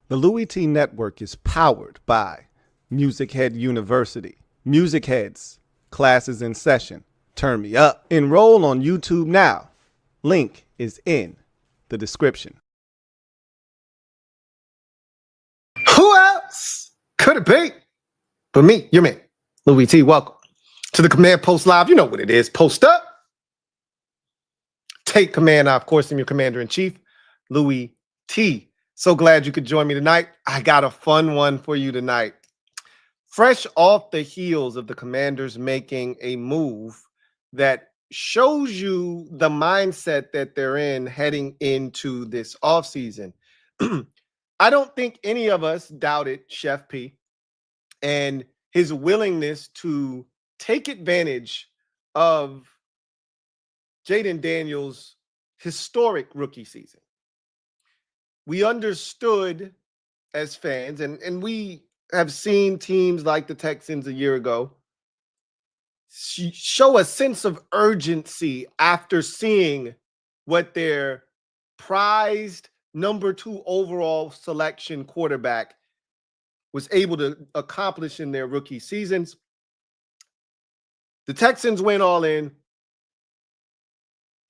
The Louie T Network is powered by MusicHead University. MusicHeads, classes in session. Turn me up. Enroll on YouTube now. Link is in the description. Who else could it be but me, your man, Louie T? Welcome to the Command Post Live. You know what it is. Post up. Take command. Of course, I'm your Commander-in-Chief, Louie T. So glad you could join me tonight. I got a fun one for you tonight. Fresh off the heels of the Commanders making a move that shows you the mindset that they're in heading into this offseason. I don't think any of us doubted Chef P and his willingness to take advantage of Jaden Daniels' historic rookie season. We understood as fans, and we have seen teams like the Texans a year ago show a sense of urgency after seeing what their prized number 2 overall selection quarterback was able to accomplish in their rookie seasons. The Texans went all in.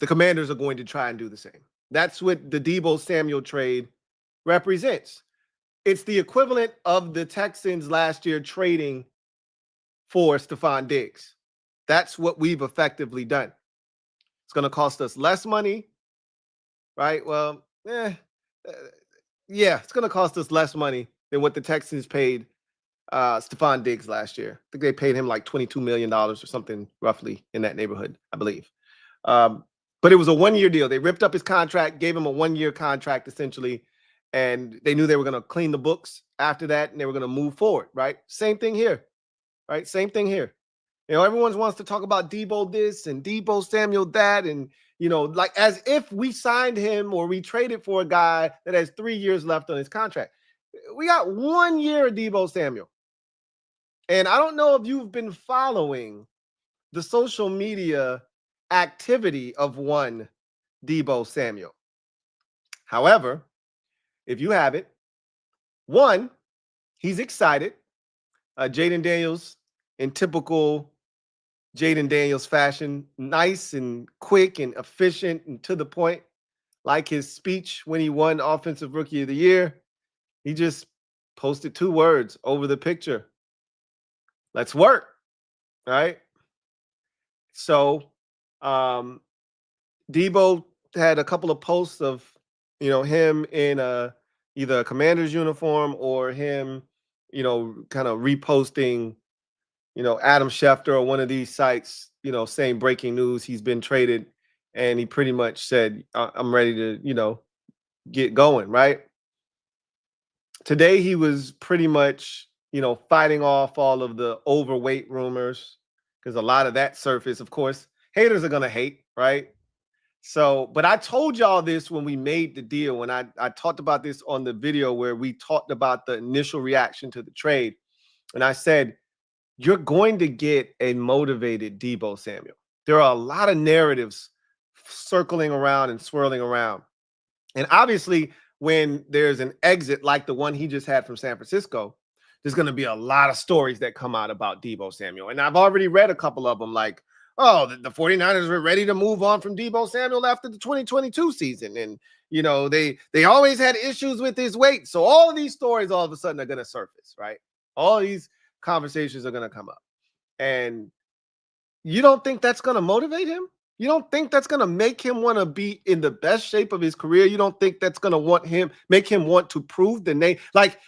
The Commanders are going to try and do the same. That's what the Deebo Samuel trade represents. It's the equivalent of the Texans last year trading for Stephon Diggs. That's what we've effectively done. It's going to cost us less money, right? Well, yeah, it's going to cost us less money than what the Texans paid Stephon Diggs last year. I think they paid him like $22 million or something roughly in that neighborhood, I believe. But it was a one-year deal. They ripped up his contract, gave him a one-year contract essentially, and they knew they were going to clean the books after that, and they were going to move forward, right? Same thing here, right? Same thing here. You know, everyone wants to talk about Deebo this and Deebo Samuel that, and, you know, like as if we signed him or we traded for a guy that has 3 years left on his contract. We got 1 year of Deebo Samuel. And I don't know if you've been following the social media activity of one Deebo Samuel. However, if you have it, one, he's excited. Jaden Daniels, in typical Jaden Daniels fashion, nice and quick and efficient and to the point, like his speech when he won Offensive Rookie of the Year. He just posted 2 words over the picture. Let's work, right? So Deebo had a couple of posts of, you know, him in either a Commander's uniform or him, you know, kind of reposting, you know, Adam Schefter or one of these sites, you know, saying breaking news, he's been traded. And he pretty much said, I'm ready to, you know, get going, right? Today, he was pretty much, you know, fighting off all of the overweight rumors because a lot of that surface, of course, haters are going to hate, right? So, but I told y'all this when we made the deal, when I talked about this on the video where we talked about the initial reaction to the trade. And I said, you're going to get a motivated Deebo Samuel. There are a lot of narratives circling around and swirling around. And obviously, when there's an exit like the one he just had from San Francisco, there's going to be a lot of stories that come out about Deebo Samuel. And I've already read a couple of them, like, oh, the 49ers were ready to move on from Deebo Samuel after the 2022 season. And, you know, they always had issues with his weight. So all of these stories all of a sudden are going to surface, right? All these conversations are going to come up. And you don't think that's going to motivate him? You don't think that's going to make him want to be in the best shape of his career? You don't think that's going to make him want to prove the name? Like,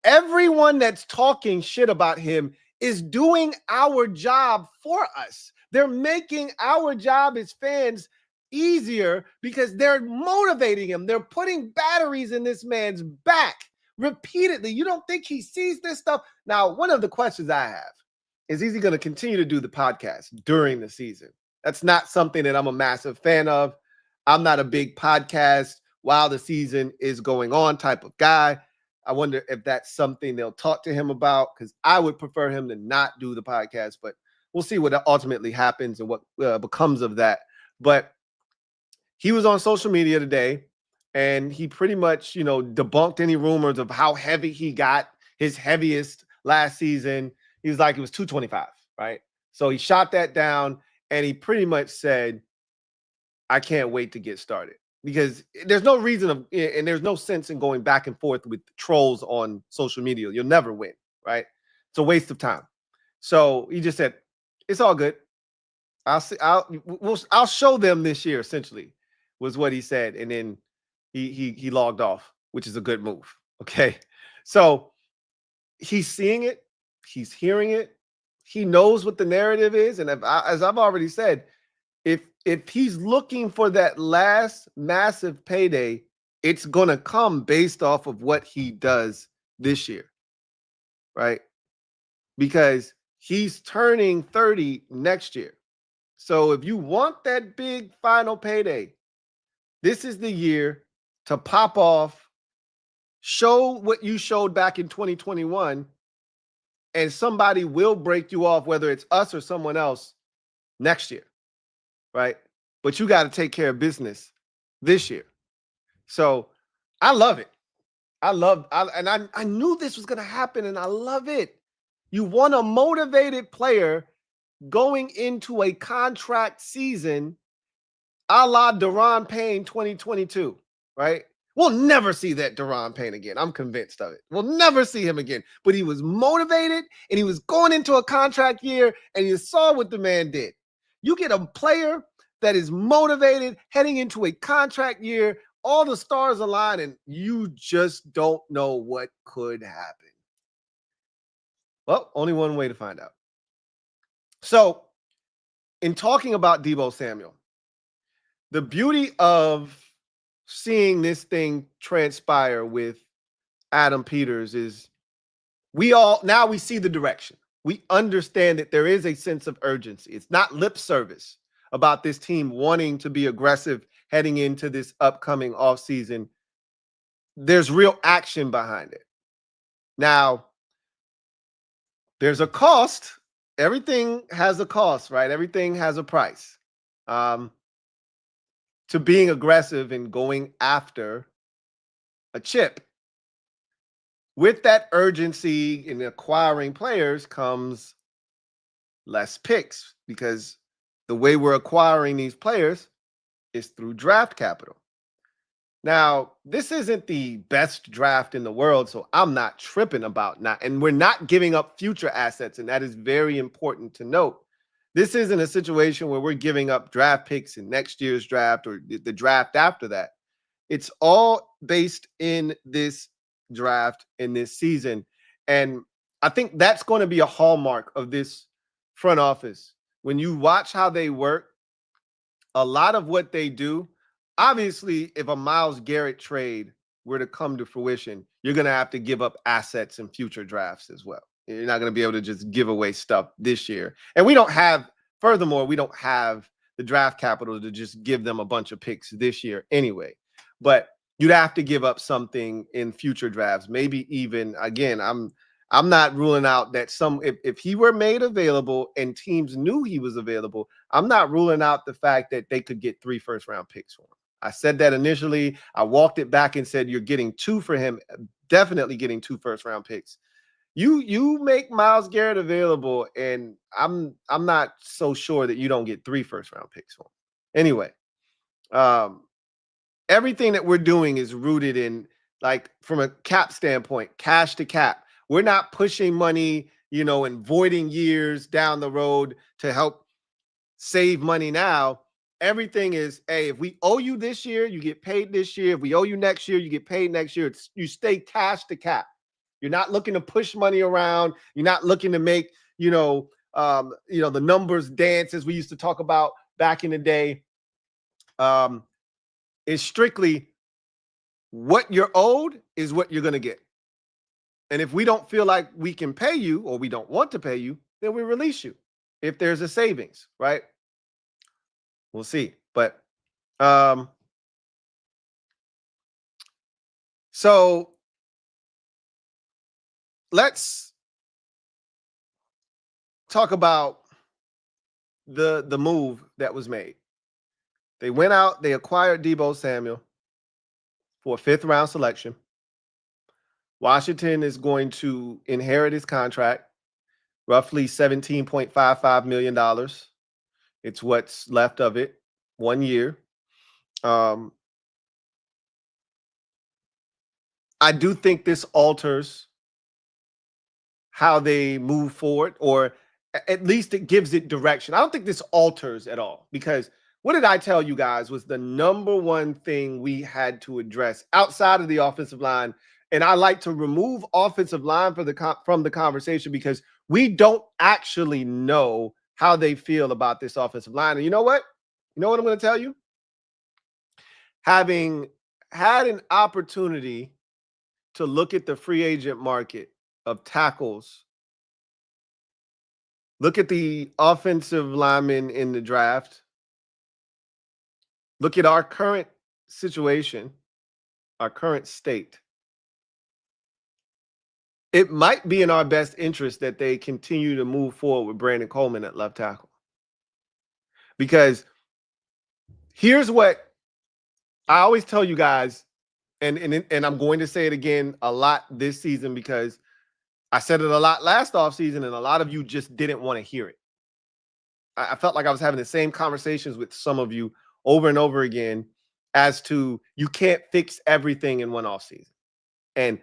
everyone that's talking shit about him is doing our job for us. They're making our job as fans easier because they're motivating him. They're putting batteries in this man's back repeatedly. You don't think he sees this stuff? Now, one of the questions I have is he going to continue to do the podcast during the season? That's not something that I'm a massive fan of. I'm not a big podcast while the season is going on type of guy. I wonder if that's something they'll talk to him about, because I would prefer him to not do the podcast, but we'll see what ultimately happens and what becomes of that. But he was on social media today and he pretty much, debunked any rumors of how heavy he got. His heaviest last season, he was like, it was 225, right? So he shot that down, and he pretty much said, I can't wait to get started, because there's no reason and there's no sense in going back and forth with trolls on social media. You'll never win, right? It's a waste of time. So he just said, it's all good. I'll show them this year, essentially, was what he said. And then he logged off, which is a good move. Okay. So he's seeing it, he's hearing it, he knows what the narrative is. And as I've already said, if he's looking for that last massive payday, it's gonna come based off of what he does this year, right? Because he's turning 30 next year. So if you want that big final payday, this is the year to pop off, show what you showed back in 2021, and somebody will break you off, whether it's us or someone else, next year, right? But you got to take care of business this year. So I love it. I knew this was going to happen, and I love it. You want a motivated player going into a contract season a la Daron Payne 2022, right? We'll never see that Daron Payne again. I'm convinced of it. We'll never see him again. But he was motivated, and he was going into a contract year, and you saw what the man did. You get a player that is motivated heading into a contract year, all the stars align, and you just don't know what could happen. Well, only one way to find out. So, in talking about Deebo Samuel, the beauty of seeing this thing transpire with Adam Peters is we see the direction. We understand that there is a sense of urgency. It's not lip service about this team wanting to be aggressive heading into this upcoming offseason. There's real action behind it. Now, there's a cost. Everything has a cost, right? Everything has a price. To being aggressive and going after a chip. With that urgency in acquiring players comes less picks, because the way we're acquiring these players is through draft capital. Now, this isn't the best draft in the world, so I'm not tripping about and we're not giving up future assets, and that is very important to note. This isn't a situation where we're giving up draft picks in next year's draft or the draft after that. It's all based in this draft in this season. And I think that's going to be a hallmark of this front office. When you watch how they work, a lot of what they do, obviously, if a Myles Garrett trade were to come to fruition, you're going to have to give up assets in future drafts as well. You're not going to be able to just give away stuff this year. And furthermore, we don't have the draft capital to just give them a bunch of picks this year anyway. But you'd have to give up something in future drafts. Maybe even, again, I'm not ruling out that if he were made available and teams knew he was available, I'm not ruling out the fact that they could get 3 first-round picks for him. I said that initially. I walked it back and said, you're getting 2 for him, definitely getting 2 first-round picks. You make Myles Garrett available, and I'm not so sure that you don't get 3 first-round picks for him. Anyway, everything that we're doing is rooted in, like, from a cap standpoint, cash to cap. We're not pushing money, and voiding years down the road to help save money now. Everything is, hey, if we owe you this year, you get paid this year. If we owe you next year, you get paid next year. You stay cash to cap. You're not looking to push money around. You're not looking to make, the numbers dance, as we used to talk about back in the day. It's strictly what you're owed is what you're going to get. And if we don't feel like we can pay you, or we don't want to pay you, then we release you if there's a savings, right? We'll see. But so let's talk about the move that was made. They went out, they acquired Deebo Samuel. for a 5th-round selection. Washington is going to inherit his contract, roughly $17.55 million. It's what's left of it, 1 year. I do think this alters how they move forward, or at least it gives it direction. I don't think this alters at all, because what did I tell you guys was the number one thing we had to address outside of the offensive line? And I like to remove offensive line from the conversation, because we don't actually know how they feel about this offensive line. And you know what? You know what I'm going to tell you? Having had an opportunity to look at the free agent market of tackles, look at the offensive linemen in the draft, look at our current situation, our current state. It might be in our best interest that they continue to move forward with Brandon Coleman at left tackle. Because here's what I always tell you guys, and I'm going to say it again a lot this season, because I said it a lot last offseason, and a lot of you just didn't want to hear it. I felt like I was having the same conversations with some of you over and over again as to you can't fix everything in one offseason. And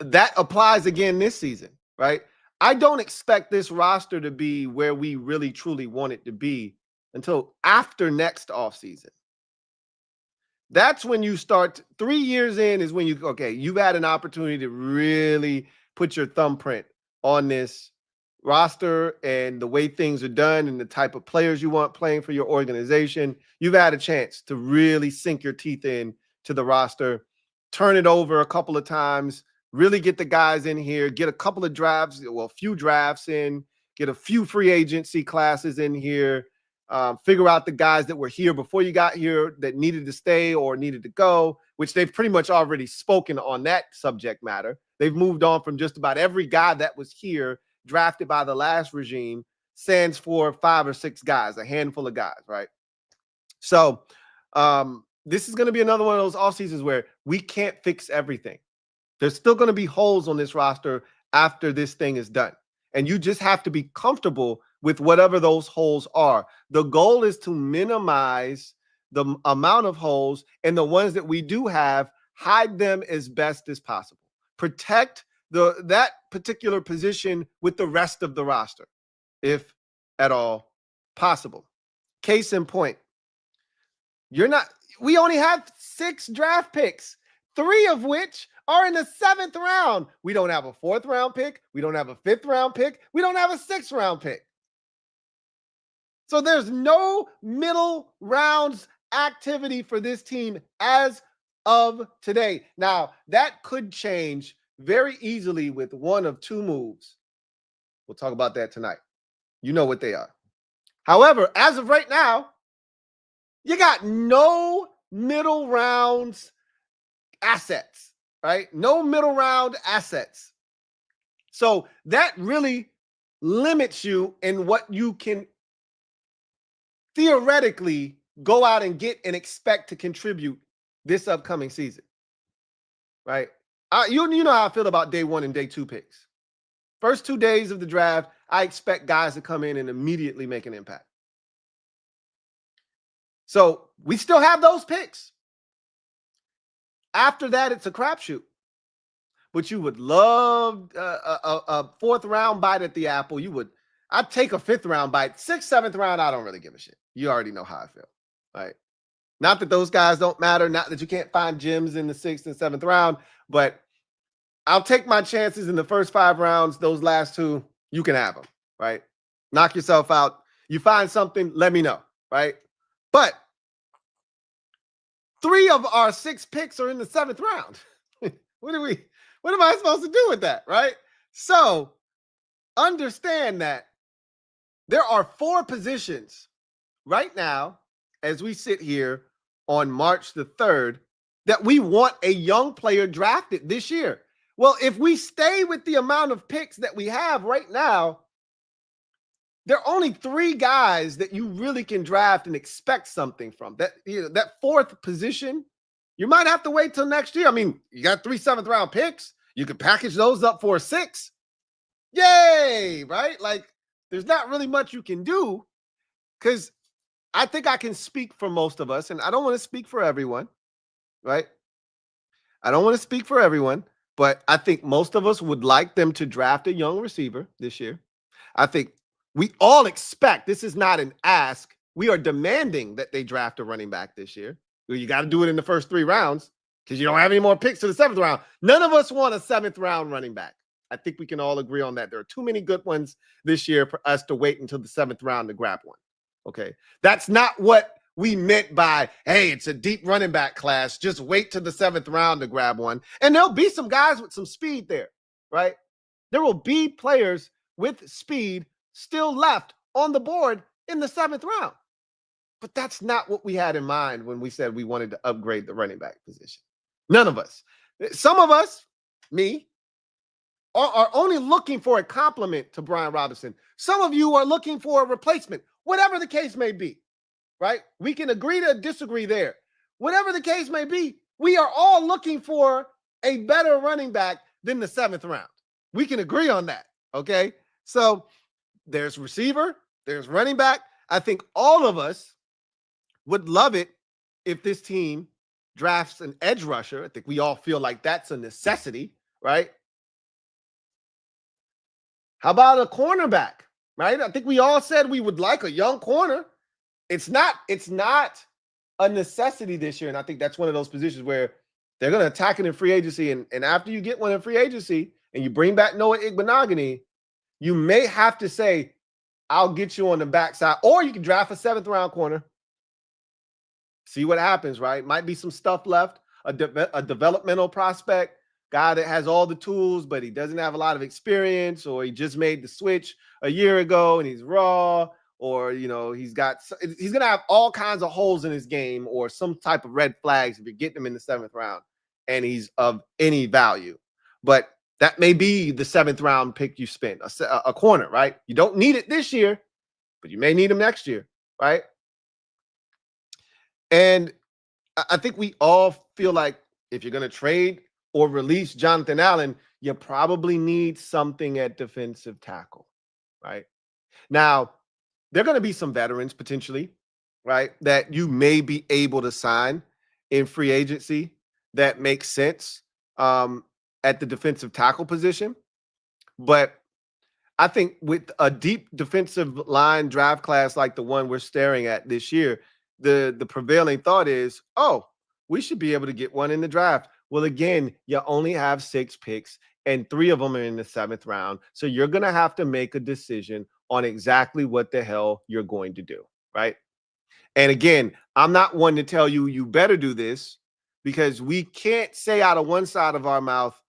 that applies again this season, right? I don't expect this roster to be where we really truly want it to be until after next offseason. That's when you start. 3 years in is when you've had an opportunity to really put your thumbprint on this roster and the way things are done and the type of players you want playing for your organization. You've had a chance to really sink your teeth in to the roster, turn it over a couple of times, really get the guys in here, get a couple of drafts, a few drafts in, get a few free agency classes in here, figure out the guys that were here before you got here that needed to stay or needed to go, which they've pretty much already spoken on that subject matter. They've moved on from just about every guy that was here drafted by the last regime, sans for 5 or 6 guys, a handful of guys, right? So this is going to be another one of those off seasons where we can't fix everything. There's still going to be holes on this roster after this thing is done. And you just have to be comfortable with whatever those holes are. The goal is to minimize the amount of holes, and the ones that we do have, hide them as best as possible. Protect that particular position with the rest of the roster, if at all possible. Case in point, we only have 6 draft picks, 3 of which are in the 7th round. We don't have a 4th round pick. We don't have a 5th round pick. We don't have a 6th round pick. So there's no middle rounds activity for this team as of today. Now, that could change very easily with one of 2 moves. We'll talk about that tonight. You know what they are. However, as of right now, you got no middle rounds assets, right? No middle round assets. So that really limits you in what you can theoretically go out and get and expect to contribute this upcoming season, right? You know how I feel about day 1 and day 2 picks. First 2 days of the draft, I expect guys to come in and immediately make an impact. So we still have those picks. After that, it's a crapshoot. But you would love a 4th round bite at the apple. I'd take a 5th round bite. 6th, 7th round, I don't really give a shit. You already know how I feel, right? Not that those guys don't matter, not that you can't find gems in the 6th and 7th round, but I'll take my chances in the first 5 rounds. Those last 2, you can have them, right? Knock yourself out. You find something, let me know, right? But 3 of our 6 picks are in the 7th round. What am I supposed to do with that, right? So understand that there are 4 positions right now, as we sit here on March the 3rd, that we want a young player drafted this year. Well, if we stay with the amount of picks that we have right now, there are only 3 guys that you really can draft and expect something from. That 4th position, You might have to wait till next year. I mean, you got 3 7th-round picks. You could package those up for a 6. Yay, right? Like, there's not really much you can do, because I think I can speak for most of us, and I don't want to speak for everyone, right? I don't want to speak for everyone, but I think most of us would like them to draft a young receiver this year. I think we all expect, this is not an ask, we are demanding that they draft a running back this year. You got to do it in the first 3 rounds because you don't have any more picks to the 7th round. None of us want a 7th-round running back. I think we can all agree on that. There are too many good ones this year for us to wait until the 7th round to grab one. Okay. That's not what we meant by, hey, it's a deep running back class. Just wait to the 7th round to grab one. And there'll be some guys with some speed there, right? There will be players with speed still left on the board in the 7th round. But that's not what we had in mind when we said we wanted to upgrade the running back position. None of us. Some of us, me, are only looking for a complement to Brian Robinson. Some of you are looking for a replacement, whatever the case may be, right? We can agree to disagree there. Whatever the case may be, we are all looking for a better running back than the 7th round. We can agree on that, okay? So there's receiver, there's running back. I think all of us would love it if this team drafts an edge rusher. I think we all feel like that's a necessity, right? How about a cornerback, right? I think we all said we would like a young corner. It's not a necessity this year, and I think that's one of those positions where they're going to attack it in free agency, and after you get one in free agency and you bring back Noah Igbenogany, you may have to say, I'll get you on the backside, or you can draft a 7th-round corner. See what happens, right? Might be some stuff left, a developmental prospect, guy that has all the tools, but he doesn't have a lot of experience, or he just made the switch a year ago and he's raw, or, you know, he's going to have all kinds of holes in his game or some type of red flags if you're getting him in the 7th round and he's of any value. But that may be the 7th-round pick you spend, a corner, right? You don't need it this year, but you may need him next year, right? And I think we all feel like if you're going to trade or release Jonathan Allen, you probably need something at defensive tackle, right? Now, there are going to be some veterans potentially, right, that you may be able to sign in free agency that makes sense at the defensive tackle position. But I think with a deep defensive line draft class like the one we're staring at this year, the prevailing thought is, oh, we should be able to get one in the draft. Well, again, you only have 6 picks and 3 of them are in the 7th round. So you're going to have to make a decision on exactly what the hell you're going to do, right? And again, I'm not one to tell you, you better do this, because we can't say out of one side of our mouth,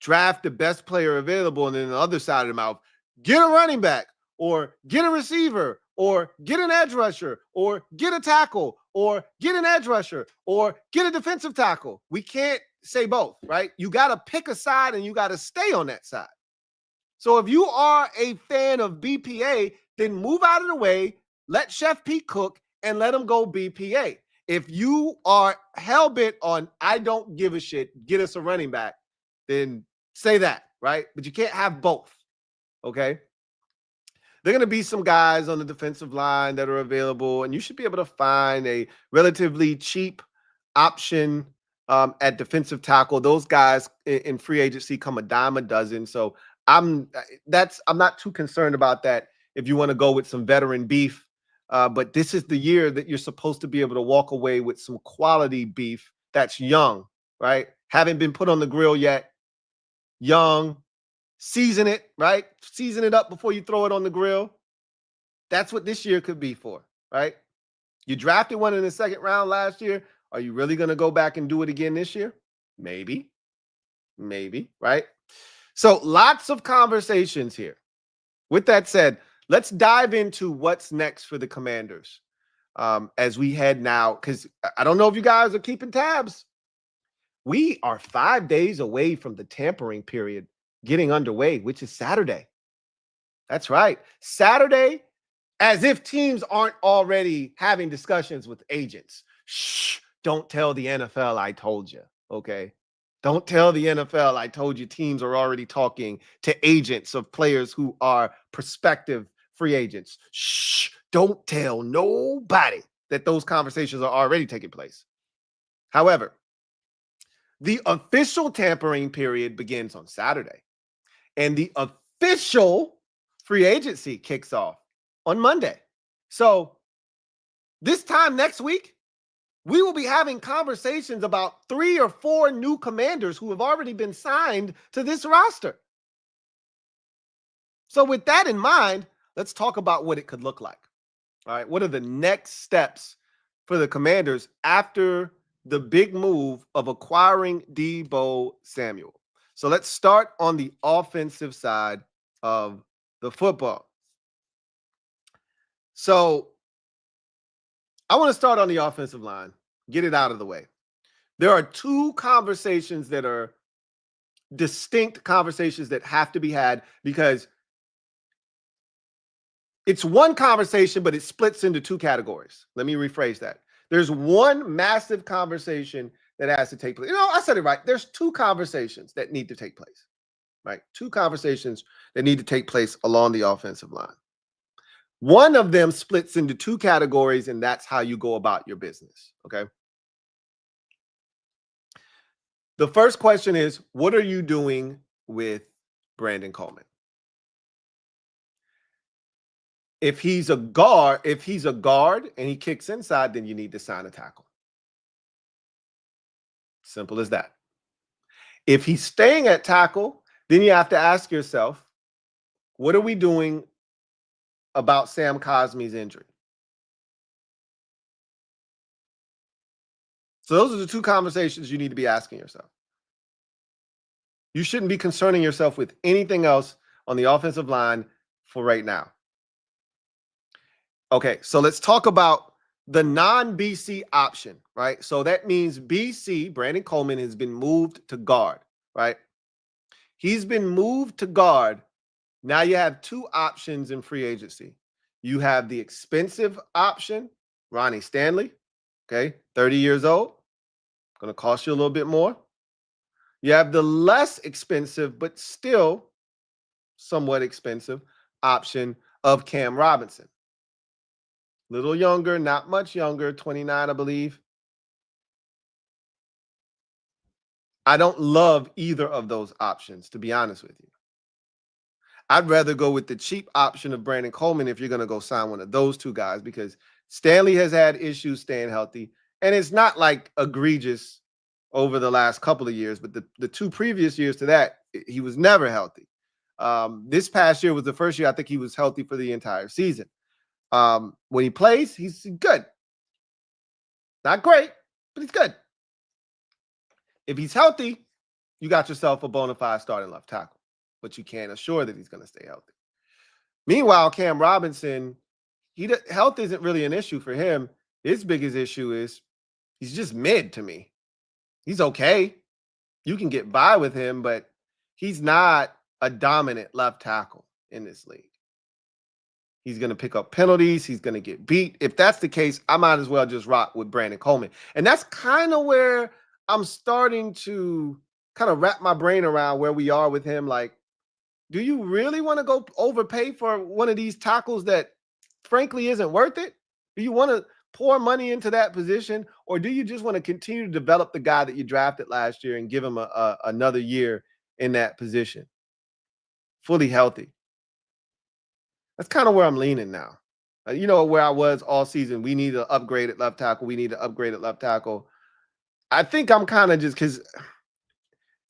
draft the best player available, and then the other side of the mouth, get a running back or get a receiver or get an edge rusher or get a tackle or get an edge rusher or get a defensive tackle. We can't say both, right? You got to pick a side and you got to stay on that side. So if you are a fan of BPA, then move out of the way, let Chef Pete cook, and let him go BPA. If you are hell-bent on, I don't give a shit, get us a running back, then say that, right? But you can't have both, okay? There are going to be some guys on the defensive line that are available, and you should be able to find a relatively cheap option at defensive tackle. Those guys in free agency come a dime a dozen. So I'm not too concerned about that if you want to go with some veteran beef. But this is the year that you're supposed to be able to walk away with some quality beef that's young, right? Haven't been put on the grill yet. Young. Season it, right? Season it up before you throw it on the grill. That's what this year could be for, right? You drafted one in the 2nd round last year. Are you really going to go back and do it again this year? Maybe, right? So lots of conversations here. With that said, let's dive into what's next for the Commanders as we head now, because I don't know if you guys are keeping tabs. We are 5 days away from the tampering period getting underway, which is Saturday. That's right. Saturday, as if teams aren't already having discussions with agents. Shh, don't tell the NFL I told you, okay? Don't tell the NFL I told you teams are already talking to agents of players who are prospective free agents. Shh, don't tell nobody that those conversations are already taking place. However, the official tampering period begins on Saturday, and the official free agency kicks off on Monday. So this time next week, we will be having conversations about 3 or 4 new commanders who have already been signed to this roster. So with that in mind, let's talk about what it could look like. All right, what are the next steps for the Commanders after the big move of acquiring Deebo Samuel? So let's start on the offensive side of the football. So I want to start on the offensive line, get it out of the way. There are 2 conversations that are distinct conversations that have to be had, because it's one conversation, but it splits into 2 categories. Let me rephrase that. There's one massive conversation that has to take place. I said it right. There's 2 conversations that need to take place, right? 2 conversations that need to take place along the offensive line. One of them splits into 2 categories, and that's how you go about your business, okay? The first question is, what are you doing with Brandon Coleman? If he's a guard and he kicks inside, then you need to sign a tackle. Simple as that. If he's staying at tackle, then you have to ask yourself, what are we doing about Sam Cosmi's injury? So those are the 2 conversations you need to be asking yourself. You shouldn't be concerning yourself with anything else on the offensive line for right now. Okay, so let's talk about the non-BC option, right? So that means BC, Brandon Coleman, has been moved to guard, right? He's been moved to guard. Now you have 2 options in free agency. You have the expensive option, Ronnie Stanley, okay, 30 years old, going to cost you a little bit more. You have the less expensive, but still somewhat expensive option of Cam Robinson. Little younger, not much younger, 29, I believe. I don't love either of those options, to be honest with you. I'd rather go with the cheap option of Brandon Coleman if you're going to go sign one of those 2 guys, because Stanley has had issues staying healthy, and it's not like egregious over the last couple of years, but the 2 previous years to that, he was never healthy. This past year was the first year I think he was healthy for the entire season. When he plays, he's good. Not great, but he's good. If he's healthy, you got yourself a bona fide starting left tackle, but you can't assure that he's going to stay healthy. Meanwhile, Cam Robinson, health isn't really an issue for him. His biggest issue is he's just mid to me. He's okay. You can get by with him, but he's not a dominant left tackle in this league. He's going to pick up penalties. He's going to get beat. If that's the case, I might as well just rock with Brandon Coleman. And that's kind of where I'm starting to kind of wrap my brain around where we are with him. Like, do you really want to go overpay for one of these tackles that frankly isn't worth it? Do you want to pour money into that position, or do you just want to continue to develop the guy that you drafted last year and give him another year in that position, fully healthy? That's kind of where I'm leaning now. Where I was all season. We need to upgrade at left tackle. We need to upgrade at left tackle. I think I'm kind of just, because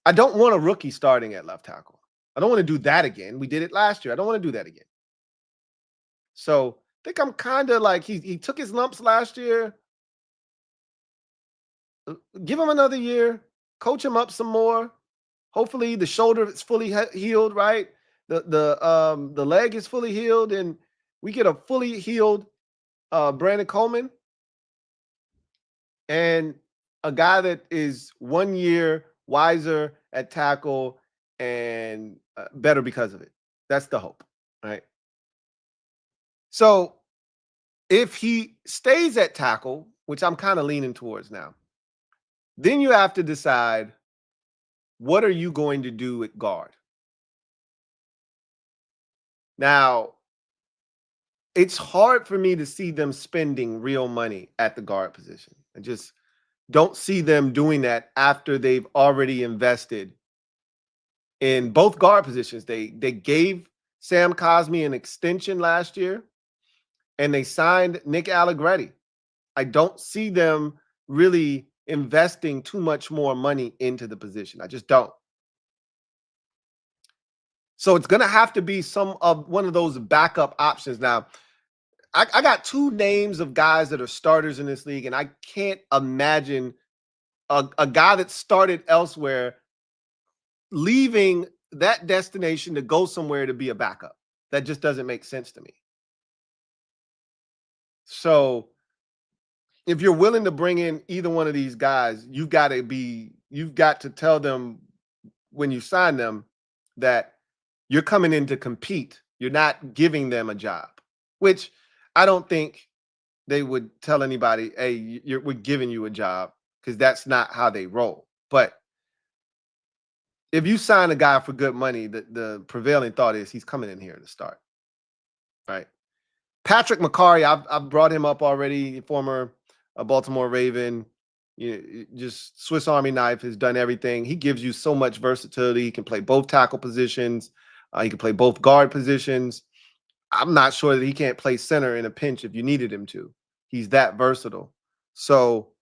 I don't want a rookie starting at left tackle. I don't want to do that again. We did it last year. I don't want to do that again. So I think I'm kind of like, he took his lumps last year. Give him another year. Coach him up some more. Hopefully the shoulder is fully healed, right? The leg is fully healed, and we get a fully healed Brandon Coleman and a guy that is 1 year wiser at tackle and better because of it. That's the hope, right? So if he stays at tackle, which I'm kind of leaning towards now, Then you have to decide, what are you going to do at guard? Now, it's hard for me to see them spending real money at the guard position. I just don't see them doing that after they've already invested in both guard positions. They gave Sam Cosmi an extension last year, and they signed Nick Allegretti. I don't see them really investing too much more money into the position. I just don't. So it's going to have to be one of those backup options. Now, I got two names of guys that are starters in this league, and I can't imagine a guy that started elsewhere leaving that destination to go somewhere to be a backup. That just doesn't make sense to me. So if you're willing to bring in either one of these guys, you've got to tell them when you sign them that you're coming in to compete. You're not giving them a job, which I don't think they would tell anybody, hey, we're giving you a job, because that's not how they roll. But if you sign a guy for good money, the prevailing thought is he's coming in here to start, right? Patrick McCarry, I've brought him up already, former Baltimore Raven, just Swiss Army knife, has done everything. He gives you so much versatility. He can play both tackle positions. He can play both guard positions. I'm not sure that he can't play center in a pinch if you needed him to. He's that versatile. So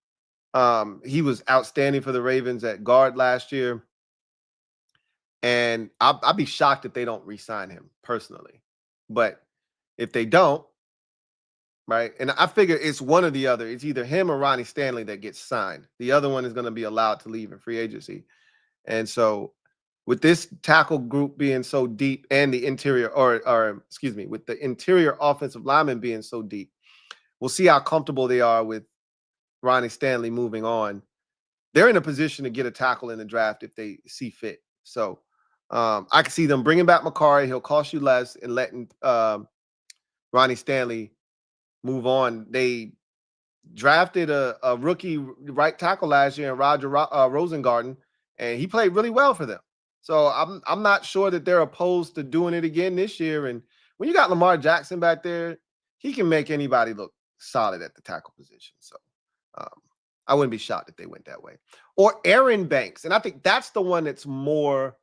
he was outstanding for the Ravens at guard last year. And I'll be shocked if they don't re-sign him personally. But if they don't, right, and I figure it's one or the other. It's either him or Ronnie Stanley that gets signed. The other one is going to be allowed to leave in free agency. And so with this tackle group being so deep, and the interior, with the interior offensive linemen being so deep, we'll see how comfortable they are with Ronnie Stanley moving on. They're in a position to get a tackle in the draft if they see fit. So I can see them bringing back McCarry. He'll cost you less, and letting Ronnie Stanley move on. They drafted a rookie right tackle last year in Roger Rosengarten, and he played really well for them. So I'm not sure that they're opposed to doing it again this year. And when you got Lamar Jackson back there, he can make anybody look solid at the tackle position. So I wouldn't be shocked if they went that way. Or Aaron Banks, and I think that's the one that's more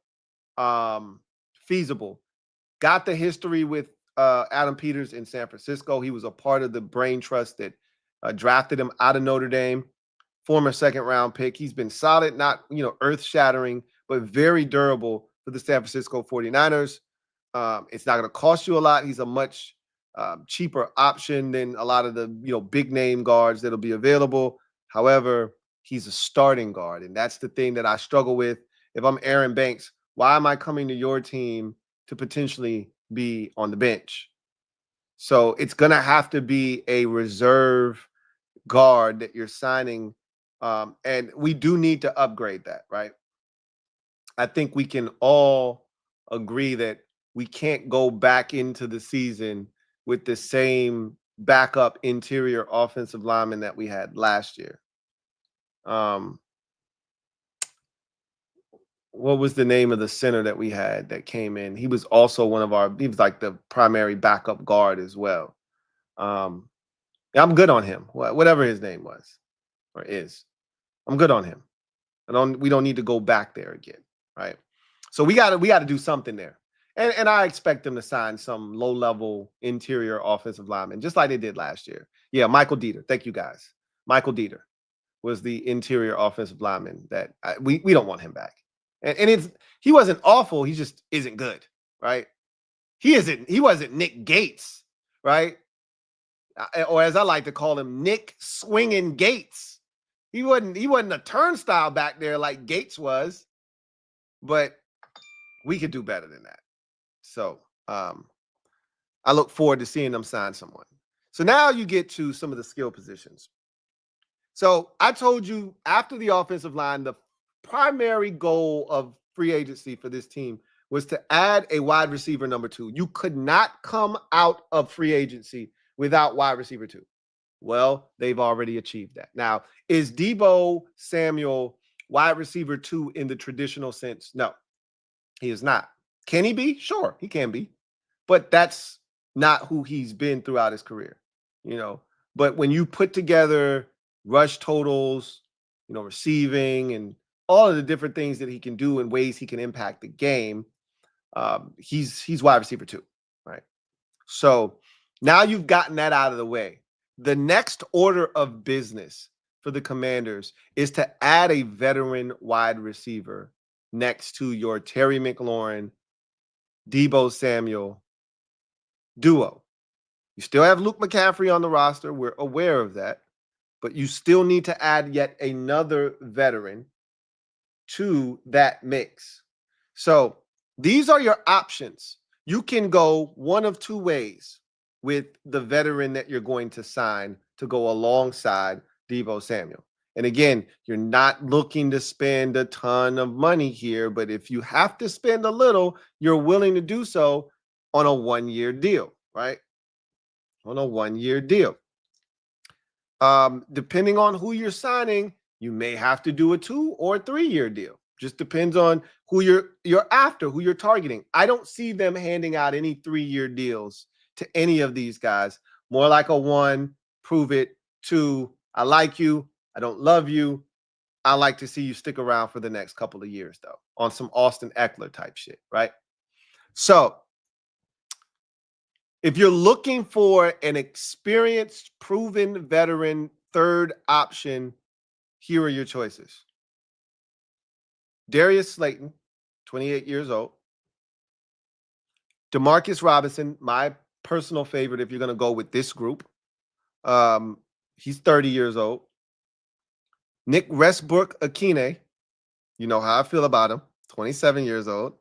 feasible. Got the history with Adam Peters in San Francisco. He was a part of the brain trust that drafted him out of Notre Dame. Former second-round pick. He's been solid, not earth-shattering, but very durable for the San Francisco 49ers. It's not going to cost you a lot. He's a much cheaper option than a lot of the big-name guards that'll be available. However, he's a starting guard, and that's the thing that I struggle with. If I'm Aaron Banks, why am I coming to your team to potentially be on the bench? So it's going to have to be a reserve guard that you're signing. And we do need to upgrade that, right? I think we can all agree that we can't go back into the season with the same backup interior offensive lineman that we had last year. What was the name of the center that we had that came in? He was also he was like the primary backup guard as well. I'm good on him. Whatever his name was or is. I'm good on him. We don't need to go back there again, right? So we got to do something there. And I expect them to sign some low-level interior offensive lineman, just like they did last year. Yeah, Michael Dieter. Thank you, guys. Michael Dieter was the interior offensive lineman that we don't want him back. And he wasn't awful. He just isn't good, right? He wasn't Nick Gates, right? Or as I like to call him, Nick Swinging Gates. He wasn't a turnstile back there like Gates was, but we could do better than that. So I look forward to seeing them sign someone. So now you get to some of the skill positions. So I told you after the offensive line, the primary goal of free agency for this team was to add a wide receiver number 2. You could not come out of free agency without wide receiver 2. Well, they've already achieved that. Now, is Deebo Samuel wide receiver 2 in the traditional sense? No, he is not. Can he be? Sure, he can be. But that's not who he's been throughout his career, you know. But when you put together rush totals, receiving and all of the different things that he can do and ways he can impact the game, he's wide receiver 2, right? So now you've gotten that out of the way. The next order of business for the Commanders is to add a veteran wide receiver next to your Terry McLaurin, Deebo Samuel duo. You still have Luke McCaffrey on the roster. We're aware of that. But you still need to add yet another veteran to that mix. So these are your options. You can go one of two ways with the veteran that you're going to sign to go alongside Deebo Samuel. And again, you're not looking to spend a ton of money here, but if you have to spend a little, you're willing to do so on a 1-year deal, right? On a 1-year deal. Depending on who you're signing, you may have to do a 2 or 3-year deal. Just depends on who you're after, who you're targeting. I don't see them handing out any 3-year deals to any of these guys. More like a 1, prove it. 2, I like you. I don't love you. I like to see you stick around for the next couple of years, though, on some Austin Eckler type shit, right? So if you're looking for an experienced, proven veteran third option, here are your choices. Darius Slayton, 28 years old. Demarcus Robinson, my personal favorite if you're going to go with this group. He's 30 years old. Nick Westbrook-Akine, you know how I feel about him, 27 years old.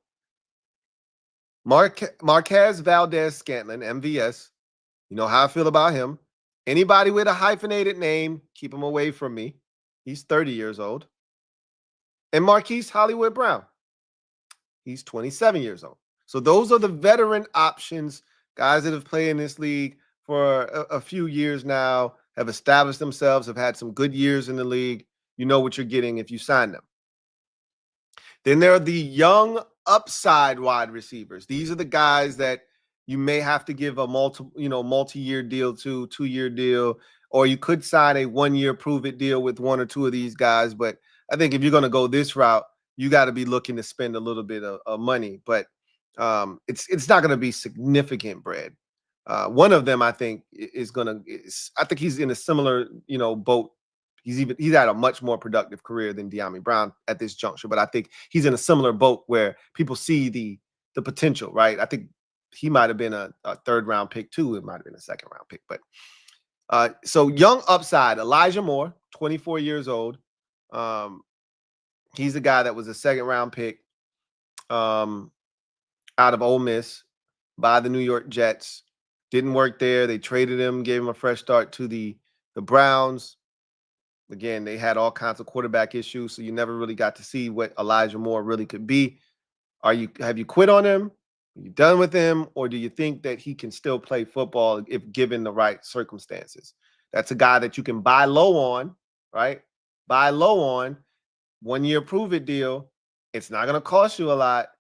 Marquez Valdez-Scantling, MVS, you know how I feel about him. Anybody with a hyphenated name, keep him away from me. He's 30 years old. And Marquise Hollywood Brown, he's 27 years old. So those are the veteran options, guys that have played in this league for a few years now, have established themselves, have had some good years in the league. You know what you're getting if you sign them. Then there are the young upside wide receivers. These are the guys that you may have to give a multi-year deal to, 2-year deal, or you could sign a 1-year prove-it deal with 1 or 2 of these guys. But I think if you're going to go this route, you got to be looking to spend a little bit of money. But it's not going to be significant bread. One of them, I think, I think he's in a similar, boat. He's had a much more productive career than De'Ami Brown at this juncture, but I think he's in a similar boat where people see the potential, right? I think he might have been a 3rd-round pick too. It might have been a 2nd-round pick, but so young upside, Elijah Moore, 24 years old. He's a guy that was a 2nd-round pick out of Ole Miss by the New York Jets. Didn't work there. They traded him, gave him a fresh start to the Browns. Again, they had all kinds of quarterback issues, so you never really got to see what Elijah Moore really could be. Have you quit on him? Are you done with him? Or do you think that he can still play football if given the right circumstances? That's a guy that you can buy low on, right? Buy low on, 1-year prove-it deal. It's not going to cost you a lot,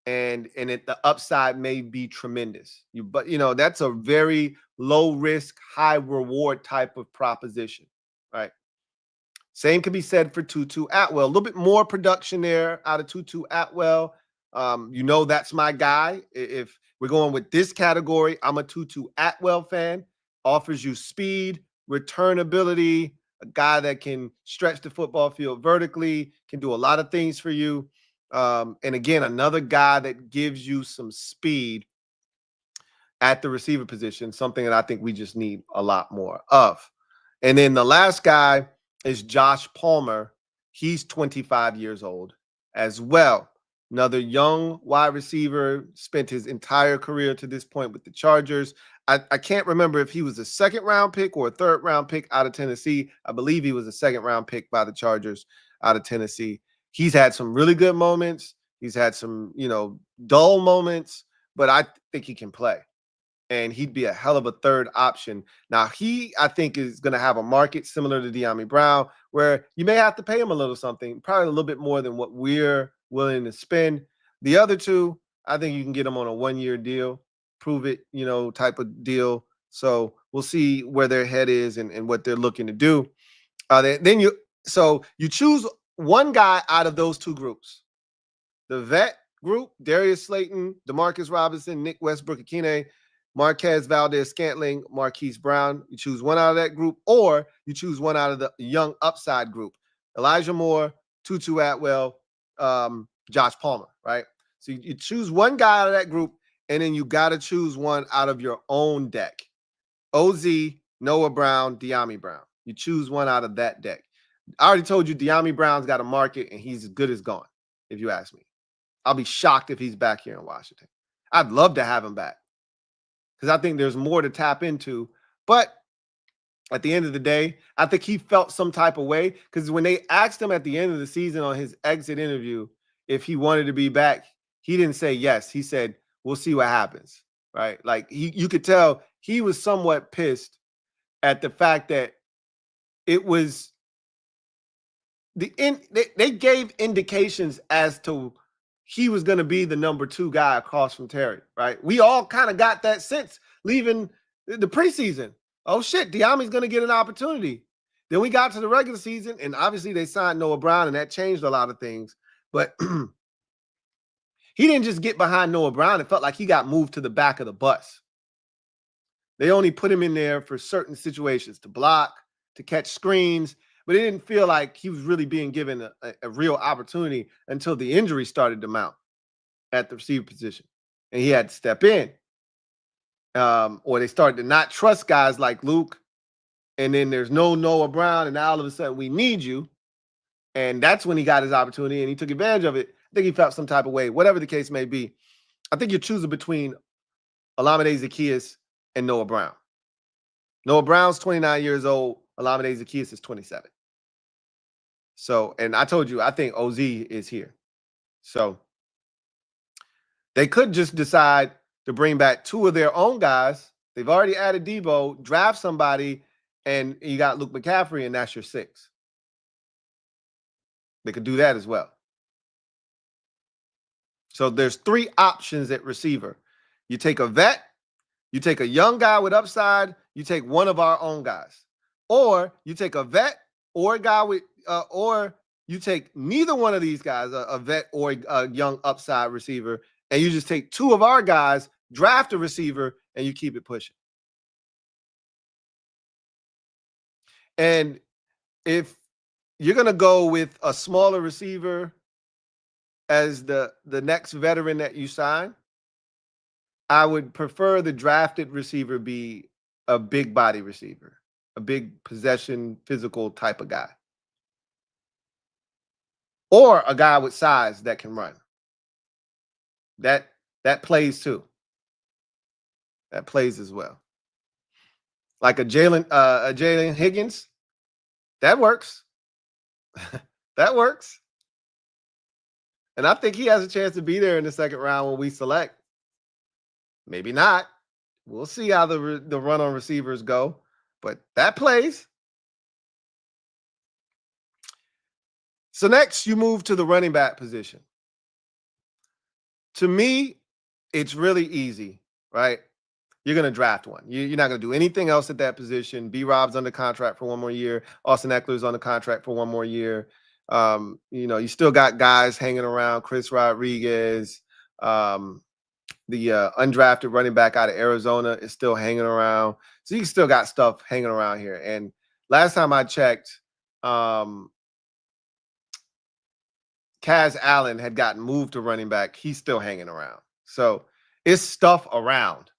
and the upside may be tremendous. But that's a very low risk, high reward type of proposition, right? Same can be said for Tutu Atwell. A little bit more production there out of Tutu Atwell. That's my guy. If we're going with this category, I'm a Tutu Atwell fan. Offers you speed, returnability, a guy that can stretch the football field vertically, can do a lot of things for you. And again, another guy that gives you some speed at the receiver position, something that I think we just need a lot more of. And then the last guy is Josh Palmer. He's 25 years old as well. Another young wide receiver, spent his entire career to this point with the Chargers. I can't remember if he was a 2nd-round pick or a 3rd-round pick out of Tennessee. I believe he was a 2nd-round pick by the Chargers out of Tennessee. He's had some really good moments. He's had some, dull moments, but I think he can play. and he'd be a hell of a third option. Now, I think, is going to have a market similar to De'Ami Brown, where you may have to pay him a little something, probably a little bit more than what we're willing to spend. The other two, I think you can get them on a one-year deal, prove it, type of deal. So we'll see where their head is and what they're looking to do. So you choose one guy out of those two groups. The vet group, Darius Slayton, DeMarcus Robinson, Nick Westbrook-Ikine, Marquez Valdez-Scantling, Marquise Brown. You choose one out of that group, or you choose one out of the young upside group. Elijah Moore, Tutu Atwell, Josh Palmer, right? So you choose one guy out of that group, and then you got to choose one out of your own deck. OZ, Noah Brown, De'Ami Brown. You choose one out of that deck. I already told you De'Ami Brown's got a market, and he's as good as gone, if you ask me. I'll be shocked if he's back here in Washington. I'd love to have him back because I think there's more to tap into. But at the end of the day, I think he felt some type of way, because when they asked him at the end of the season on his exit interview if he wanted to be back, he didn't say yes. He said, we'll see what happens, right? Like, you could tell he was somewhat pissed at the fact that it was they gave indications as to he was going to be the number 2 guy across from Terry, right? We all kind of got that sense leaving the preseason. Oh, shit, De'Ami's going to get an opportunity. Then we got to the regular season, and obviously they signed Noah Brown, and that changed a lot of things. But he didn't just get behind Noah Brown. It felt like he got moved to the back of the bus. They only put him in there for certain situations, to block, to catch screens, but it didn't feel like he was really being given a real opportunity until the injury started to mount at the receiver position, and he had to step in. Or they started to not trust guys like Luke, and then there's no Noah Brown, and now all of a sudden we need you, and that's when he got his opportunity, and he took advantage of it. I think he felt some type of way. Whatever the case may be, I think you're choosing between Olamide Zaccheaus and Noah Brown. Noah Brown's 29 years old. Olamide Zaccheaus is 27. So, and I told you, I think OZ is here. So they could just decide to bring back 2 of their own guys. They've already added Deebo, draft somebody, and you got Luke McCaffrey, and that's your 6. They could do that as well. So there's 3 options at receiver. You take a vet, you take a young guy with upside, you take one of our own guys. Or you take a vet or a guy with, or you take neither one of these guys, a vet or a young upside receiver, and you just take 2 of our guys, draft a receiver, and you keep it pushing. And if you're going to go with a smaller receiver as the next veteran that you sign, I would prefer the drafted receiver be a big body receiver, a big possession, physical type of guy, or a guy with size that can run. That plays too. That plays as well. Like a Jalen Higgins, that works. That works. And I think he has a chance to be there in the second round when we select. Maybe not. We'll see how the run on receivers go, but that plays. So next, you move to the running back position. To me, it's really easy, right? You're going to draft one. You're not going to do anything else at that position. B-Rob's under contract for 1 more year. Austin Eckler's on the contract for 1 more year. You still got guys hanging around. Chris Rodriguez, the undrafted running back out of Arizona is still hanging around. So you still got stuff hanging around here. And last time I checked, Kaz Allen had gotten moved to running back. He's still hanging around. So it's stuff around.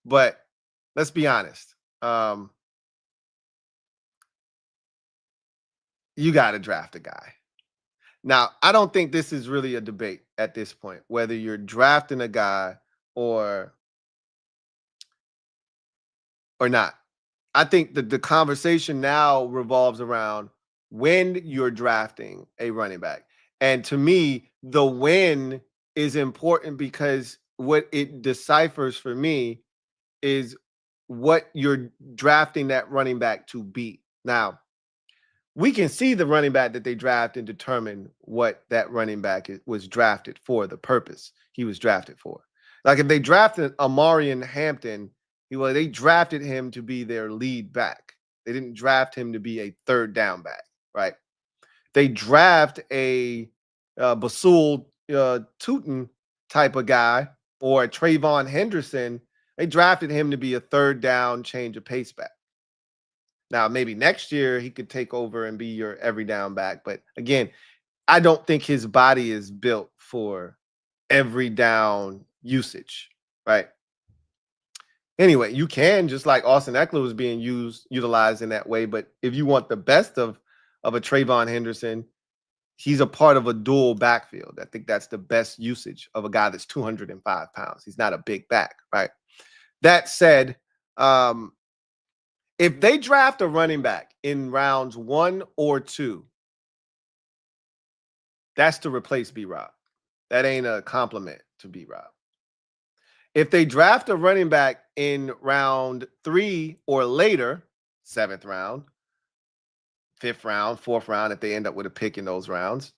But let's be honest. You got to draft a guy. Now, I don't think this is really a debate at this point, whether you're drafting a guy or not. I think that the conversation now revolves around when you're drafting a running back. And to me, the when is important because what it deciphers for me is what you're drafting that running back to be. Now, we can see the running back that they draft and determine what that running back was drafted for, the purpose he was drafted for. Like if they drafted Amarian Hampton, they drafted him to be their lead back. They didn't draft him to be a third down back, right? They draft a Basul Tootin type of guy or a Trayvon Henderson. They drafted him to be a third down change of pace back. Now, maybe next year he could take over and be your every down back. But again, I don't think his body is built for every down usage, right? Anyway, you can, just like Austin Eckler was being utilized in that way. But if you want the best of a Trayvon Henderson, he's a part of a dual backfield. I think that's the best usage of a guy that's 205 pounds. He's not a big back, right? That said, if they draft a running back in rounds 1 or 2, that's to replace B-Rob. That ain't a compliment to B-Rob. If they draft a running back in round 3 or later, 7th round, 5th round, 4th round, if they end up with a pick in those rounds,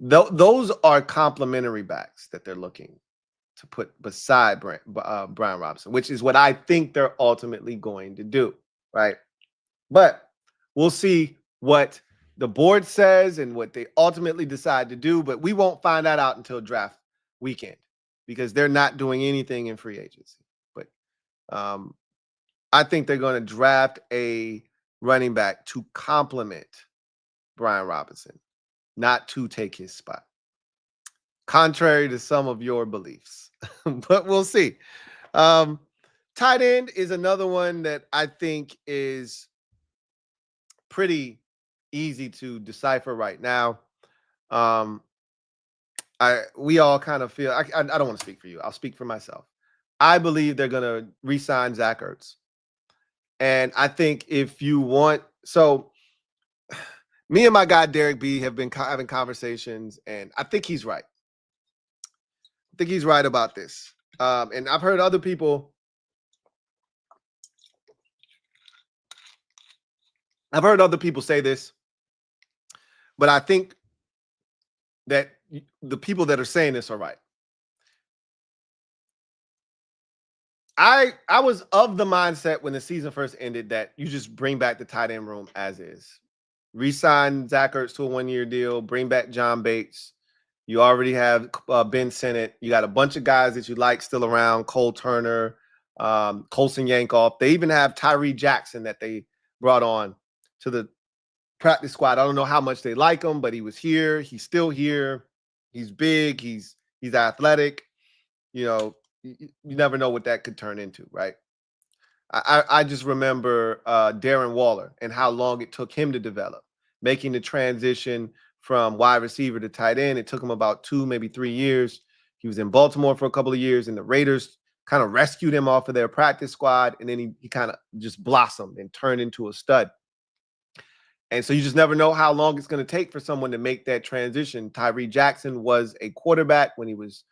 those are complementary backs that they're looking to put beside Brian Robinson, which is what I think they're ultimately going to do, right? But we'll see what the board says and what they ultimately decide to do, but we won't find that out until draft weekend because they're not doing anything in free agency. But I think they're going to draft a running back to complement Brian Robinson, not to take his spot, contrary to some of your beliefs. But we'll see. Tight end is another one that I think is pretty easy to decipher right now. We all kind of feel, I don't want to speak for you. I'll speak for myself. I believe they're going to re-sign Zach Ertz. And I think if you want, so me and my guy Derek B have been having conversations, and I think he's right. I think he's right about this. And I've heard other people. I've heard other people say this, but I think that the people that are saying this are right. I was of the mindset when the season first ended that you just bring back the tight end room as is. Re-sign Zach Ertz to a 1-year deal, bring back John Bates. You already have Ben Sinnott. You got a bunch of guys that you like still around, Cole Turner, Colson Yankoff. They even have Tyree Jackson that they brought on to the practice squad. I don't know how much they like him, but he was here. He's still here. He's big. He's athletic. You know, you never know what that could turn into, right? I just remember Darren Waller and how long it took him to develop, making the transition from wide receiver to tight end. It took him about 2, maybe 3 years. He was in Baltimore for a couple of years, and the Raiders kind of rescued him off of their practice squad, and then he kind of just blossomed and turned into a stud. And so you just never know how long it's going to take for someone to make that transition. Tyree Jackson was a quarterback when he was,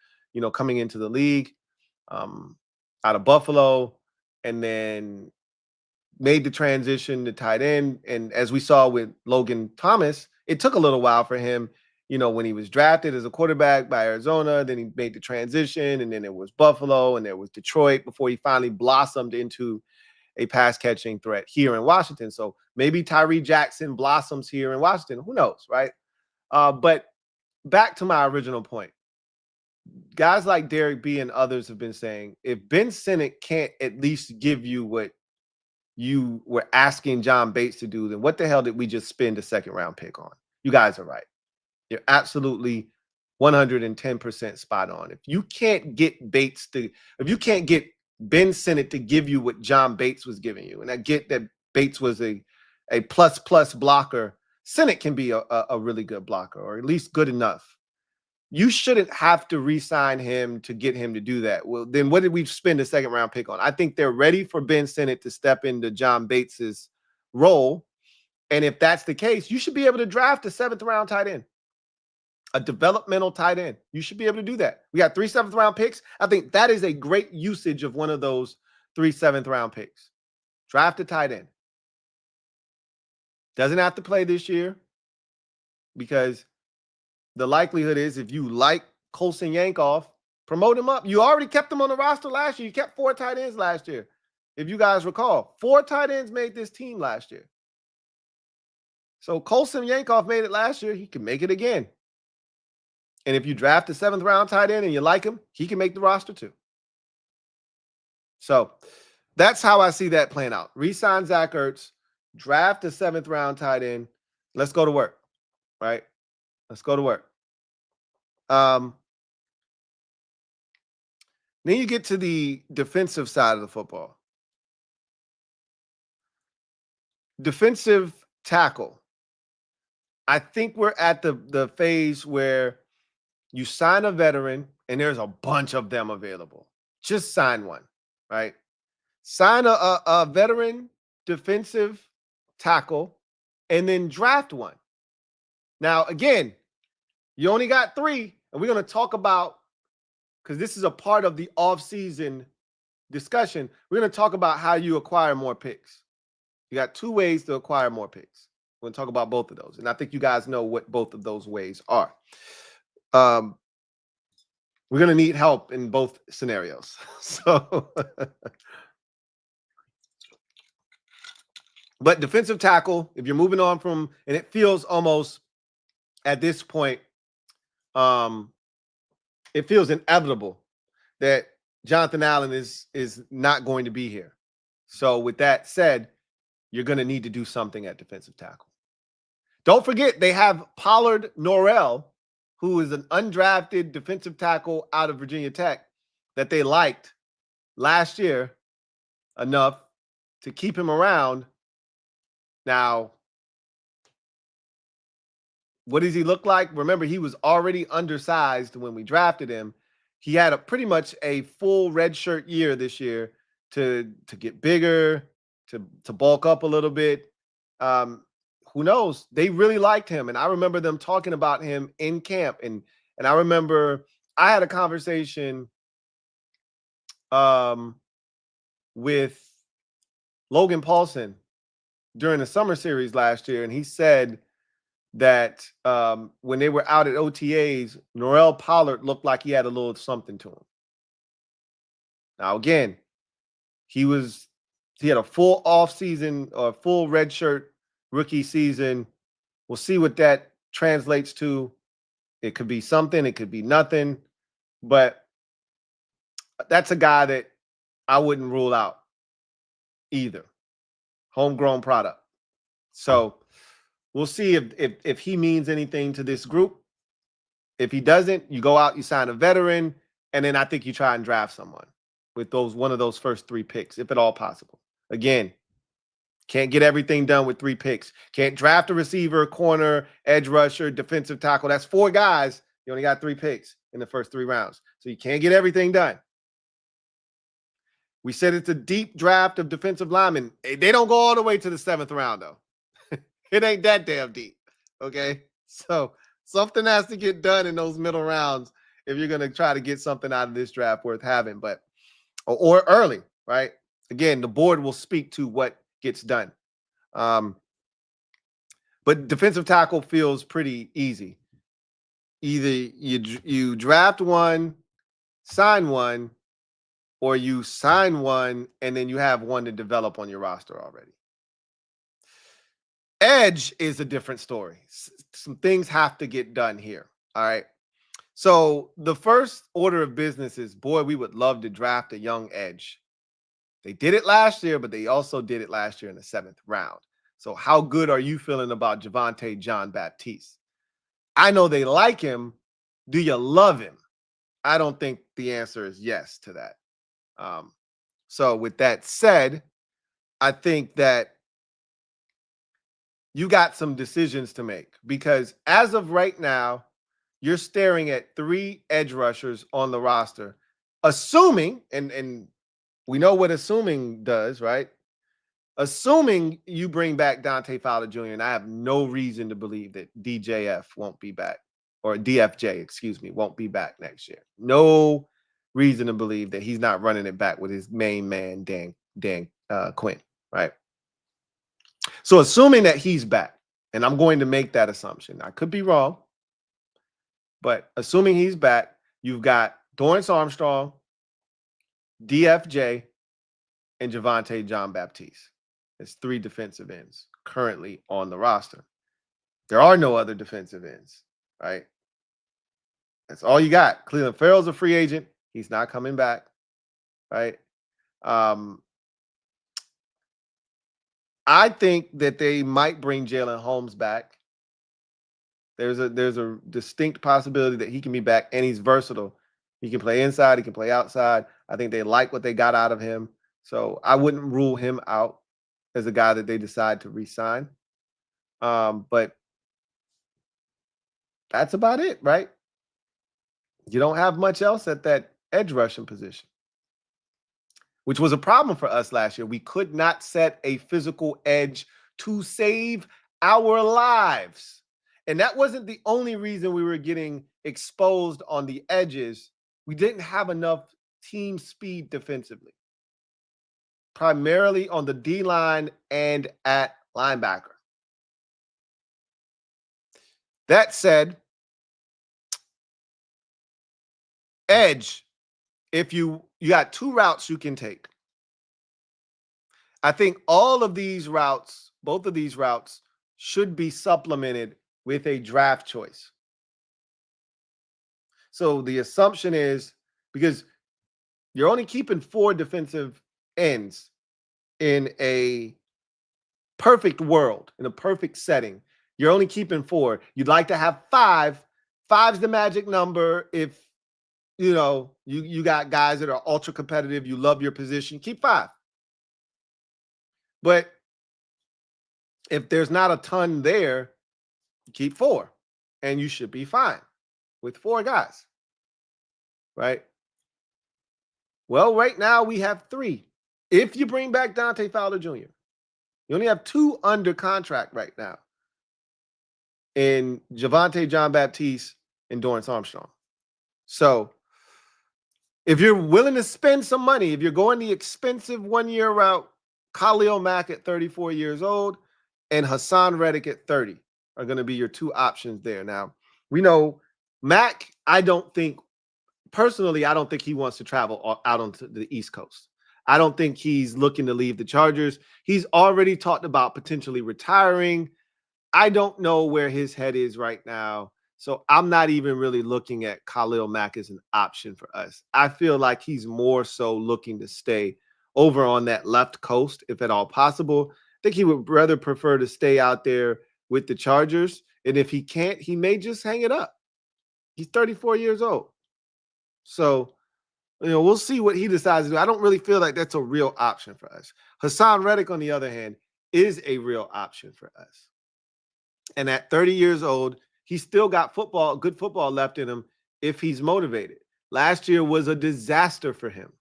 coming into the league out of Buffalo, and then made the transition to tight end. And as we saw with Logan Thomas, it took a little while for him, when he was drafted as a quarterback by Arizona, then he made the transition, and then it was Buffalo, and there was Detroit before he finally blossomed into a pass-catching threat here in Washington. So maybe Tyree Jackson blossoms here in Washington. Who knows, right? But back to my original point. Guys like Derek B and others have been saying, if Ben Sinnott can't at least give you what you were asking John Bates to do, then what the hell did we just spend a second-round pick on? You guys are right. You're absolutely 110% spot on. If you can't get Ben Sinnott to give you what John Bates was giving you, and I get that Bates was a plus blocker, Sinnott can be a really good blocker, or at least good enough. You shouldn't have to re-sign him to get him to do that. Well, then what did we spend a second-round pick on? I think they're ready for Ben Sinnott to step into John Bates's role. And if that's the case, you should be able to draft a 7th-round tight end, a developmental tight end. You should be able to do that. We got 3 7th-round picks. I think that is a great usage of one of those 3 7th-round picks. Draft a tight end. Doesn't have to play this year because the likelihood is if you like Colson Yankoff, promote him up. You already kept him on the roster last year. You kept 4 tight ends last year. If you guys recall, 4 tight ends made this team last year. So Colson Yankoff made it last year. He can make it again. And if you draft a 7th-round tight end and you like him, he can make the roster too. So that's how I see that playing out. Re-sign Zach Ertz, draft a 7th-round tight end. Let's go to work, right? Let's go to work. Then you get to the defensive side of the football. Defensive tackle. I think we're at the phase where you sign a veteran, and there's a bunch of them available. Just sign one, right? Sign a veteran defensive tackle, and then draft one. Now, again, you only got 3, and we're going to talk about, because this is a part of the offseason discussion, we're going to talk about how you acquire more picks. You got 2 ways to acquire more picks. We're going to talk about both of those, and I think you guys know what both of those ways are. We're going to need help in both scenarios. So, but defensive tackle, if you're moving on from, and it feels almost at this point, it feels inevitable that Jonathan Allen is not going to be here. So with that said, you're going to need to do something at defensive tackle. Don't forget, they have Pollard Norrell, who is an undrafted defensive tackle out of Virginia Tech that they liked last year enough to keep him around. Now, what does he look like? Remember, he was already undersized when we drafted him. He had pretty much a full redshirt year this year to get bigger, to bulk up a little bit. Who knows? They really liked him. And I remember them talking about him in camp. And I remember I had a conversation with Logan Paulson during the summer series last year. And he said that when they were out at OTAs, Norrell Pollard looked like he had a little something to him. Now, again, he had a full offseason or full redshirt rookie season. We'll see what that translates to. It could be something, it could be nothing, but that's a guy that I wouldn't rule out either. Homegrown product. So we'll see if he means anything to this group. If he doesn't, you go out, you sign a veteran, and then I think you try and draft someone with one of those first 3 picks, if at all possible. Again, can't get everything done with 3 picks. Can't draft a receiver, corner, edge rusher, defensive tackle. That's 4 guys. You only got 3 picks in the first 3 rounds. So you can't get everything done. We said it's a deep draft of defensive linemen. They don't go all the way to the 7th round, though. It ain't that damn deep, okay? So something has to get done in those middle rounds if you're going to try to get something out of this draft worth having, or early, right? Again, the board will speak to what gets done. But defensive tackle feels pretty easy. Either you draft one, sign one, or you sign one and then you have one to develop on your roster already. Edge is a different story. Some things have to get done here. All right. So the first order of business is, boy, we would love to draft a young edge. They did it last year, but they also did it last year in the 7th round. So how good are you feeling about Javonte Jean-Baptiste? I know they like him. Do you love him? I don't think the answer is yes to that. So with that said, I think that you got some decisions to make, because as of right now, you're staring at 3 edge rushers on the roster, assuming, and we know what assuming does, right? Assuming you bring back Dante Fowler Jr., and I have no reason to believe that DJF won't be back, or DFJ, excuse me, won't be back next year. No reason to believe that he's not running it back with his main man, Dan Quinn, right? So assuming that he's back, and I'm going to make that assumption. I could be wrong, but assuming he's back, you've got Dorrance Armstrong, DFJ, and Javonte Jean-Baptiste. It's 3 defensive ends currently on the roster. There are no other defensive ends, right? That's all you got. Cleveland Farrell's a free agent. He's not coming back, right? I think that they might bring Jalen Holmes back. There's a distinct possibility that he can be back, and he's versatile. He can play inside. He can play outside. I think they like what they got out of him. So I wouldn't rule him out as a guy that they decide to re-sign. But that's about it, right? You don't have much else at that edge rushing position, which was a problem for us last year. We could not set a physical edge to save our lives. And that wasn't the only reason we were getting exposed on the edges. We didn't have enough team speed defensively, primarily on the D-line and at linebacker. That said, edge, if you got 2 routes you can take. I think all of these routes, both of these routes, should be supplemented with a draft choice. So the assumption is, because you're only keeping 4 defensive ends in a perfect world, in a perfect setting, you're only keeping 4. You'd like to have 5. 5's the magic number. If you got guys that are ultra competitive, you love your position, keep 5. But if there's not a ton there, keep 4, and you should be fine with 4 guys, right? Well, right now we have 3. If you bring back Dante Fowler Jr., you only have 2 under contract right now in Javonte Jean-Baptiste and Dorrance Armstrong. So if you're willing to spend some money, if you're going the expensive 1-year route, Khalil Mack at 34 years old and Hassan Reddick at 30 are going to be your 2 options there. Now, we know Mack, I don't think he wants to travel out onto the East Coast. I don't think he's looking to leave the Chargers. He's already talked about potentially retiring. I don't know where his head is right now. So I'm not even really looking at Khalil Mack as an option for us. I feel like he's more so looking to stay over on that left coast, if at all possible. I think he would rather prefer to stay out there with the Chargers. And if he can't, he may just hang it up. He's 34 years old. So, we'll see what he decides to do. I don't really feel like that's a real option for us. Hassan Reddick, on the other hand, is a real option for us. And at 30 years old, he's still got good football left in him if he's motivated. Last year was a disaster for him.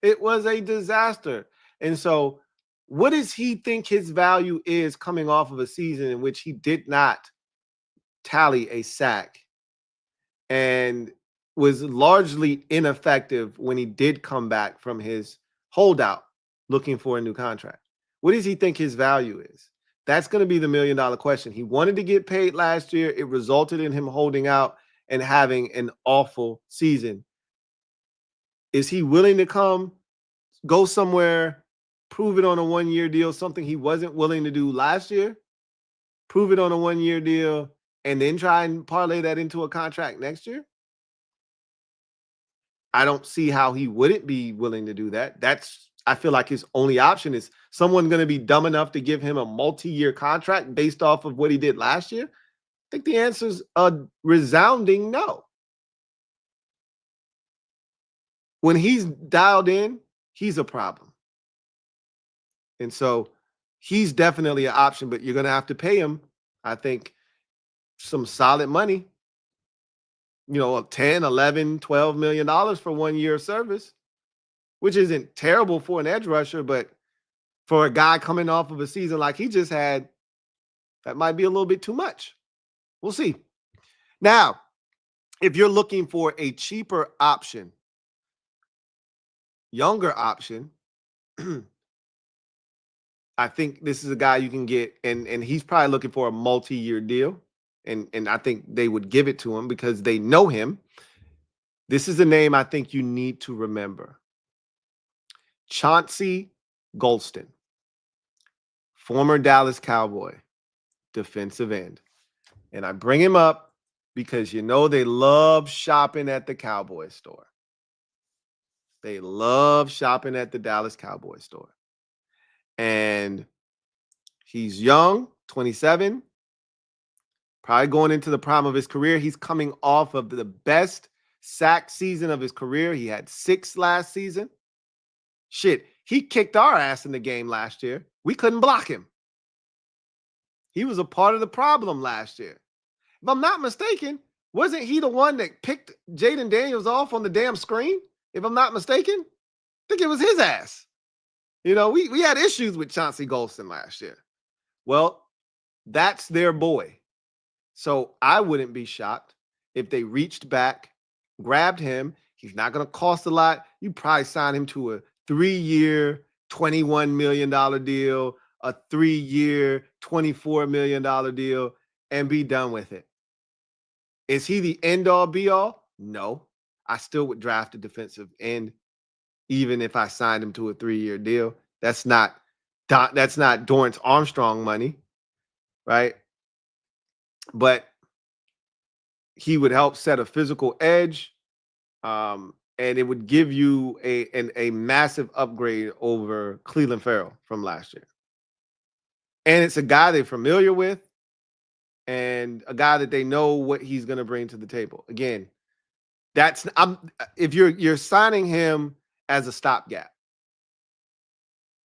It was a disaster. And so what does he think his value is coming off of a season in which he did not tally a sack and was largely ineffective when he did come back from his holdout looking for a new contract? What does he think his value is? That's going to be the $1 million question. He wanted to get paid last year. It resulted in him holding out and having an awful season. Is he willing to go somewhere, prove it on a 1-year deal, something he wasn't willing to do last year, prove it on a 1-year deal, and then try and parlay that into a contract next year? I don't see how he wouldn't be willing to do that. I feel like his only option. Is someone going to be dumb enough to give him a multi-year contract based off of what he did last year? I think the answer is a resounding no. When he's dialed in, he's a problem. And so he's definitely an option, but you're going to have to pay him, I think, some solid money. $10, $11, $12 million for 1 year of service, which isn't terrible for an edge rusher, but for a guy coming off of a season like he just had, that might be a little bit too much. We'll see. Now, if you're looking for a cheaper option, younger option, I think this is a guy you can get, and he's probably looking for a multi-year deal, and I think they would give it to him because they know him. This is a name I think you need to remember. Chauncey Golston, former Dallas Cowboy, defensive end. And I bring him up because you know they love shopping at the Cowboy store. They love shopping at the Dallas Cowboy store. And he's young, 27, probably going into the prime of his career. He's coming off of the best sack season of his career. He had 6 last season. Shit, he kicked our ass in the game last year. We couldn't block him. He was a part of the problem last year. If I'm not mistaken, wasn't he the one that picked Jaden Daniels off on the damn screen? If I'm not mistaken, I think it was his ass. You know, we had issues with Chauncey Golston last year. Well, that's their boy. So I wouldn't be shocked if they reached back, grabbed him. He's not going to cost a lot. You probably sign him to a 3-year, $21 million deal, a 3-year, $24 million deal, and be done with it. Is he the end-all, be-all? No. I still would draft a defensive end, even if I signed him to a 3-year deal. That's not Dorrance Armstrong money, right? But he would help set a physical edge, and it would give you a massive upgrade over Cleveland Farrell from last year. And it's a guy they're familiar with, and a guy that they know what he's going to bring to the table. Again, if you're signing him as a stopgap,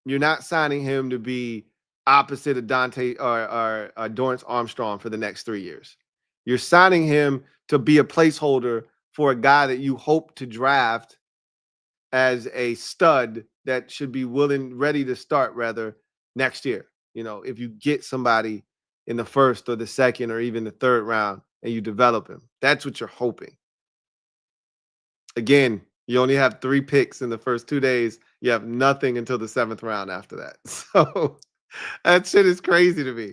you're not signing him to be opposite of Dante or Dorrance Armstrong for the next 3 years. You're signing him to be a placeholder for a guy that you hope to draft as a stud that should be ready to start rather next year. You know, if you get somebody in the first or the second or even the third round and you develop him, that's what you're hoping. Again, you only have 3 picks in the first 2 days. You have nothing until the 7th round after that. So that shit is crazy to me.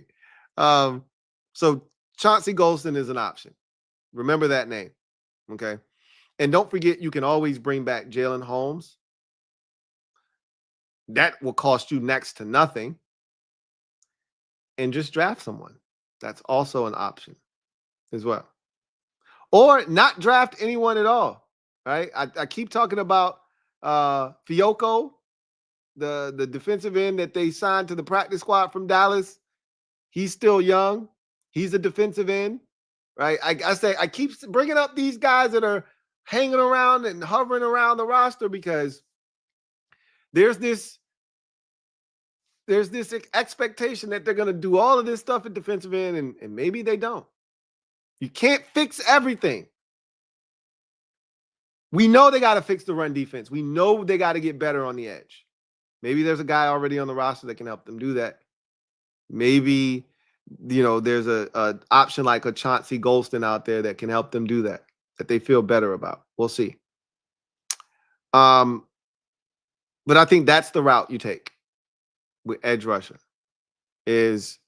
So Chauncey Golston is an option. Remember that name. Okay. And don't forget, you can always bring back Jalen Holmes. That will cost you next to nothing. And just draft someone. That's also an option as well. Or not draft anyone at all. Right? I keep talking about Fiocco, the defensive end that they signed to the practice squad from Dallas. He's still young. He's a defensive end, right? I keep bringing up these guys that are hanging around and hovering around the roster because there's this expectation that they're going to do all of this stuff at defensive end, and maybe they don't. You can't fix everything. We know they got to fix the run defense. We know they got to get better on the edge. Maybe there's a guy already on the roster that can help them do that. Maybe, you know, there's a option like a Chauncey Golston out there that can help them do that they feel better about. We'll see. But I think that's the route you take with edge rusher. Is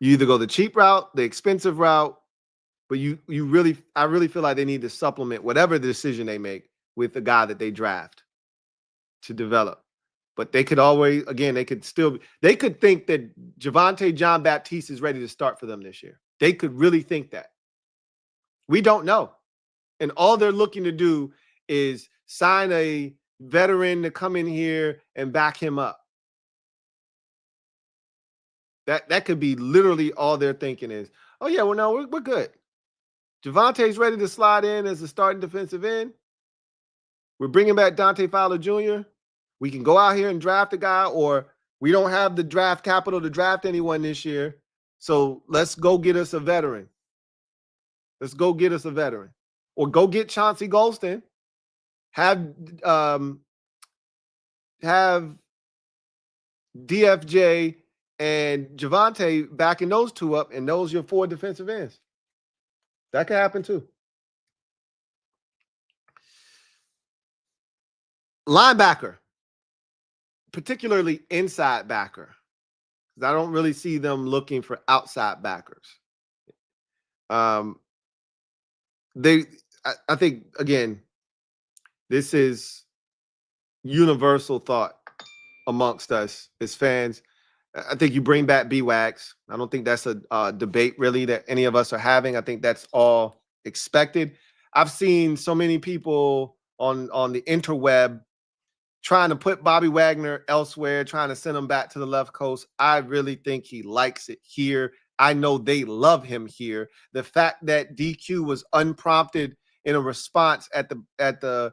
you either go the cheap route, the expensive route, but I really feel like they need to supplement whatever the decision they make with the guy that they draft to develop. But they could always, again, they could think that Javonte Jean-Baptiste is ready to start for them this year. They could really think that. We don't know. And all they're looking to do is sign a veteran to come in here and back him up. That could be literally all they're thinking is, oh yeah, well, no, we're good. Javonte's ready to slide in as a starting defensive end. We're bringing back Dante Fowler Jr. We can go out here and draft a guy, or we don't have the draft capital to draft anyone this year. So let's go get us a veteran. Let's go get us a veteran. Or go get Chauncey Golston. Have DFJ and Javonte backing those two up, and those your 4 defensive ends. That could happen too. Linebacker. particularly inside backer. I don't really see them looking for outside backers. I think, again, this is universal thought amongst us as fans. I think you bring back B-Wags. I don't think that's a debate really that any of us are having. I think that's all expected. I've seen so many people on the interweb trying to put Bobby Wagner elsewhere, trying to send him back to the left coast. I really think he likes it here. I know they love him here. The fact that DQ was unprompted in a response at the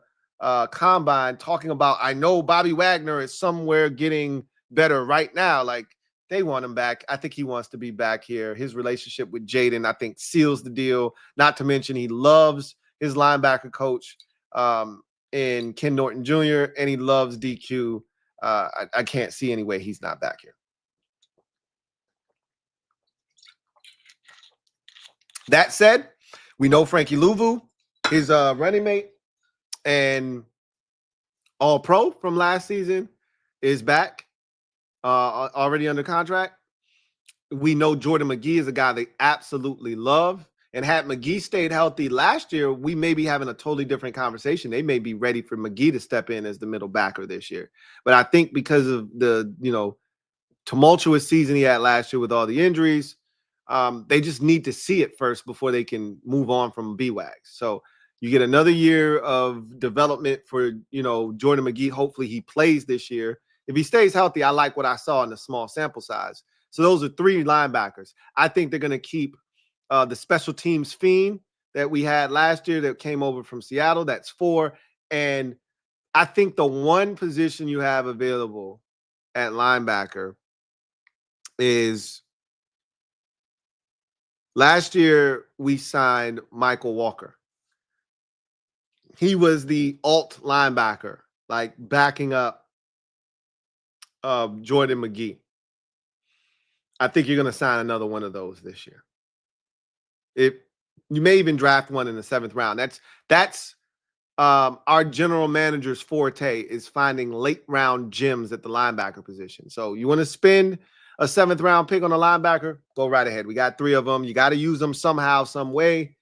combine talking about, I know Bobby Wagner is somewhere getting better right now. Like, they want him back. I think he wants to be back here. His relationship with Jaden, I think, seals the deal. Not to mention he loves his linebacker coach. In Ken Norton Jr., and he loves DQ. I can't see any way he's not back here. That said, we know Frankie Louvu, his running mate and All-Pro from last season, is back, already under contract. We know Jordan McGee is a guy they absolutely love. And had McGee stayed healthy last year, we may be having a totally different conversation. They may be ready for McGee to step in as the middle backer this year. But I think because of the, tumultuous season he had last year with all the injuries, they just need to see it first before they can move on from B-Wags. So you get another year of development for, Jordan McGee. Hopefully he plays this year. If he stays healthy, I like what I saw in the small sample size. So those are 3 linebackers. I think they're going to keep the special teams fiend that we had last year that came over from Seattle. That's 4. And I think the one position you have available at linebacker is, last year we signed Michael Walker. He was the alt linebacker, like backing up Jordan McGee. I think you're going to sign another one of those this year. You may even draft one in the 7th round. That's our general manager's forte, is finding late round gems at the linebacker position. So you want to spend a 7th round pick on a linebacker? Go right ahead. We got 3 of them. You got to use them somehow, some way.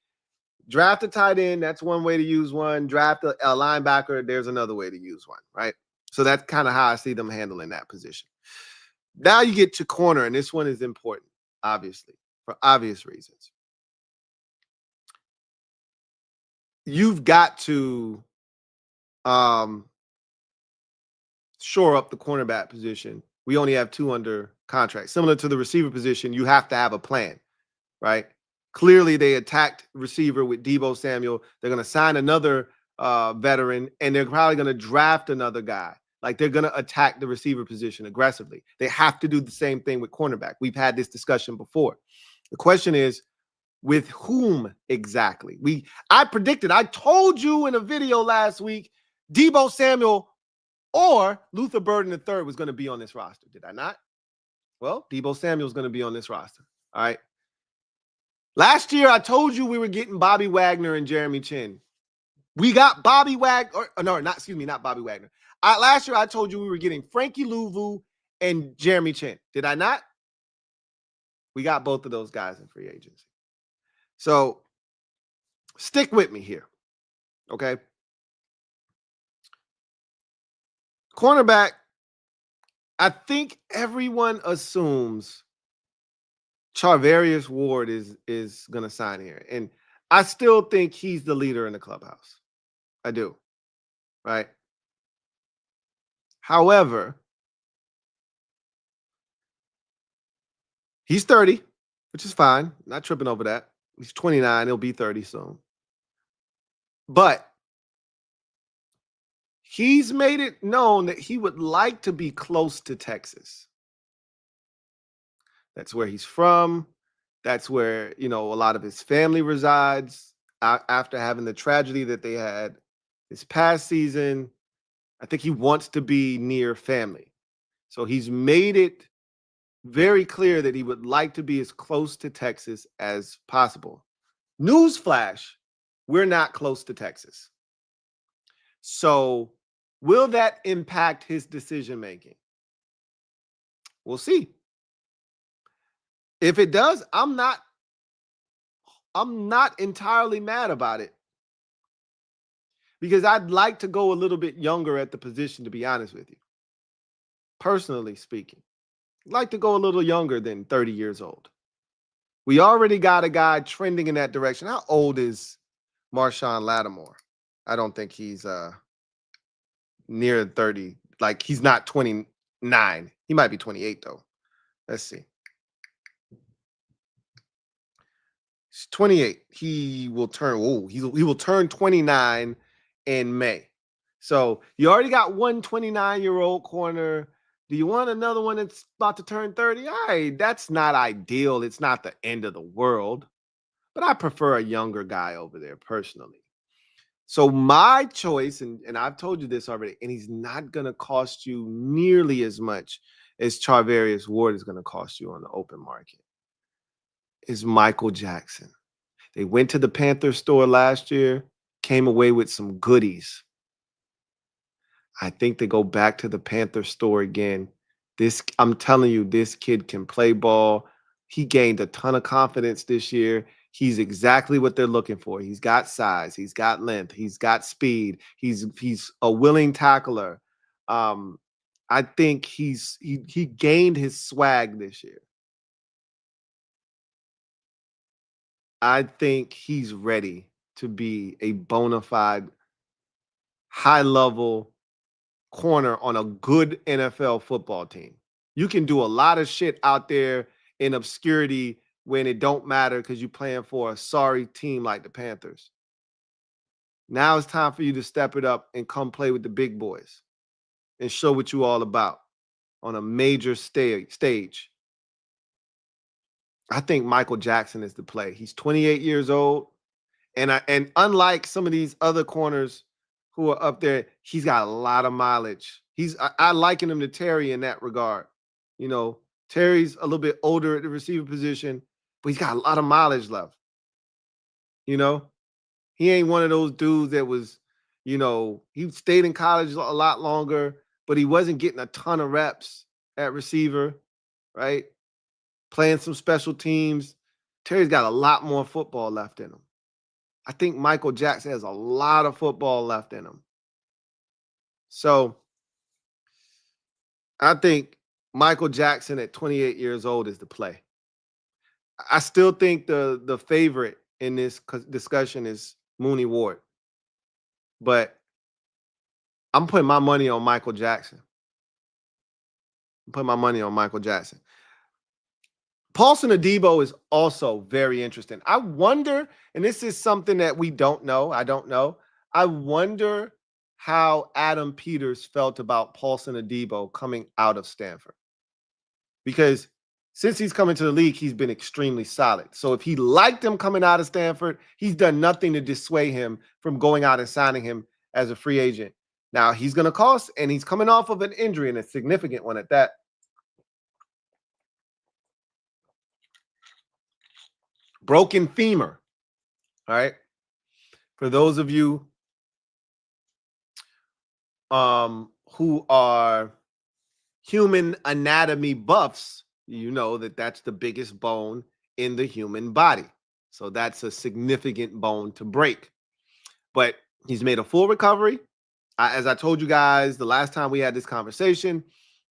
Draft a tight end. That's one way to use one. Draft a linebacker. There's another way to use one, right? So that's kind of how I see them handling that position. Now you get to corner, and this one is important, obviously, for obvious reasons. You've got to shore up the cornerback position. We only have 2 under contract. Similar to the receiver position, you have to have a plan, right? Clearly, they attacked receiver with Deebo Samuel. They're going to sign another veteran, and they're probably going to draft another guy. Like, they're going to attack the receiver position aggressively. They have to do the same thing with cornerback. We've had this discussion before. The question is, with whom exactly? I told you in a video last week, Deebo Samuel or Luther Burden III was going to be on this roster. Did I not? Well, Deebo Samuel is going to be on this roster. All right. Last year, I told you we were getting Bobby Wagner and Jeremy Chin. We got Bobby Wagner. Not Bobby Wagner. Last year, I told you we were getting Frankie Louvu and Jeremy Chin. Did I not? We got both of those guys in free agency. So stick with me here, okay? Cornerback, I think everyone assumes Charvarius Ward is going to sign here. And I still think he's the leader in the clubhouse. I do, right? However, he's 30, which is fine. Not tripping over that. He's 29. He'll be 30 soon. But he's made it known that he would like to be close to Texas. That's where he's from. That's where, a lot of his family resides. After having the tragedy that they had this past season, I think he wants to be near family. So he's made it very clear that he would like to be as close to Texas as possible. Newsflash, we're not close to Texas. So will that impact his decision-making? We'll see. If it does, I'm not entirely mad about it, because I'd like to go a little bit younger at the position, to be honest with you. Personally speaking, I'd like to go a little younger than 30 years old. We already got a guy trending in that direction. How old is Marshawn Lattimore? I don't think he's near 30. Like, he's not 29. He might be 28 though. Let's see. He's 28. He will turn 29 in May. So you already got one 29-year-old corner. Do you want another one that's about to turn 30? All right, that's not ideal. It's not the end of the world, but I prefer a younger guy over there personally. So my choice, and I've told you this already, and he's not going to cost you nearly as much as Charvarius Ward is going to cost you on the open market, is Michael Jackson. They went to the Panthers store last year, came away with some goodies. I think they go back to the Panthers store again. I'm telling you, this kid can play ball. He gained a ton of confidence this year. He's exactly what they're looking for. He's got size. He's got length. He's got speed. He's a willing tackler. I think he gained his swag this year. I think he's ready to be a bona fide, high-level corner on a good NFL football team. You can do a lot of shit out there in obscurity when it don't matter because you're playing for a sorry team like the Panthers. Now it's time for you to step it up and come play with the big boys and show what you all about on a major stage. I think Michael Jackson is the play. He's 28 years old, and unlike some of these other corners who are up there, he's got a lot of mileage. I liken him to Terry in that regard. You know, Terry's a little bit older at the receiver position, but he's got a lot of mileage left. You know, he ain't one of those dudes that was, he stayed in college a lot longer, but he wasn't getting a ton of reps at receiver, right? Playing some special teams. Terry's got a lot more football left in him. I think Michael Jackson has a lot of football left in him. So I think Michael Jackson at 28 years old is the play. I still think the favorite in this discussion is Mooney Ward. But I'm putting my money on Michael Jackson. Paulson Adebo is also very interesting. I wonder, and this is something that we don't know. I don't know. I wonder how Adam Peters felt about Paulson Adebo coming out of Stanford. Because since he's coming to the league, he's been extremely solid. So if he liked him coming out of Stanford, he's done nothing to dissuade him from going out and signing him as a free agent. Now, he's going to cost, and he's coming off of an injury, and a significant one at that. Broken femur. All right. For those of you who are human anatomy buffs, you know that that's the biggest bone in the human body. So that's a significant bone to break. But he's made a full recovery. As I told you guys the last time we had this conversation,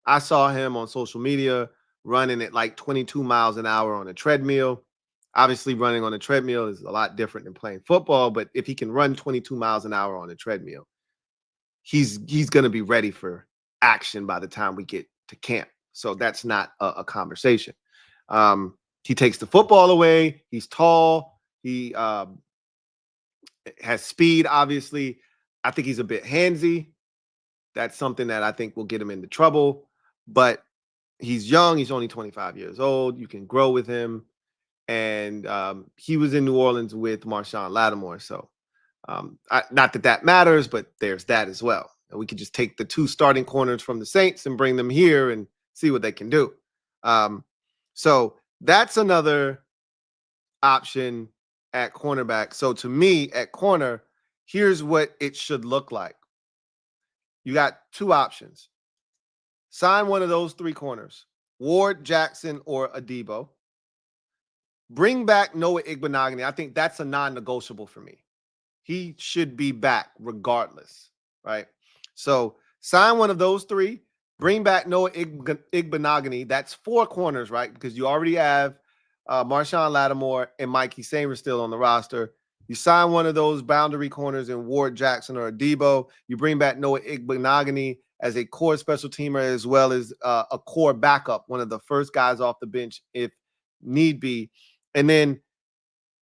I saw him on social media running at like 22 miles an hour on a treadmill. Obviously, running on a treadmill is a lot different than playing football, but if he can run 22 miles an hour on a treadmill, he's going to be ready for action by the time we get to camp. So that's not a conversation. He takes the football away. He's tall. He has speed, obviously. I think he's a bit handsy. That's something that I think will get him into trouble. But he's young. He's only 25 years old. You can grow with him. And he was in New Orleans with Marshawn Lattimore. So not that matters, but there's that as well. And we could just take the two starting corners from the Saints and bring them here and see what they can do. So that's another option at cornerback. So to me, at corner, here's what it should look like. You got two options. Sign one of those three corners. Ward, Jackson, or a Deebo. Bring back Noah Igbenogany. I think that's a non-negotiable for me. He should be back regardless, right? So sign one of those three. Bring back Noah Igbenogany. That's 4 corners, right? Because you already have Marshawn Lattimore and Mikey Samer still on the roster. You sign one of those boundary corners in Ward, Jackson, or Deebo. You bring back Noah Igbenogany as a core special teamer as well as a core backup, one of the first guys off the bench if need be. And then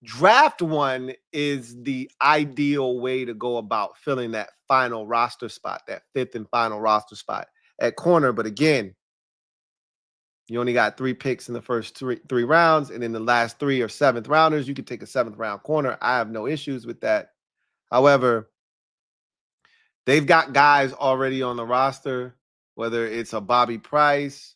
draft one is the ideal way to go about filling that final roster spot, that 5th and final roster spot at corner. But again, you only got 3 picks in the first three rounds, and in the last 3 or 7th rounders, you could take a 7th round corner. I have no issues with that. However, they've got guys already on the roster, whether it's a Bobby Price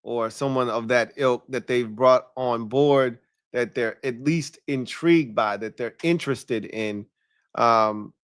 or someone of that ilk that they've brought on board that they're at least intrigued by, that they're interested in.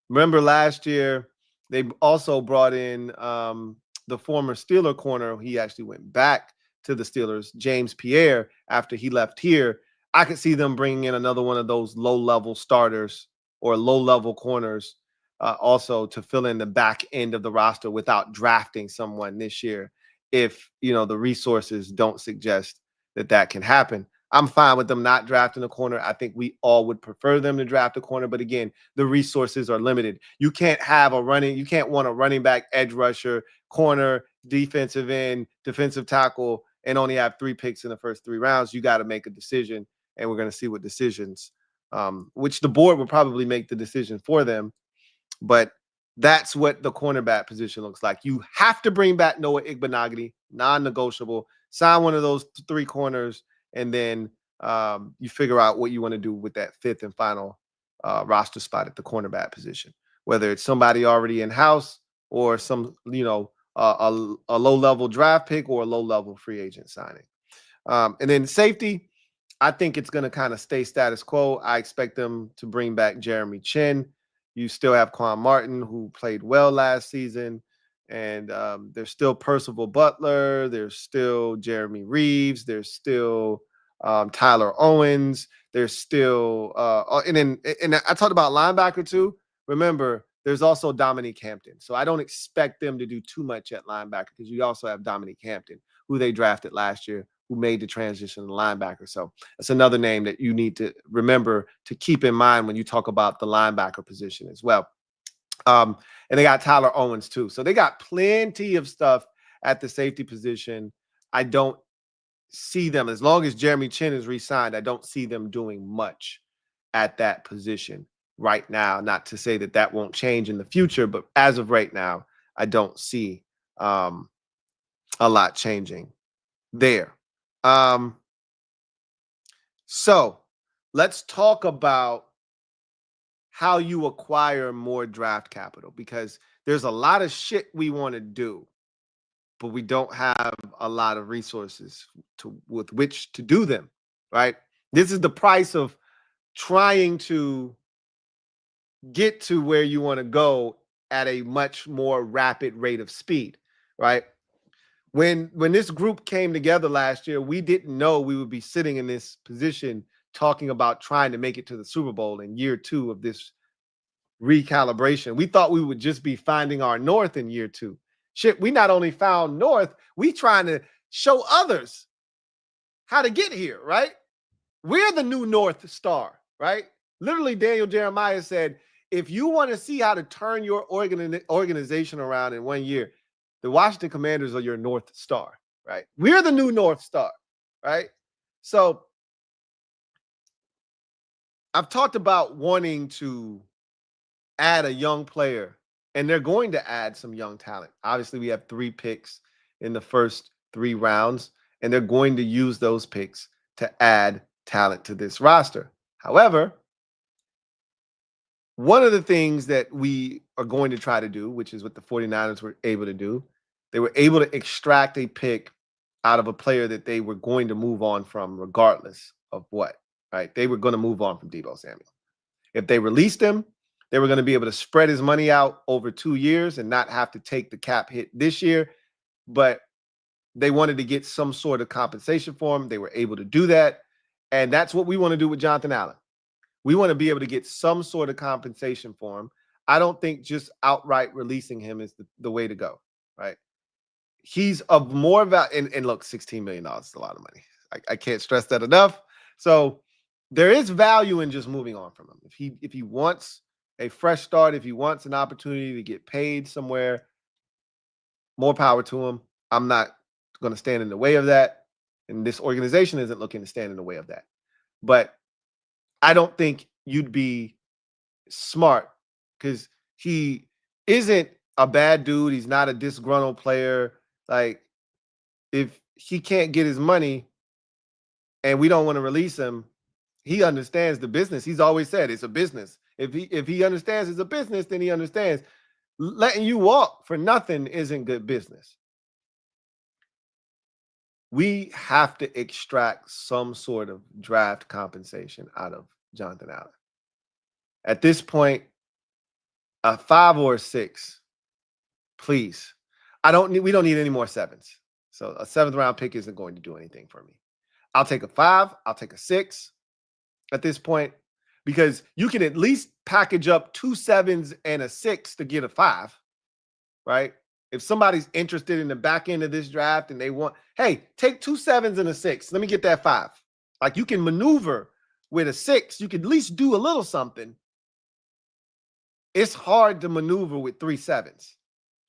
Remember last year, they also brought in the former Steeler corner. He actually went back to the Steelers, James Pierre, after he left here. I could see them bringing in another one of those low-level starters or low-level corners also to fill in the back end of the roster without drafting someone this year if, the resources don't suggest that that can happen. I'm fine with them not drafting a corner. I think we all would prefer them to draft a corner. But again, the resources are limited. You can't want a running back, edge rusher, corner, defensive end, defensive tackle, and only have 3 picks in the first 3 rounds. You got to make a decision. And we're going to see what decisions, which the board will probably make the decision for them. But that's what the cornerback position looks like. You have to bring back Noah Igbenogany, non-negotiable. Sign one of those 3 corners. And then you figure out what you want to do with that 5th and final roster spot at the cornerback position, whether it's somebody already in-house or some, a low-level draft pick or a low-level free agent signing. And then safety, I think it's going to kind of stay status quo. I expect them to bring back Jeremy Chin. You still have Quan Martin, who played well last season. And there's still Percival Butler. There's still Jeremy Reeves. There's still Tyler Owens. There's still and I talked about linebacker too. Remember, there's also Dominique Hampton. So I don't expect them to do too much at linebacker because you also have Dominique Hampton, who they drafted last year, who made the transition to linebacker. So that's another name that you need to remember to keep in mind when you talk about the linebacker position as well. And they got Tyler Owens too. So they got plenty of stuff at the safety position. I don't see them, as long as Jeremy Chin is re-signed, I don't see them doing much at that position right now. Not to say that that won't change in the future, but as of right now, I don't see a lot changing there. So let's talk about how you acquire more draft capital, because there's a lot of shit we want to do, but we don't have a lot of resources with which to do them, right? This is the price of trying to get to where you want to go at a much more rapid rate of speed, right? When this group came together last year, we didn't know we would be sitting in this position talking about trying to make it to the Super Bowl in year 2 of this recalibration. We thought we would just be finding our north in year 2. Shit, we not only found north, we trying to show others how to get here, right? We're the new North Star, right? Literally, Daniel Jeremiah said, if you want to see how to turn your organization around in 1 year, the Washington Commanders are your North Star, right? We're the new North Star, right? So I've talked about wanting to add a young player, and they're going to add some young talent. Obviously, we have 3 picks in the first 3 rounds, and they're going to use those picks to add talent to this roster. However, one of the things that we are going to try to do, which is what the 49ers were able to do, they were able to extract a pick out of a player that they were going to move on from regardless of what, right? They were going to move on from Deebo Samuel. If they released him, they were going to be able to spread his money out over 2 years and not have to take the cap hit this year. But They wanted to get some sort of compensation for him. They were able to do that. And that's what we want to do with Jonathan Allen. We want to be able to get some sort of compensation for him. I don't think just outright releasing him is the way to go, right? He's of more value. And look, $16 million is a lot of money. I can't stress that enough. So there is value in just moving on from him. If he wants a fresh start, if he wants an opportunity to get paid somewhere, more power to him. I'm not going to stand in the way of that. And this organization isn't looking to stand in the way of that. But I don't think you'd be smart because he isn't a bad dude. He's not a disgruntled player. Like, if he can't get his money and we don't want to release him, he understands the business. He's always said it's a business. If he understands it's a business, then he understands letting you walk for nothing isn't good business. We have to extract some sort of draft compensation out of Jonathan Allen. At this point, a 5 or a 6, please. We don't need any more 7s. So a 7th round pick isn't going to do anything for me. I'll take a 5. I'll take a 6 at this point, because you can at least package up 2 7s and a 6 to get a 5, right? If somebody's interested in the back end of this draft and they want, hey, take 2 7s and a 6. Let me get that 5. Like, you can maneuver with a 6. You can at least do a little something. It's hard to maneuver with 3 7s.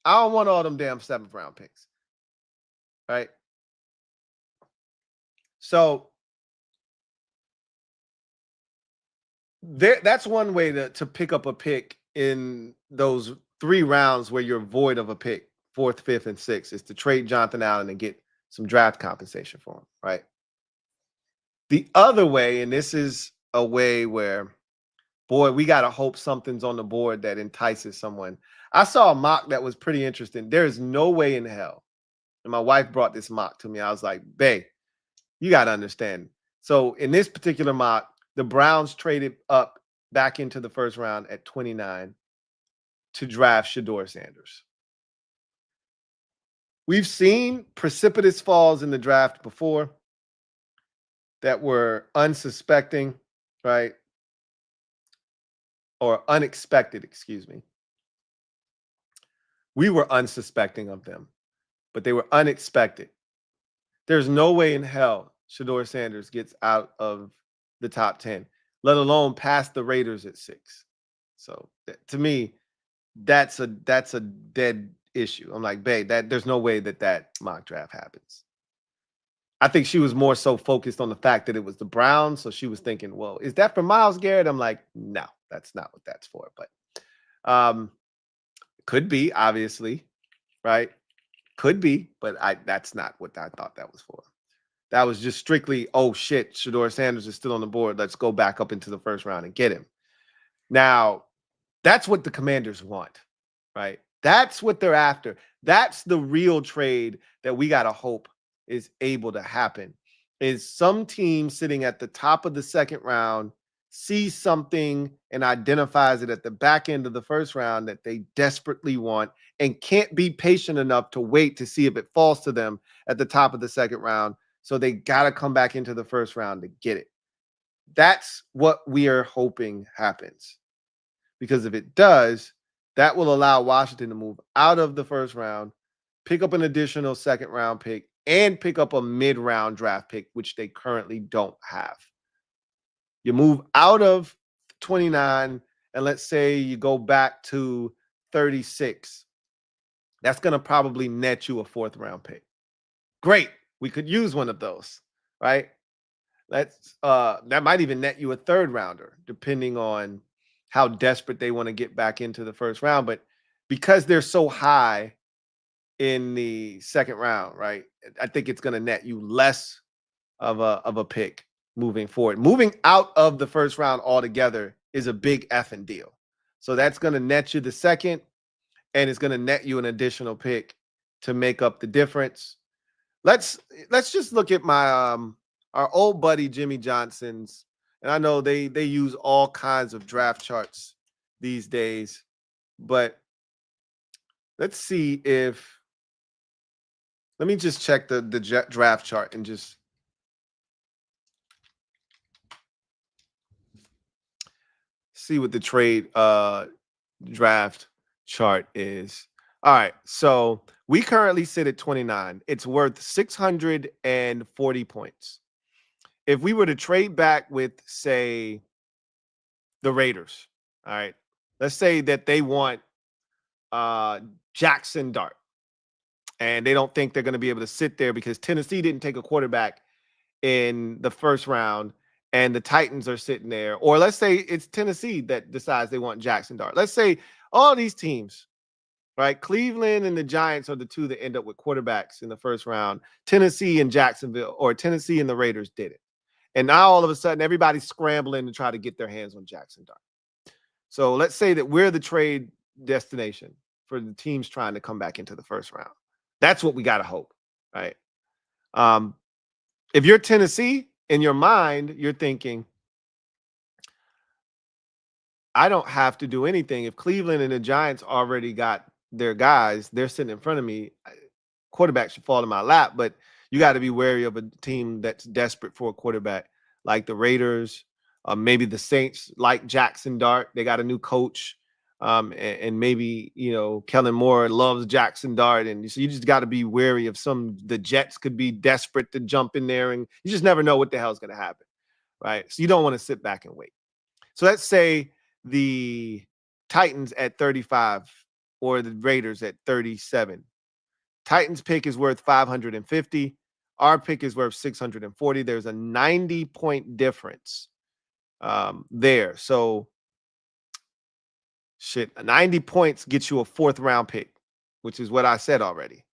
I don't want all them damn 7th round picks, right? So that's one way to pick up a pick in those 3 rounds where you're void of a pick, 4th, 5th, and 6th, is to trade Jonathan Allen and get some draft compensation for him, right? The other way, and this is a way where, boy, we got to hope something's on the board that entices someone. I saw a mock that was pretty interesting. There is no way in hell. And my wife brought this mock to me. I was like, babe, you got to understand. So in this particular mock, the Browns traded up back into the 1st round at 29 to draft Shedeur Sanders. We've seen precipitous falls in the draft before that were unsuspecting, right? Or unexpected, excuse me. We were unsuspecting of them, but they were unexpected. There's no way in hell Shedeur Sanders gets out of the top 10, let alone past the Raiders at 6. So to me, that's a dead issue. I'm like, babe, there's no way that mock draft happens. I think she was more so focused on the fact that it was the Browns. So she was thinking, well, is that for Myles Garrett? I'm like, no, that's not what that's for. But could be, obviously, right? Could be, but that's not what I thought that was for. That was just strictly, oh shit, Shedeur Sanders is still on the board. Let's go back up into the 1st round and get him. Now, that's what the Commanders want, right? That's what they're after. That's the real trade that we got to hope is able to happen, is some team sitting at the top of the 2nd round sees something and identifies it at the back end of the 1st round that they desperately want and can't be patient enough to wait to see if it falls to them at the top of the 2nd round. So they got to come back into the 1st round to get it. That's what we are hoping happens. Because if it does, that will allow Washington to move out of the 1st round, pick up an additional 2nd round pick, and pick up a mid-round draft pick, which they currently don't have. You move out of 29, and let's say you go back to 36. That's going to probably net you a 4th round pick. Great. We could use one of those, right? That might even net you a 3rd rounder, depending on how desperate they want to get back into the 1st round. But because they're so high in the 2nd round, right, I think it's going to net you less of a pick moving forward. Moving out of the 1st round altogether is a big effing deal. So that's going to net you the 2nd, and it's going to net you an additional pick to make up the difference. Let's just look at my our old buddy Jimmy Johnson's, and I know they use all kinds of draft charts these days, but let's see if Let me just check the draft chart and just see what the trade draft chart is. All right, so we currently sit at 29. It's worth 640 points. If we were to trade back with, say, the Raiders, all right, let's say that they want Jackson Dart, and they don't think they're going to be able to sit there because Tennessee didn't take a quarterback in the first round, and the Titans are sitting there. Or let's say it's Tennessee that decides they want Jackson Dart. Let's say all these teams, right? Cleveland and the Giants are the two that end up with quarterbacks in the first round. Tennessee and Jacksonville, or Tennessee and the Raiders did it. And now all of a sudden, everybody's scrambling to try to get their hands on Jackson Dart. So let's say that we're the trade destination for the teams trying to come back into the first round. That's what we got to hope, right? If you're Tennessee, in your mind, you're thinking, I don't have to do anything. If Cleveland and the Giants already got their guys, they're sitting in front of me. Quarterback should fall in my lap, but you got to be wary of a team that's desperate for a quarterback like the Raiders, maybe the Saints, like Jackson Dart. They got a new coach, and maybe, Kellen Moore loves Jackson Dart, and so you just got to be wary of the Jets could be desperate to jump in there, and you just never know what the hell is going to happen, right? So you don't want to sit back and wait. So let's say the Titans at 35 or the Raiders at 37. Titans pick is worth 550. Our pick is worth 640. There's a 90-point difference there. So, 90 points gets you a 4th round pick, which is what I said already.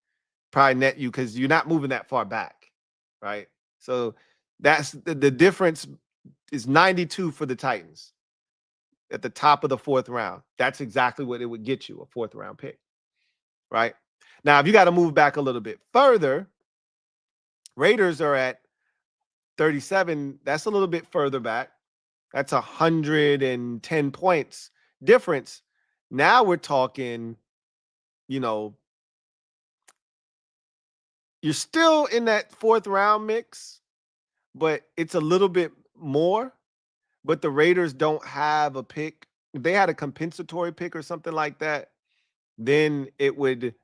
Probably net you because you're not moving that far back, right? So that's the difference is 92 for the Titans at the top of the 4th round. That's exactly what it would get you, a 4th round pick, right? Now, if you got to move back a little bit further, Raiders are at 37. That's a little bit further back. That's 110 points difference. Now we're talking, you're still in that 4th round mix, but it's a little bit more. But the Raiders don't have a pick. If they had a compensatory pick or something like that, then it would,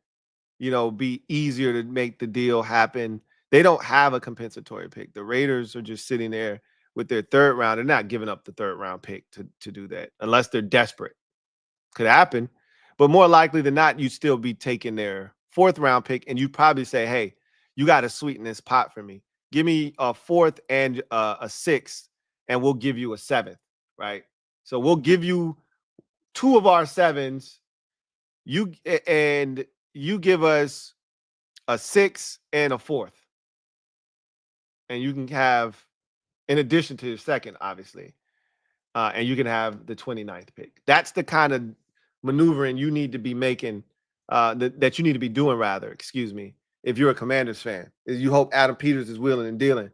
be easier to make the deal happen. They don't have a compensatory pick. The Raiders are just sitting there with their 3rd round. They're not giving up the 3rd round pick to do that unless they're desperate. Could happen. But more likely than not, you'd still be taking their 4th round pick, and you probably say, hey, you got to sweeten this pot for me. Give me a 4th and a 6th, and we'll give you a 7th, right? So we'll give you 2 of our 7s. You give us a 6 and a 4th. And you can have, in addition to your 2nd, obviously, and you can have the 29th pick. That's the kind of maneuvering you need to be making, that you need to be doing, if you're a Commanders fan. Is you hope Adam Peters is willing and dealing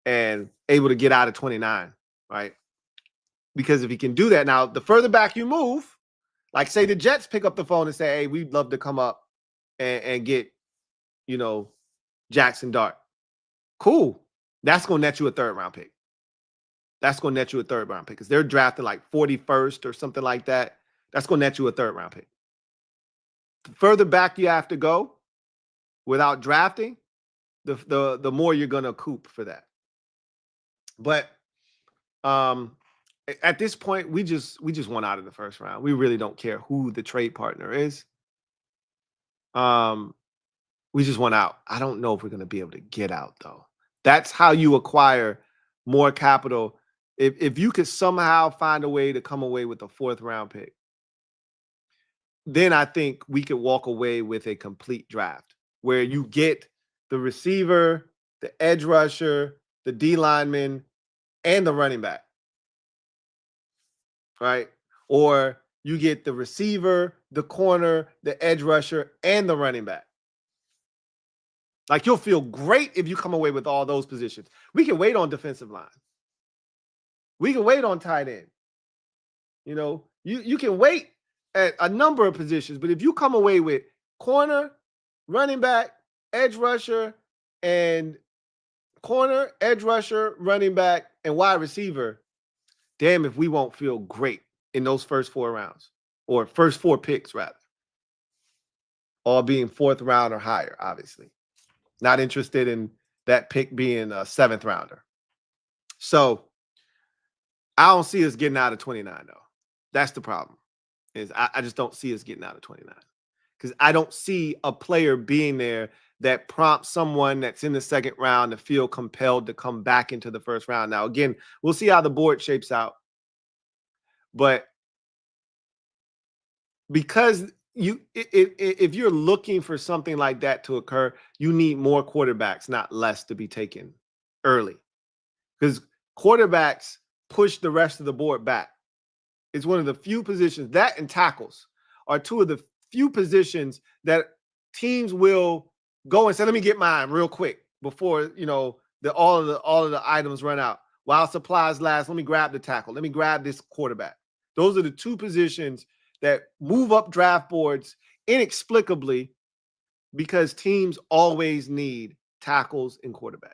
and able to get out of 29, right? Because if he can do that, now the further back you move, like say the Jets pick up the phone and say, hey, we'd love to come up and get, Jackson Dart. Cool. That's going to net you a 3rd round pick. That's going to net you a 3rd round pick because they're drafting like 41st or something like that. That's going to net you a 3rd round pick. The further back you have to go without drafting, the more you're going to coup for that. But at this point, we just want out of the 1st round. We really don't care who the trade partner is. We just want out. I don't know if we're going to be able to get out, though. That's how you acquire more capital. If you could somehow find a way to come away with a 4th round pick, then I think we could walk away with a complete draft where you get the receiver, the edge rusher, the D lineman, and the running back, right? Or you get the receiver, the corner, the edge rusher, and the running back. Like, you'll feel great if you come away with all those positions. We can wait on defensive line. We can wait on tight end. You can wait at a number of positions, but if you come away with corner, running back, edge rusher and corner, edge rusher, running back, and wide receiver, damn if we won't feel great in those first 4 rounds, or first 4 picks, rather. All being 4th round or higher, obviously. Not interested in that pick being a 7th rounder. So I don't see us getting out of 29, though. That's the problem. Is I just don't see us getting out of 29. Because I don't see a player being there that prompts someone that's in the 2nd round to feel compelled to come back into the 1st round. Now, again, we'll see how the board shapes out. But because if you're looking for something like that to occur, you need more quarterbacks, not less, to be taken early. Because quarterbacks push the rest of the board back. It's one of the few positions, that and tackles are 2 of the few positions that teams will go and say, let me get mine real quick before, all of the items run out. While supplies last, let me grab the tackle. Let me grab this quarterback. Those are the 2 positions that move up draft boards inexplicably because teams always need tackles and quarterbacks.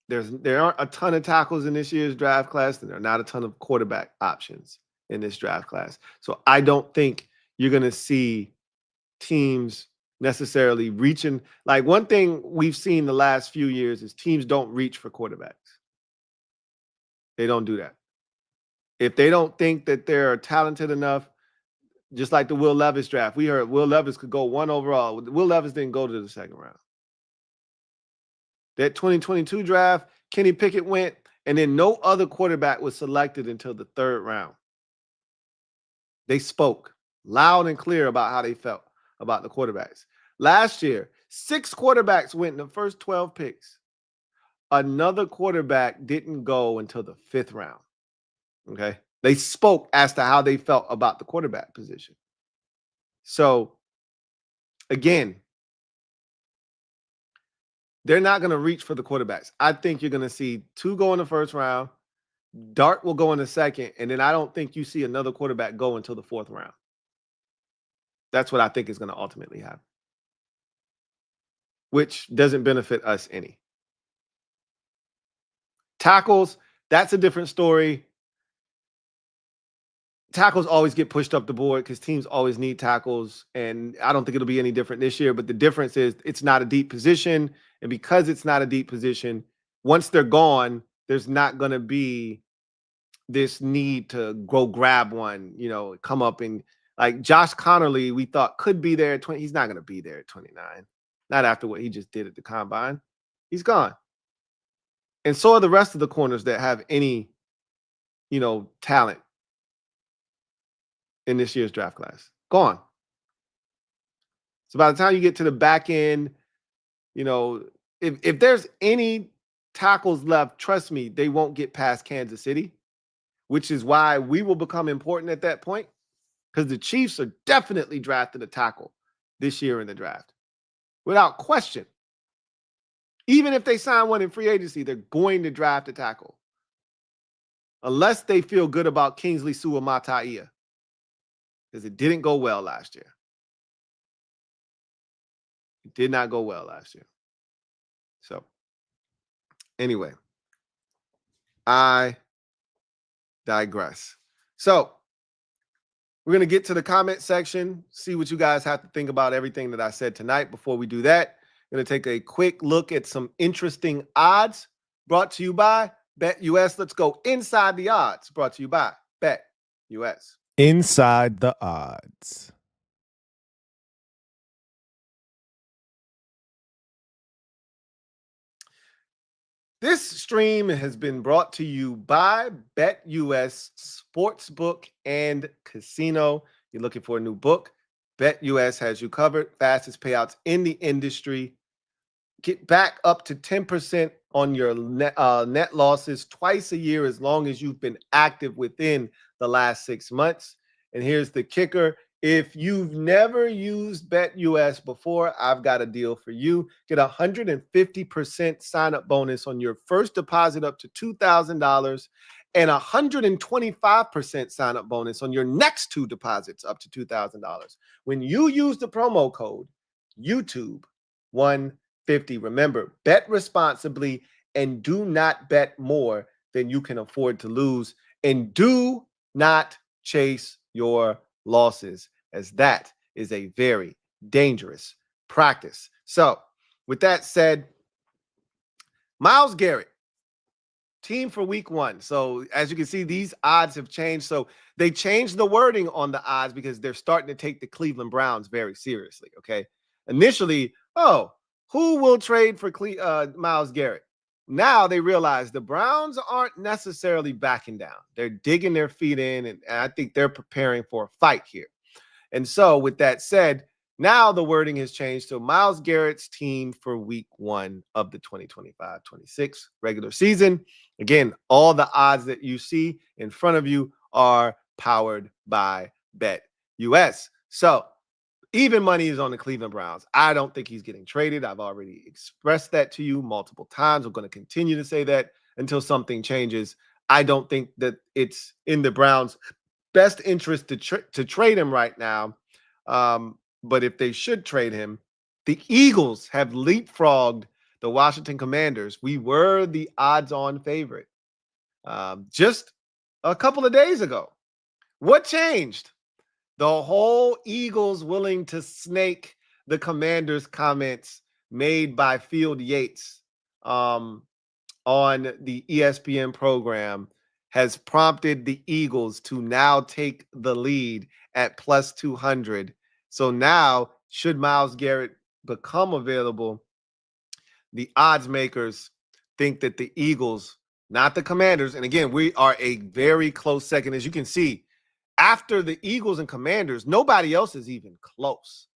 There aren't a ton of tackles in this year's draft class, and there are not a ton of quarterback options in this draft class. So I don't think you're going to see teams necessarily reaching. Like, one thing we've seen the last few years is teams don't reach for quarterbacks. They don't do that. If they don't think that they're talented enough, just like the Will Levis draft, we heard Will Levis could go 1 overall. Will Levis didn't go to the 2nd round. That 2022 draft, Kenny Pickett went, and then no other quarterback was selected until the 3rd round. They spoke loud and clear about how they felt about the quarterbacks. Last year, 6 quarterbacks went in the first 12 picks. Another quarterback didn't go until the 5th round. Okay. They spoke as to how they felt about the quarterback position. So, again, they're not going to reach for the quarterbacks. I think you're going to see 2 go in the 1st round. Dart will go in the 2nd. And then I don't think you see another quarterback go until the 4th round. That's what I think is going to ultimately happen, which doesn't benefit us any. Tackles, that's a different story. Tackles always get pushed up the board because teams always need tackles, and I don't think it'll be any different this year, but the difference is it's not a deep position, and because it's not a deep position, once they're gone, there's not going to be this need to go grab one, come up and, like, Josh Connerly, we thought could be there at 20. He's not going to be there at 29. Not after what he just did at the combine. He's gone. And so are the rest of the corners that have any, talent in this year's draft class. Gone. So by the time you get to the back end, if there's any tackles left, trust me, they won't get past Kansas City, which is why we will become important at that point, because the Chiefs are definitely drafting a tackle this year in the draft, without question. Even if they sign one in free agency, they're going to draft a tackle, unless they feel good about Kingsley Suamataia, because it didn't go well last year. It did not go well last year. So, anyway, I digress. So, we're going to get to the comment section, see what you guys have to think about everything that I said tonight. Before we do that, I'm going to take a quick look at some interesting odds brought to you by BetUS. Let's go inside the odds, brought to you by BetUS. Inside the odds. This stream has been brought to you by BetUS Sportsbook and Casino. You're looking for a new book? BetUS has you covered. Fastest payouts in the industry. Get back up to 10% on your net losses twice a year as long as you've been active within the last 6 months. And here's the kicker. If you've never used BetUS before, I've got a deal for you. Get a 150% sign-up bonus on your first deposit up to $2,000 and a 125% sign-up bonus on your next 2 deposits up to $2,000. When you use the promo code YouTube 150. Remember, bet responsibly and do not bet more than you can afford to lose. And do not chase your losses, as that is a very dangerous practice. So, with that said, Myles Garrett, team for week 1. So as you can see, these odds have changed. So they changed the wording on the odds because they're starting to take the Cleveland Browns very seriously. Okay. Initially, who will trade for Myles Garrett? Now they realize the Browns aren't necessarily backing down. They're digging their feet in, and I think they're preparing for a fight here. And so with that said, now the wording has changed to Myles Garrett's team for week 1 of the 2025-26 regular season. Again, all the odds that you see in front of you are powered by BetUS. So even money is on the Cleveland Browns. I don't think he's getting traded. I've already expressed that to you multiple times. I'm going to continue to say that until something changes. I don't think that it's in the Browns' best interest to trade him right now. But if they should trade him, the Eagles have leapfrogged the Washington Commanders. We were the odds-on favorite just a couple of days ago. What changed? The whole Eagles willing to snake the Commanders comments made by Field Yates on the ESPN program has prompted the Eagles to now take the lead at plus 200. So now, should Myles Garrett become available, the odds makers think that the Eagles, not the Commanders, and again, we are a very close second. As you can see, after the Eagles and Commanders, nobody else is even close.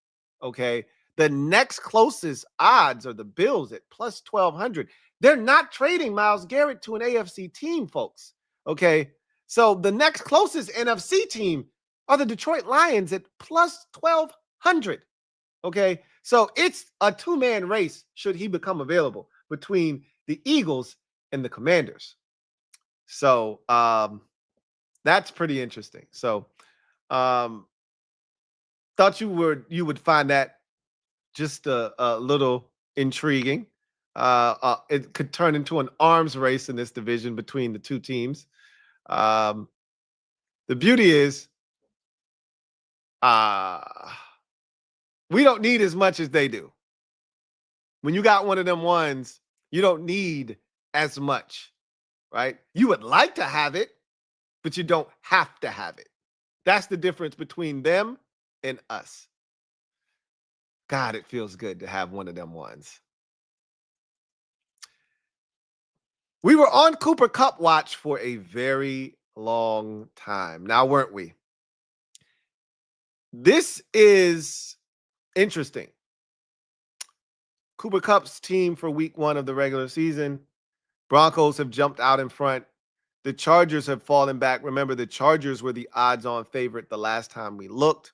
Okay. The next closest odds are the Bills at plus 1,200. They're not trading Myles Garrett to an AFC team, folks. Okay. So the next closest NFC team are the Detroit Lions at plus 1,200. Okay. So it's a two-man race, should he become available, between the Eagles and the Commanders. So that's pretty interesting. So thought you would find that just a little intriguing. It could turn into an arms race in this division between the two teams. The beauty is we don't need as much as they do. When you got one of them ones, you don't need as much, right? You would like to have it, but you don't have to have it. That's the difference between them and us. God, it feels good to have one of them ones. We were on Cooper Kupp watch for a very long time. Now, weren't we? This is interesting. Cooper Kupp's team for week 1 of the regular season. Broncos have jumped out in front. The Chargers have fallen back. Remember, the Chargers were the odds-on favorite the last time we looked.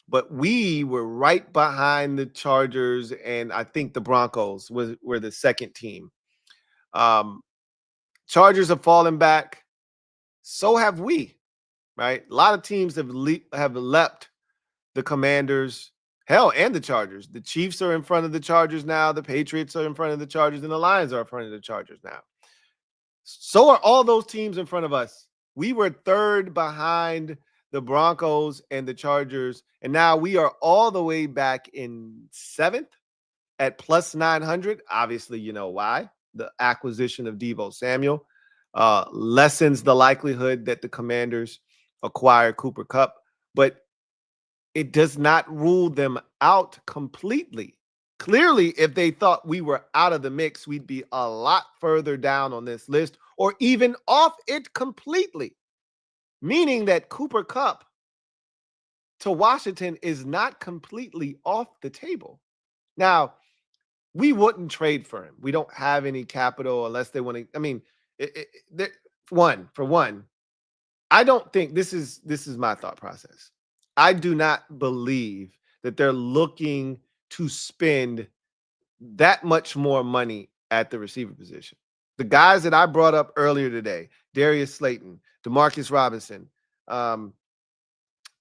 But we were right behind the Chargers, and I think the Broncos were the second team. Chargers have fallen back. So have we, right? A lot of teams have leapt the Commanders, hell, and the Chargers. The Chiefs are in front of the Chargers now. The Patriots are in front of the Chargers, and the Lions are in front of the Chargers now. So are all those teams in front of us. We were third behind the Broncos and the Chargers, and now we are all the way back in 7th at plus 900. Obviously, you know why. The acquisition of Deebo Samuel lessens the likelihood that the Commanders acquire Cooper Kupp, but it does not rule them out completely. Clearly, if they thought we were out of the mix, we'd be a lot further down on this list or even off it completely, meaning that Cooper Kupp to Washington is not completely off the table. Now, we wouldn't trade for him. We don't have any capital unless they want to. I mean, for one, I don't think this is my thought process. I do not believe that they're looking to spend that much more money at the receiver position. The guys that I brought up earlier today, Darius Slayton, Demarcus Robinson,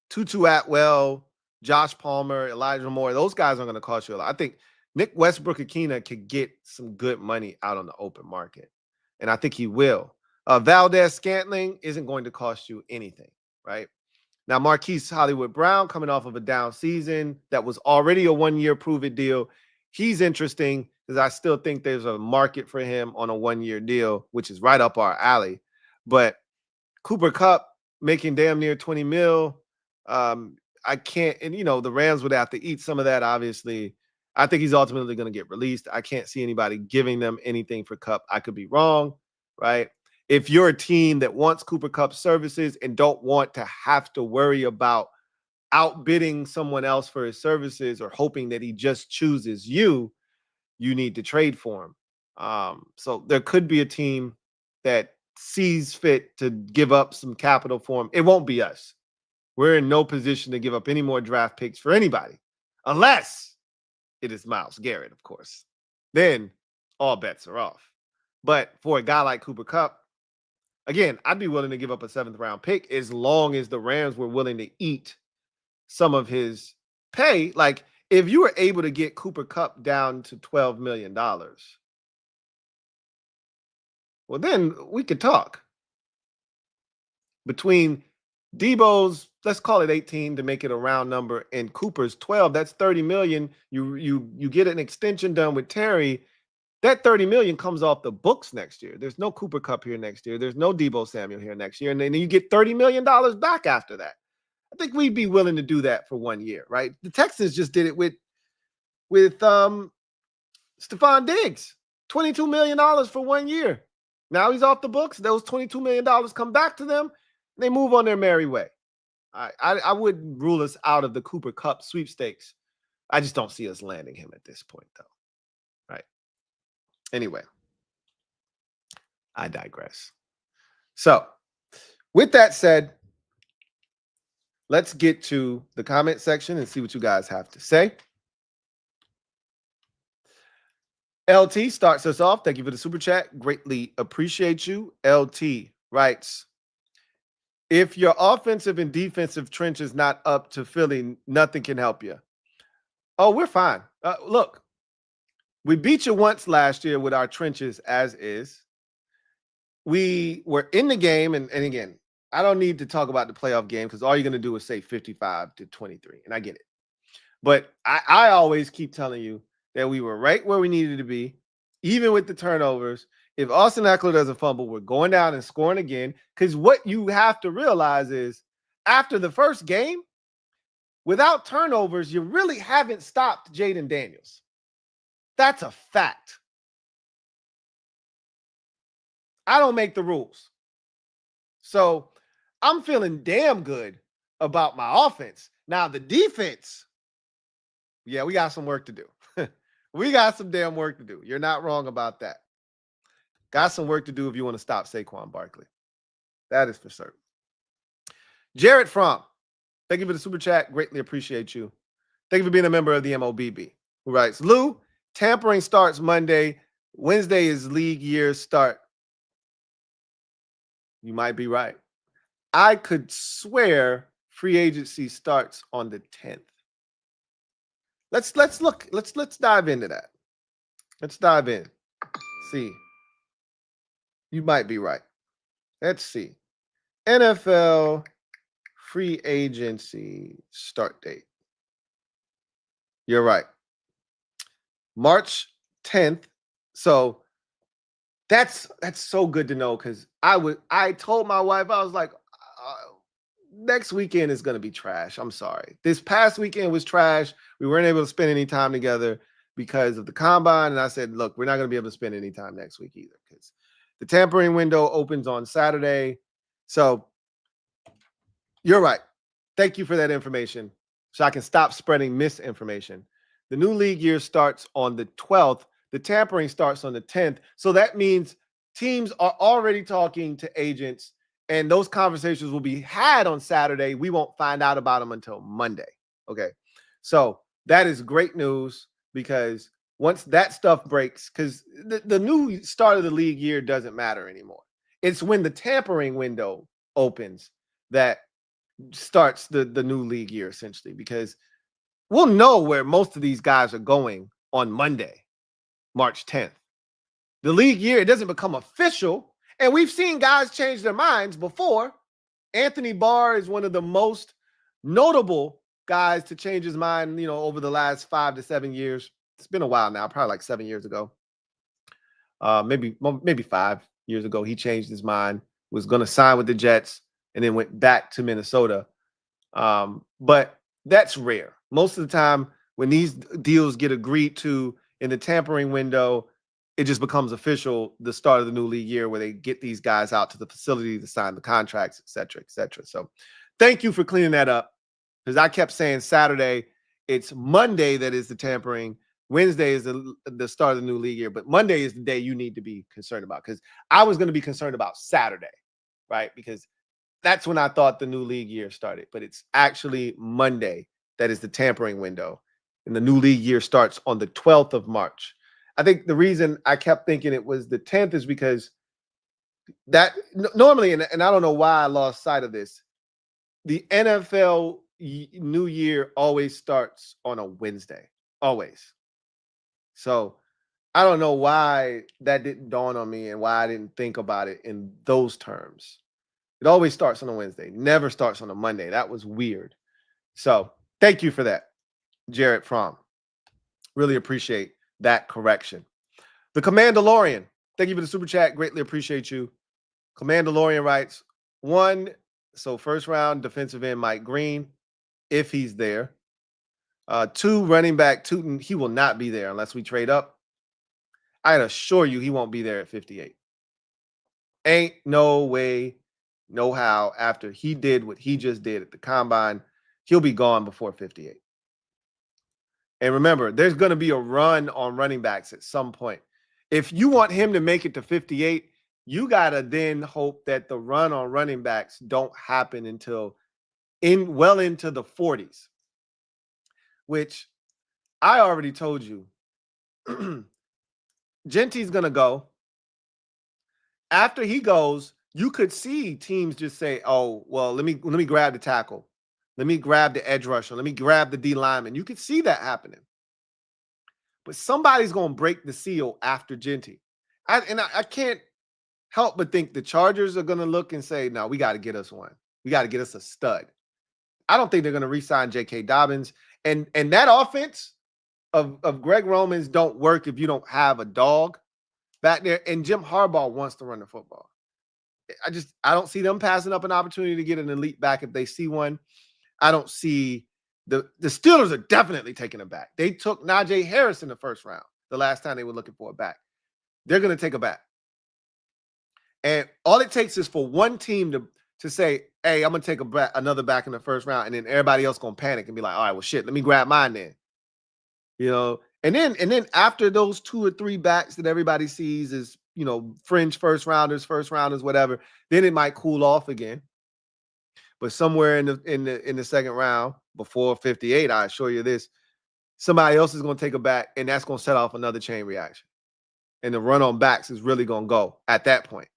Tutu Atwell, Josh Palmer, Elijah Moore, those guys are going to cost you a lot. I think Nick Westbrook-Akina could get some good money out on the open market, and I think he will. Valdez-Scantling isn't going to cost you anything, right? Now, Marquise Hollywood Brown coming off of a down season that was already a one-year prove-it deal. He's interesting because I still think there's a market for him on a one-year deal, which is right up our alley. But Cooper Kupp making damn near 20 mil. I can't, and the Rams would have to eat some of that, obviously. I think he's ultimately going to get released. I can't see anybody giving them anything for Kupp. I could be wrong, right? If you're a team that wants Cooper Kupp's services and don't want to have to worry about outbidding someone else for his services or hoping that he just chooses you need to trade for him. So there could be a team that sees fit to give up some capital for him. It won't be us. We're in no position to give up any more draft picks for anybody, unless it is Myles Garrett, of course. Then all bets are off. But for a guy like Cooper Kupp, again, I'd be willing to give up a 7th-round pick as long as the Rams were willing to eat some of his pay. Like, if you were able to get Cooper Kupp down to $12 million, well, then we could talk. Between Deebo's, let's call it 18 to make it a round number, and Cooper's 12, that's 30 million. You get an extension done with Terry. That 30 million comes off the books next year. There's no Cooper Kupp here next year. There's no Deebo Samuel here next year. And then you get $30 million back after that. I think we'd be willing to do that for 1 year, right? The Texans just did it with Stephon Diggs, $22 million for 1 year. Now he's off the books. Those $22 million come back to them. They move on their merry way. I wouldn't rule us out of the Cooper Kupp sweepstakes. I just don't see us landing him at this point, though. Right? Anyway, I digress. So, with that said, let's get to the comment section and see what you guys have to say. LT starts us off. Thank you for the super chat. Greatly appreciate you. LT writes, if your offensive and defensive trench is not up to Philly, nothing can help you. Oh, we're fine. Look, we beat you once last year with our trenches as is. We were in the game, and again, I don't need to talk about the playoff game because all you're going to do is say 55-23, and I get it. But I always keep telling you that we were right where we needed to be, even with the turnovers. If Austin Eckler doesn't fumble, we're going down and scoring again. Because what you have to realize is after the first game, without turnovers, you really haven't stopped Jaden Daniels. That's a fact. I don't make the rules. So I'm feeling damn good about my offense. Now, the defense, yeah, we got some work to do. We got some damn work to do. You're not wrong about that. Got some work to do if you want to stop Saquon Barkley. That is for certain. Jared Fromm, thank you for the super chat. Greatly appreciate you. Thank you for being a member of the MOBB. Who writes, Lou, tampering starts Monday. Wednesday is league year start. You might be right. I could swear free agency starts on the 10th. Let's look. Let's dive into that. Let's dive in. See. You might be right. Let's see. NFL free agency start date. You're right. March 10th. So that's so good to know because I told my wife, I was like, next weekend is going to be trash. I'm sorry. This past weekend was trash. We weren't able to spend any time together because of the combine. And I said, look, we're not going to be able to spend any time next week either because the tampering window opens on Saturday. So you're right. Thank you for that information so I can stop spreading misinformation. The new league year starts on the 12th. The tampering starts on the 10th. So that means teams are already talking to agents, and those conversations will be had on Saturday. We won't find out about them until Monday. Okay. So that is great news because once that stuff breaks, because the new start of the league year doesn't matter anymore. It's when the tampering window opens that starts the new league year, essentially, because we'll know where most of these guys are going on Monday, March 10th. The league year, it doesn't become official. And we've seen guys change their minds before. Anthony Barr is one of the most notable guys to change his mind, over the last 5 to 7 years. It's been a while now, probably like 7 years ago. Maybe 5 years ago, he changed his mind, was going to sign with the Jets, and then went back to Minnesota. But that's rare. Most of the time, when these deals get agreed to in the tampering window, it just becomes official the start of the new league year, where they get these guys out to the facility to sign the contracts, et cetera, et cetera. So thank you for cleaning that up, because I kept saying Saturday. It's Monday that is the tampering. Wednesday is the start of the new league year, but Monday is the day you need to be concerned about, because I was going to be concerned about Saturday, right? Because that's when I thought the new league year started, but it's actually Monday that is the tampering window, and the new league year starts on the 12th of March. I think the reason I kept thinking it was the 10th is because that normally, and I don't know why I lost sight of this, the NFL New Year always starts on a Wednesday, always. So I don't know why that didn't dawn on me and why I didn't think about it in those terms. It always starts on a Wednesday, never starts on a Monday. That was weird. So thank you for that, Jarrett Fromm. Really appreciate that correction. The Commandalorian, thank you for the super chat. Greatly appreciate you. Commandalorian writes, 1, so first round defensive end Mike Green, if he's there. 2, running back Tootin, he will not be there unless we trade up. I'd assure you he won't be there at 58. Ain't no way, no how, after he did what he just did at the combine, he'll be gone before 58. And remember, there's going to be a run on running backs at some point. If you want him to make it to 58, you got to then hope that the run on running backs don't happen until well into the 40s, which I already told you. Genty's going to go. After he goes, you could see teams just say, oh, well, let me grab the tackle. Let me grab the edge rusher. Let me grab the D lineman. You could see that happening. But somebody's going to break the seal after Genty. I can't help but think the Chargers are going to look and say, no, we got to get us one. We got to get us a stud. I don't think they're going to re-sign J.K. Dobbins. And that offense of Greg Roman's don't work if you don't have a dog back there. And Jim Harbaugh wants to run the football. I don't see them passing up an opportunity to get an elite back if they see one. I don't see the Steelers are definitely taking a back. They took Najee Harris in the first round the last time they were looking for a back. They're going to take a back. And all it takes is for one team to say, hey, I'm going to take another back in the first round, and then everybody else going to panic and be like, all right, well, shit, let me grab mine then. And then after those 2 or 3 backs that everybody sees is, fringe first rounders, whatever, then it might cool off again. But somewhere in the second round, before 58, I assure you this, somebody else is going to take a back, and that's going to set off another chain reaction. And the run on backs is really going to go at that point.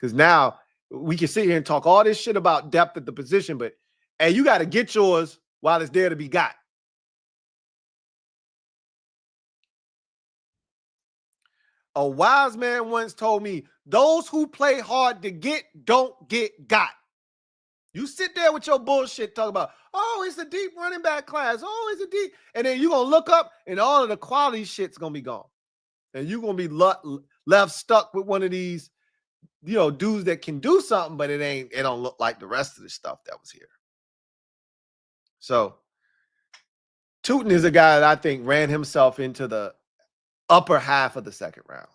Because now we can sit here and talk all this shit about depth at the position, but hey, you got to get yours while it's there to be got. A wise man once told me, those who play hard to get don't get got. You sit there with your bullshit talking about, oh, it's a deep running back class. Oh, it's a deep. And then you're going to look up and all of the quality shit's going to be gone. And you're going to be left stuck with one of these, dudes that can do something, but it don't look like the rest of the stuff that was here. So Tootin is a guy that I think ran himself into the upper half of the second round,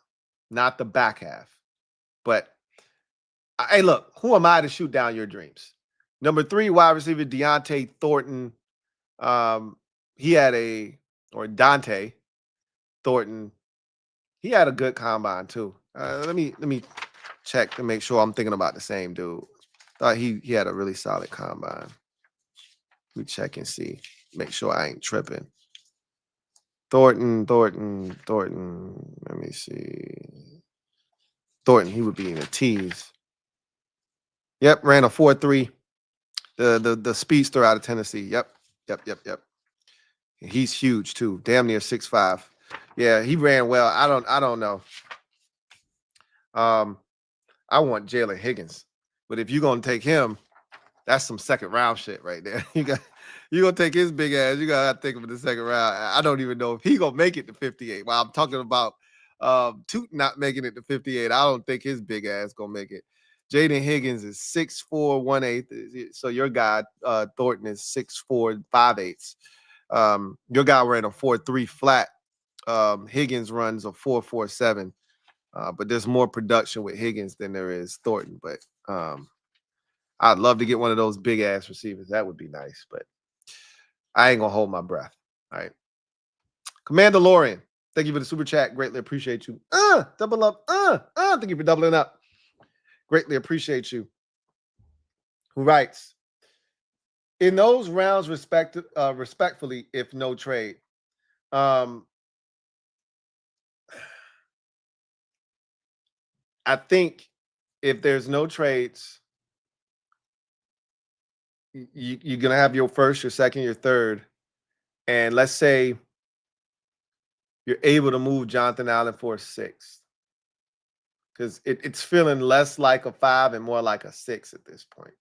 not the back half. But hey, look, who am I to shoot down your dreams? Number 3, wide receiver Dante Thornton. Dante Thornton. He had a good combine too. Let me check to make sure I'm thinking about the same dude. Thought he had a really solid combine. Let me check and see. Make sure I ain't tripping. Thornton. Let me see. Thornton, he would be in the T's. Yep, ran a 4.3. The speedster out of Tennessee. Yep. He's huge too, damn near 6'5". Yeah, he ran well. I don't know. I want Jalen Higgins, but if you're gonna take him, that's some second round shit right there. You gonna take his big ass. You gotta think of it in the second round. I don't even know if he gonna make it to 58. While I'm talking about Toot not making it to 58, I don't think his big ass gonna make it. Jaden Higgins is 6'4", 1/8. So your guy Thornton is 6'4", 5/8. Your guy ran a 4.3 flat. Higgins runs a 4.47. But there's more production with Higgins than there is Thornton. But I'd love to get one of those big ass receivers. That would be nice, but I ain't gonna hold my breath. All right. Commander Lorian, thank you for the super chat. Greatly appreciate you. Double up. Thank you for doubling up. Greatly appreciate you. Who writes, in those rounds, respectfully, if no trade. I think if there's no trades, you're going to have your first, your second, your third. And let's say you're able to move Jonathan Allen for a 6th. Because it's feeling less like a 5 and more like a 6 at this point.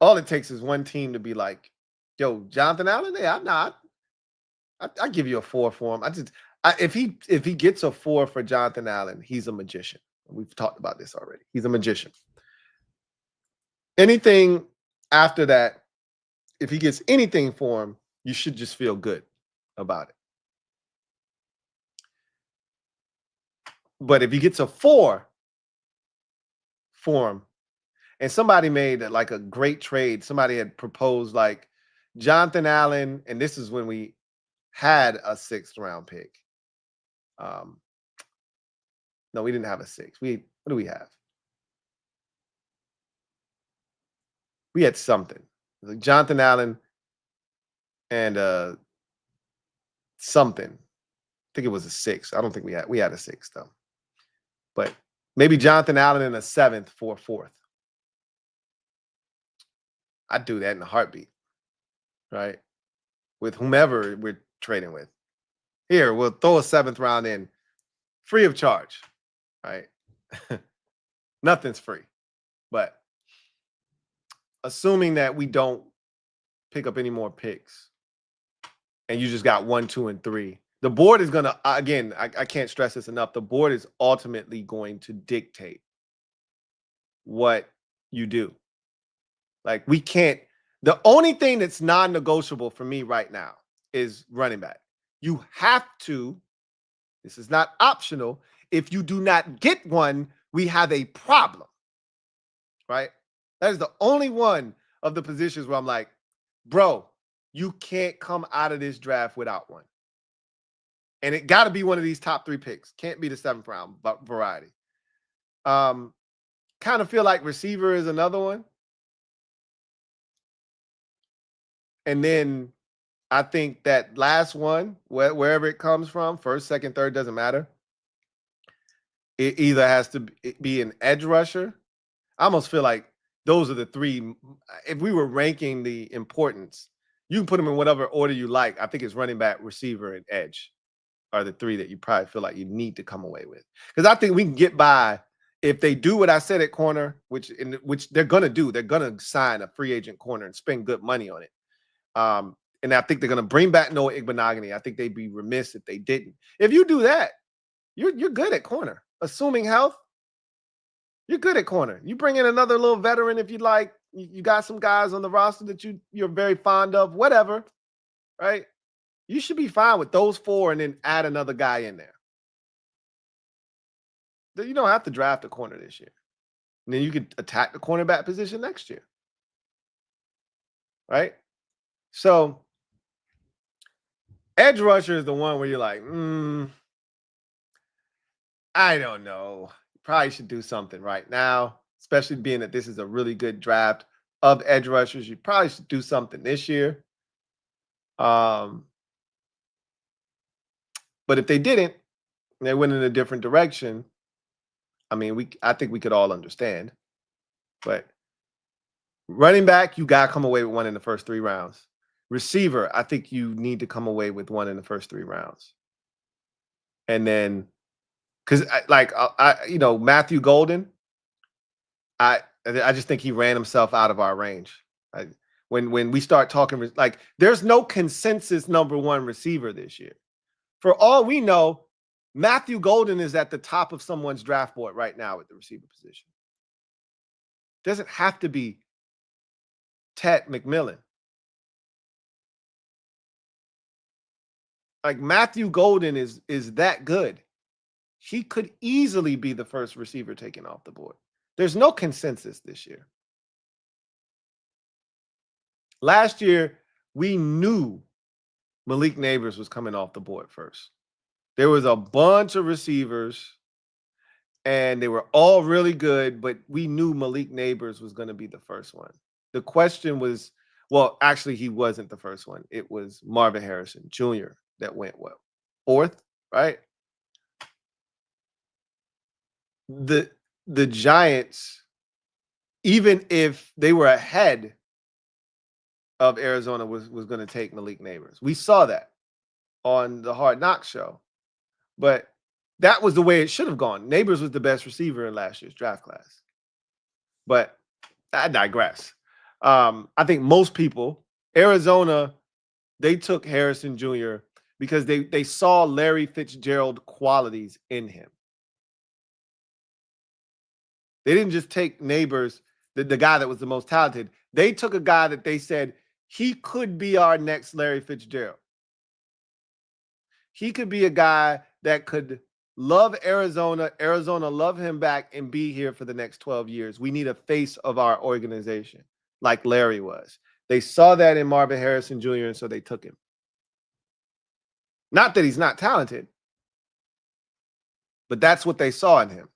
All it takes is one team to be like, yo, Jonathan Allen, yeah, I'm not. I give you a 4 for him. If he gets a 4 for Jonathan Allen, he's a magician. We've talked about this already. He's a magician. Anything after that, if he gets anything for him, you should just feel good about it. But if he gets a 4 for him, and somebody made like a great trade, somebody had proposed like Jonathan Allen, and this is when we had a 6th round pick. No, we didn't have a 6. What do we have? We had something. Like Jonathan Allen and something. I think it was a 6. I don't think we had a 6 though. But maybe Jonathan Allen in a 7th for a 4th. I'd do that in a heartbeat, right? With whomever we're trading with. Here, we'll throw a 7th round in free of charge, right? Nothing's free. But assuming that we don't pick up any more picks and you just got 1, 2, and 3, the board is going to, again, I can't stress this enough. The board is ultimately going to dictate what you do. Like we can't, the only thing that's non-negotiable for me right now is running back. You have to, this is not optional. If you do not get one, we have a problem, right? That is the only one of the positions where I'm like, bro, you can't come out of this draft without one. And it got to be one of these top 3 picks. Can't be the 7th round variety. Kind of feel like receiver is another one. And then I think that last one, wherever it comes from, first, second, third, doesn't matter. It either has to be an edge rusher. I almost feel like those are the 3. If we were ranking the importance, you can put them in whatever order you like. I think it's running back, receiver, and edge are the 3 that you probably feel like you need to come away with. Because I think we can get by if they do what I said at corner, which they're going to do. They're going to sign a free agent corner and spend good money on it. And I think they're going to bring back Noah Igbenogany. I think they'd be remiss if they didn't. If you do that, you're good at corner. Assuming health, you're good at corner. You bring in another little veteran if you like. You got some guys on the roster that you're very fond of, whatever, right? You should be fine with those 4 and then add another guy in there. You don't have to draft a corner this year. And then you could attack the cornerback position next year, right? So edge rusher is the one where you're like, I don't know. You probably should do something right now, especially being that this is a really good draft of edge rushers. You probably should do something this year. But if they didn't, and they went in a different direction, I mean, I think we could all understand. But running back, you got to come away with one in the first 3 rounds. Receiver, I think you need to come away with one in the first 3 rounds. And then, because Matthew Golden, I just think he ran himself out of our range. When we start talking, like, there's no consensus number 1 receiver this year. For all we know, Matthew Golden is at the top of someone's draft board right now at the receiver position. Doesn't have to be Ted McMillan. Like, Matthew Golden is that good. He could easily be the first receiver taken off the board. There's no consensus this year. Last year, we knew Malik Neighbors was coming off the board first. There was a bunch of receivers, and they were all really good, but we knew Malik Neighbors was going to be the first one. The question was, well, actually, he wasn't the first one. It was Marvin Harrison Jr. that went well. 4th, right? The Giants, even if they were ahead of Arizona, was going to take Malik Neighbors. We saw that on the Hard Knocks show. But that was the way it should have gone. Neighbors was the best receiver in last year's draft class. But I digress. I think most people, Arizona, they took Harrison Jr. because they saw Larry Fitzgerald qualities in him. They didn't just take Neighbors, the guy that was the most talented. They took a guy that they said, he could be our next Larry Fitzgerald. He could be a guy that could love Arizona, Arizona love him back, and be here for the next 12 years. We need a face of our organization like Larry was. They saw that in Marvin Harrison Jr., and so they took him. Not that he's not talented, but that's what they saw in him.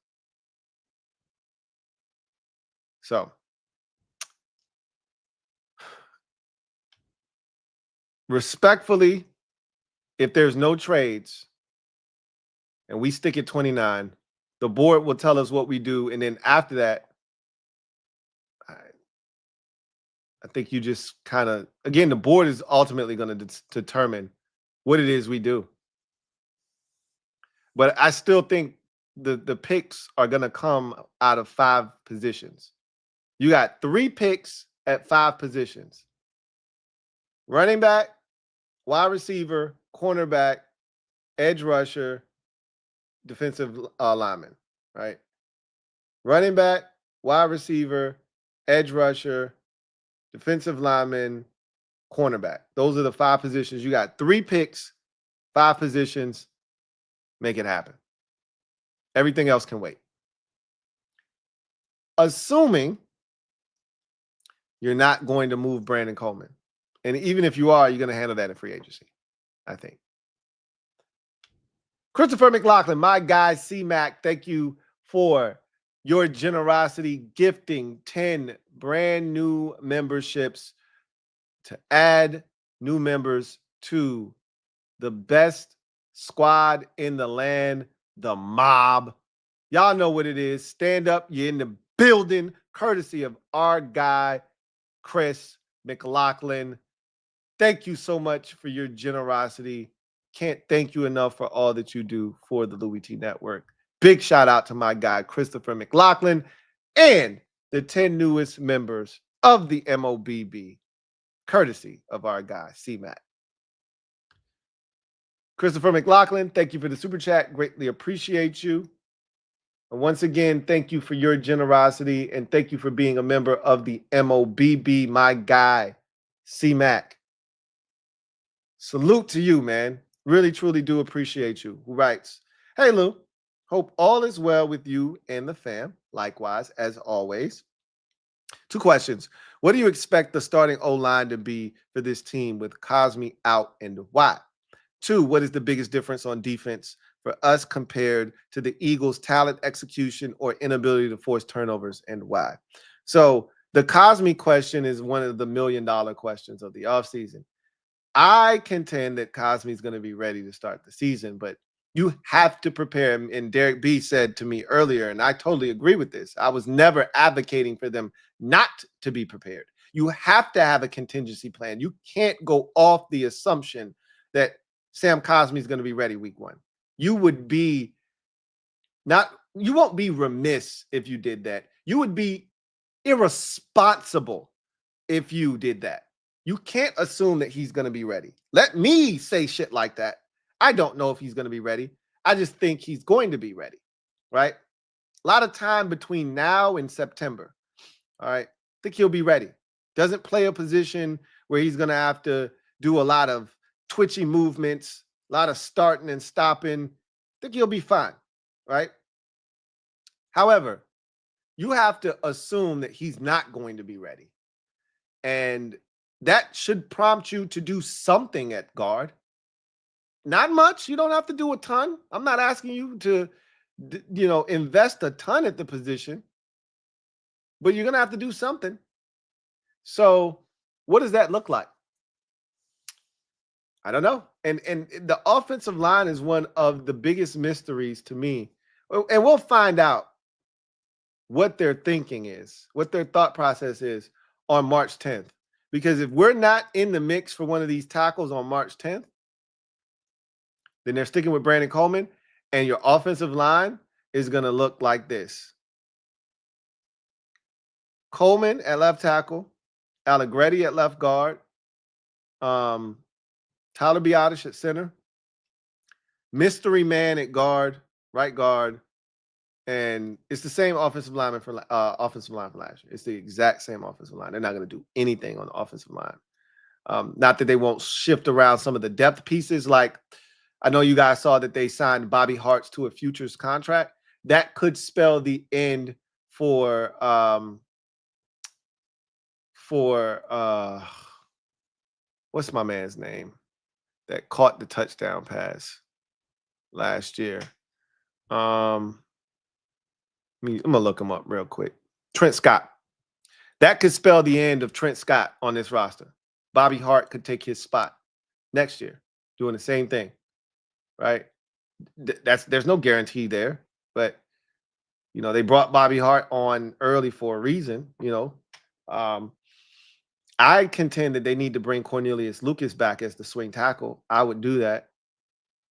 So, respectfully, if there's no trades and we stick at 29, the board will tell us what we do. And then after that, I think you just kind of, again, the board is ultimately going to determine what it is we do. But I still think the picks are going to come out of 5 positions. You got 3 picks at 5 positions. Running back, wide receiver, cornerback, edge rusher, defensive lineman, right? Running back, wide receiver, edge rusher, defensive lineman, cornerback. Those are the 5 positions. You got 3 picks, 5 positions. Make it happen. Everything else can wait. Assuming you're not going to move Brandon Coleman. And even if you are, you're going to handle that in free agency, I think. Christopher McLaughlin, my guy, C-Mac, thank you for your generosity, gifting 10 brand new memberships to add new members to the best squad in the land, the mob. Y'all know what it is. Stand up. You're in the building, courtesy of our guy, Chris McLaughlin. Thank you so much for your generosity. Can't thank you enough for all that you do for the Louie T Network. Big shout out to my guy, Christopher McLaughlin, and the 10 newest members of the MOBB, courtesy of our guy, C-Mac. Christopher McLaughlin, thank you for the super chat. Greatly appreciate you. And once again, thank you for your generosity, and thank you for being a member of the MOBB, my guy, C-Mac. Salute to you, man. Really, truly do appreciate you. Who writes, hey, Lou, hope all is well with you and the fam. Likewise, as always. 2 questions. What do you expect the starting O-line to be for this team with Cosme out, and why? 2, what is the biggest difference on defense for us compared to the Eagles' talent, execution, or inability to force turnovers, and why? So the Cosme question is one of the $1 million questions of the offseason. I contend that Cosme is going to be ready to start the season, but you have to prepare him. And Derek B said to me earlier, and I totally agree with this, I was never advocating for them not to be prepared. You have to have a contingency plan. You can't go off the assumption that Sam Cosmi is going to be ready week 1. You won't be remiss if you did that. You would be irresponsible if you did that. You can't assume that he's going to be ready. Let me say shit like that. I don't know if he's going to be ready. I just think he's going to be ready, right? A lot of time between now and September, all right? I think he'll be ready. Doesn't play a position where he's going to have to do a lot of twitchy movements, a lot of starting and stopping. I think he'll be fine, right? However, you have to assume that he's not going to be ready. And that should prompt you to do something at guard. Not much. You don't have to do a ton. I'm not asking you to, invest a ton at the position, but you're going to have to do something. So what does that look like? I don't know. And the offensive line is one of the biggest mysteries to me. And we'll find out what their thinking is, what their thought process is on March 10th. Because if we're not in the mix for one of these tackles on March 10th, then they're sticking with Brandon Coleman, and your offensive line is going to look like this. Coleman at left tackle, Allegretti at left guard, Tyler Biadasz at center, mystery man at guard, right guard, and it's the same offensive line from last year. It's the exact same offensive line. They're not going to do anything on the offensive line. Not that they won't shift around some of the depth pieces. Like, I know you guys saw that they signed Bobby Harts to a futures contract. That could spell the end for what's my man's name that caught the touchdown pass last year? I'm gonna look him up real quick. Trent Scott. That could spell the end of Trent Scott on this roster. Bobby Hart could take his spot next year, doing the same thing, right? There's no guarantee there, but they brought Bobby Hart on early for a reason. I contend that they need to bring Cornelius Lucas back as the swing tackle. I would do that.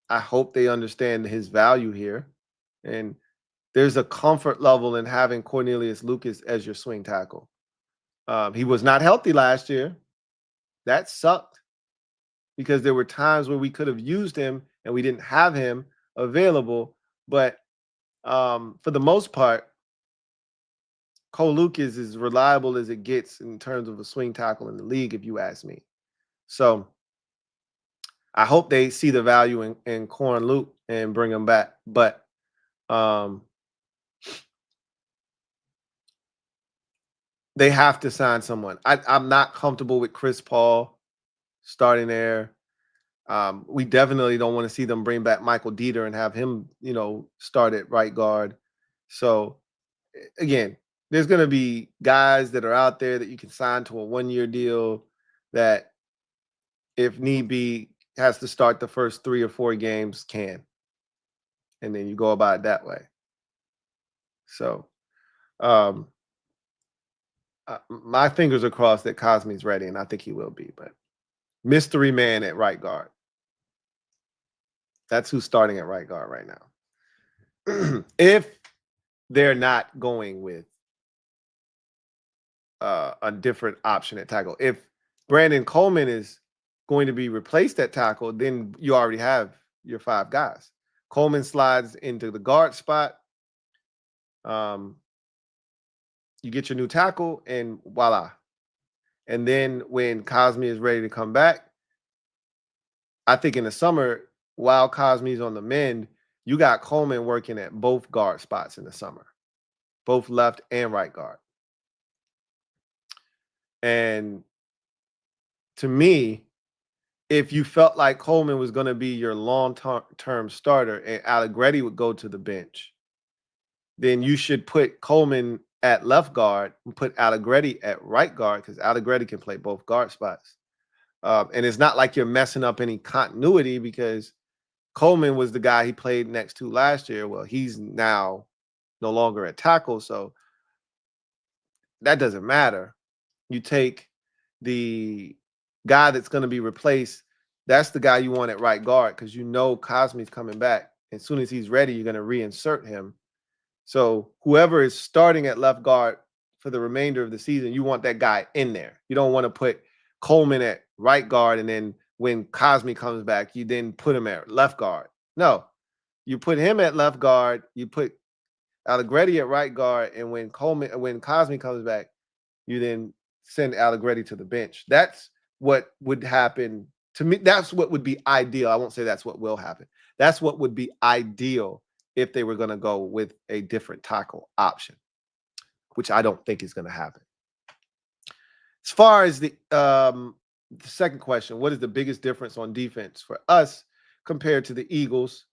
I hope they understand his value here, and there's a comfort level in having Cornelius Lucas as your swing tackle. He was not healthy last year. That sucked because there were times where we could have used him and we didn't have him available. But for the most part, Cole Lucas is as reliable as it gets in terms of a swing tackle in the league, if you ask me. So I hope they see the value in Corn Luke and bring him back. But they have to sign someone. I'm not comfortable with Chris Paul starting there. We definitely don't want to see them bring back Michael Dieter and have him, start at right guard. So, again, there's going to be guys that are out there that you can sign to a one-year deal that, if need be, has to start the first 3 or 4 games can. And then you go about it that way. So, my fingers are crossed that Cosmi's ready, and I think he will be. But mystery man at right guard. That's who's starting at right guard right now. If they're not going with a different option at tackle. If Brandon Coleman is going to be replaced at tackle, then you already have your 5 guys. Coleman slides into the guard spot. You get your new tackle, and voila. And then when Cosmi is ready to come back, I think in the summer, while Cosmi's on the mend, you got Coleman working at both guard spots in the summer, both left and right guard. And to me, if you felt like Coleman was going to be your long-term starter and Allegretti would go to the bench, then you should put Coleman at left guard and put Allegretti at right guard, because Allegretti can play both guard spots. And it's not like you're messing up any continuity, because Coleman was the guy he played next to last year. Well, he's now no longer at tackle, so that doesn't matter. you take the guy that's going to be replaced. That's the guy you want at right guard because you know Cosme's coming back. As soon as he's ready, you're going to reinsert him. So whoever is starting at left guard for the remainder of the season, you want that guy in there. You don't want to put Coleman at right guard and then when Cosme comes back, you then put him at left guard. No, you put him at left guard. You put Allegretti at right guard, and when Cosme comes back, you then send Allegretti to the bench. That's what would happen to me. That's what would be ideal. I won't say that's what will happen. That's what would be ideal if they were going to go with a different tackle option, which I don't think is going to happen. As far as the second question, what is the biggest difference on defense for us compared to the Eagles?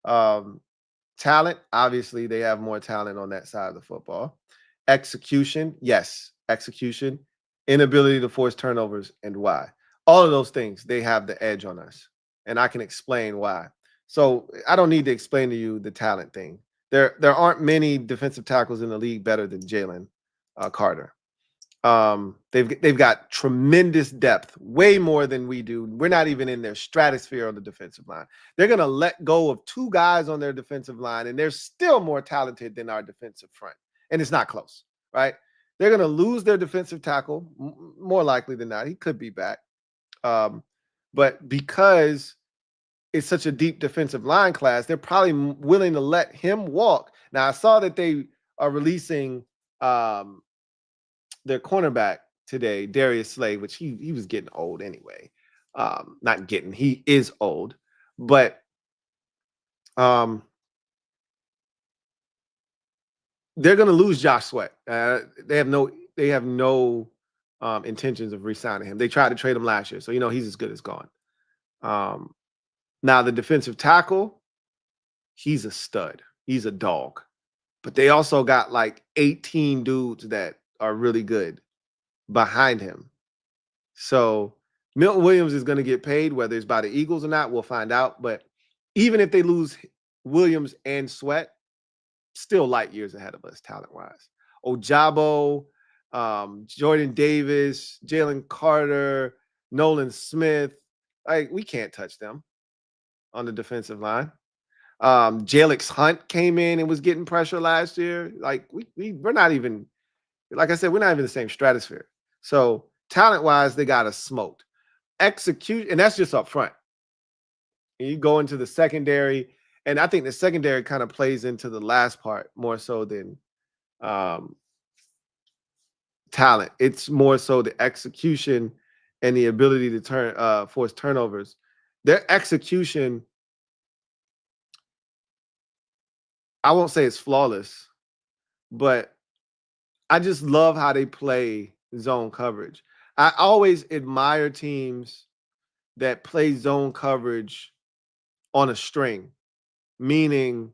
Talent, obviously, they have more talent on that side of the football. Execution, yes, execution. Inability to force turnovers, and why. All of those things, they have the edge on us, and I can explain why. So I don't need to explain to you the talent thing. There aren't many defensive tackles in the league better than Jalen Carter. They've got tremendous depth, way more than we do. We're not even in their stratosphere on the defensive line. They're going to let go of two guys on their defensive line, and they're still more talented than our defensive front. And it's not close, right? They're going to lose their defensive tackle, more likely than not. He could be back. But because it's such a deep defensive line class, they're probably willing to let him walk. Now, I saw that they are releasing their cornerback today, Darius Slay, which he was getting old anyway. Not getting, he is old, but they're going to lose Josh Sweat. They have no intentions of re-signing him. They tried to trade him last year, so he's as good as gone. Now the defensive tackle, he's a stud. He's a dog. But they also got like 18 dudes that are really good behind him. So Milton Williams is going to get paid, whether it's by the Eagles or not, we'll find out. But even if they lose Williams and Sweat, still light years ahead of us talent-wise. Ojabo, Jordan Davis, Jalen Carter, Nolan Smith, we can't touch them on the defensive line. Jalix Hunt came in and was getting pressure last year. We're not even, like I said, we're not even the same stratosphere. So talent-wise, they got us smoked. Execute, and that's just up front. And you go into the secondary, and I think the secondary kind of plays into the last part more so than talent. It's more so the execution and the ability to force turnovers. Their execution, I won't say it's flawless, but I just love how they play zone coverage. I always admire teams that play zone coverage on a string, meaning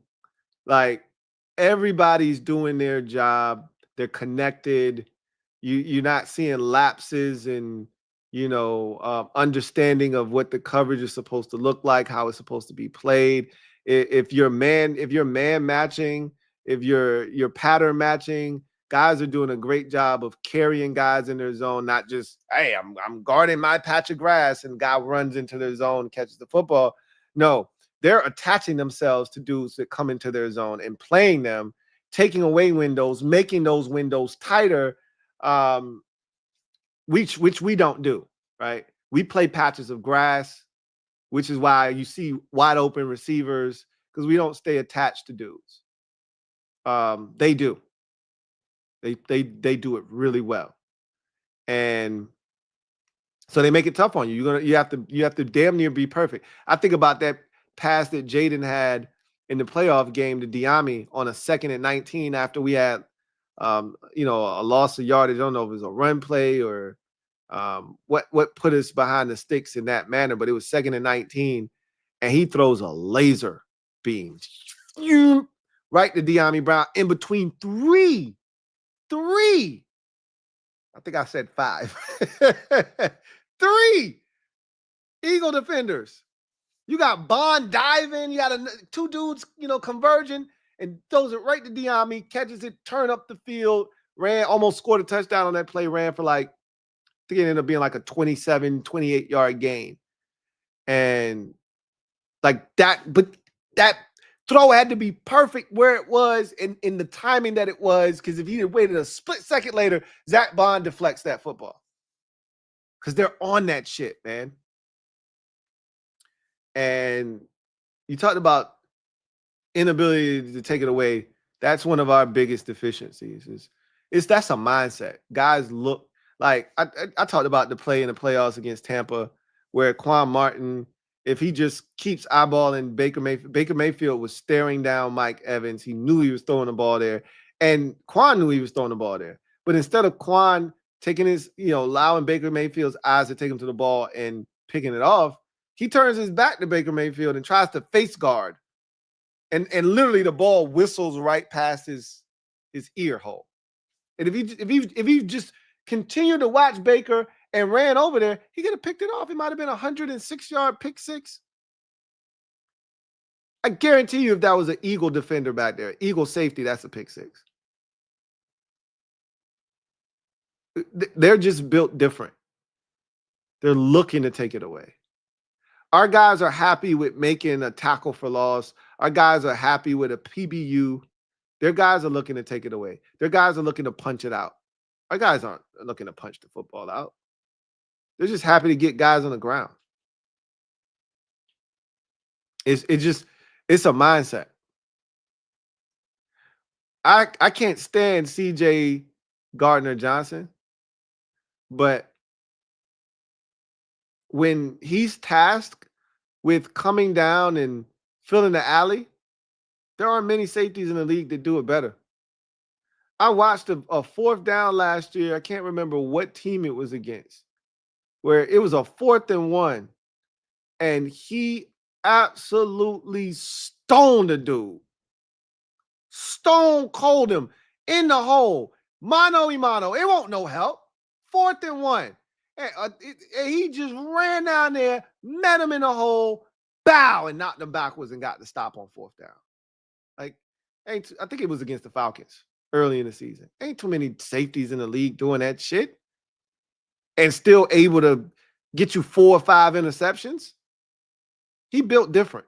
like everybody's doing their job. They're connected. You're not seeing lapses in, understanding of what the coverage is supposed to look like, how it's supposed to be played. If you're man matching, if you're pattern matching, guys are doing a great job of carrying guys in their zone, not just, hey, I'm guarding my patch of grass and guy runs into their zone, catches the football. No, they're attaching themselves to dudes that come into their zone and playing them, taking away windows, making those windows tighter, which we don't do, right? We play patches of grass, which is why you see wide open receivers, because we don't stay attached to dudes. They do. They do it really well, and so they make it tough on you. You have to damn near be perfect. I think about that pass that Jaden had in the playoff game to Diami on a 2nd and 19 after we had a loss of yardage. I don't know if it was a run play or what put us behind the sticks in that manner, but it was 2nd and 19, and he throws a laser beam right to Diami Brown in between three. I think I said 5. 3 Eagle defenders. You got Bond diving. You got 2 dudes, converging, and throws it right to Diami, catches it, turn up the field, almost scored a touchdown on that play, ran for like think it ended up being like a 27, 28-yard gain. And like that, but that throw had to be perfect where it was in the timing that it was, because if he had waited a split second later, Zach Bond deflects that football. Because they're on that shit, man. And you talked about inability to take it away. That's one of our biggest deficiencies. That's a mindset. Guys look like I talked about the play in the playoffs against Tampa where Quan Martin, if he just keeps eyeballing Baker Mayfield was staring down Mike Evans. He knew he was throwing the ball there, and Quan knew he was throwing the ball there. But instead of Quan taking his, allowing Baker Mayfield's eyes to take him to the ball and picking it off, he turns his back to Baker Mayfield and tries to face guard. And literally the ball whistles right past his ear hole. And if he just continued to watch Baker and ran over there, he could have picked it off. It might have been a 106-yard pick six. I guarantee you if that was an Eagle defender back there, Eagle safety, that's a pick six. They're just built different. They're looking to take it away. Our guys are happy with making a tackle for loss. Our guys are happy with a PBU. Their guys are looking to take it away. Their guys are looking to punch it out. Our guys aren't looking to punch the football out. They're just happy to get guys on the ground. It's a mindset. I can't stand CJ Gardner-Johnson, but when he's tasked with coming down and filling the alley, there aren't many safeties in the league that do it better. I watched a fourth down last year. I can't remember what team it was against, where it was a 4th and 1, and he absolutely stoned the dude. Stone cold him in the hole. Mano y mano. It won't no help. 4th and 1. And he just ran down there, met him in the hole, bow, and knocked him backwards and got the stop on 4th down. Like, I think it was against the Falcons early in the season. Ain't too many safeties in the league doing that shit and still able to get you 4 or 5 interceptions. He built different.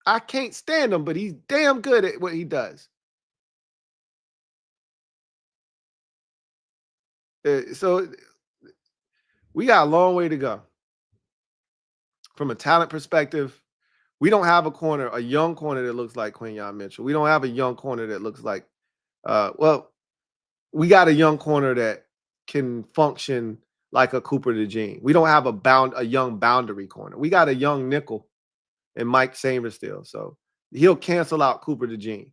I can't stand him, but he's damn good at what he does. So we got a long way to go. From a talent perspective, we don't have a young corner that looks like Quinyon Mitchell. We don't have a young corner that looks like, we got a young corner that can function like a Cooper DeJean. We don't have a young boundary corner. We got a young nickel in Mike Chambers still. So he'll cancel out Cooper DeJean.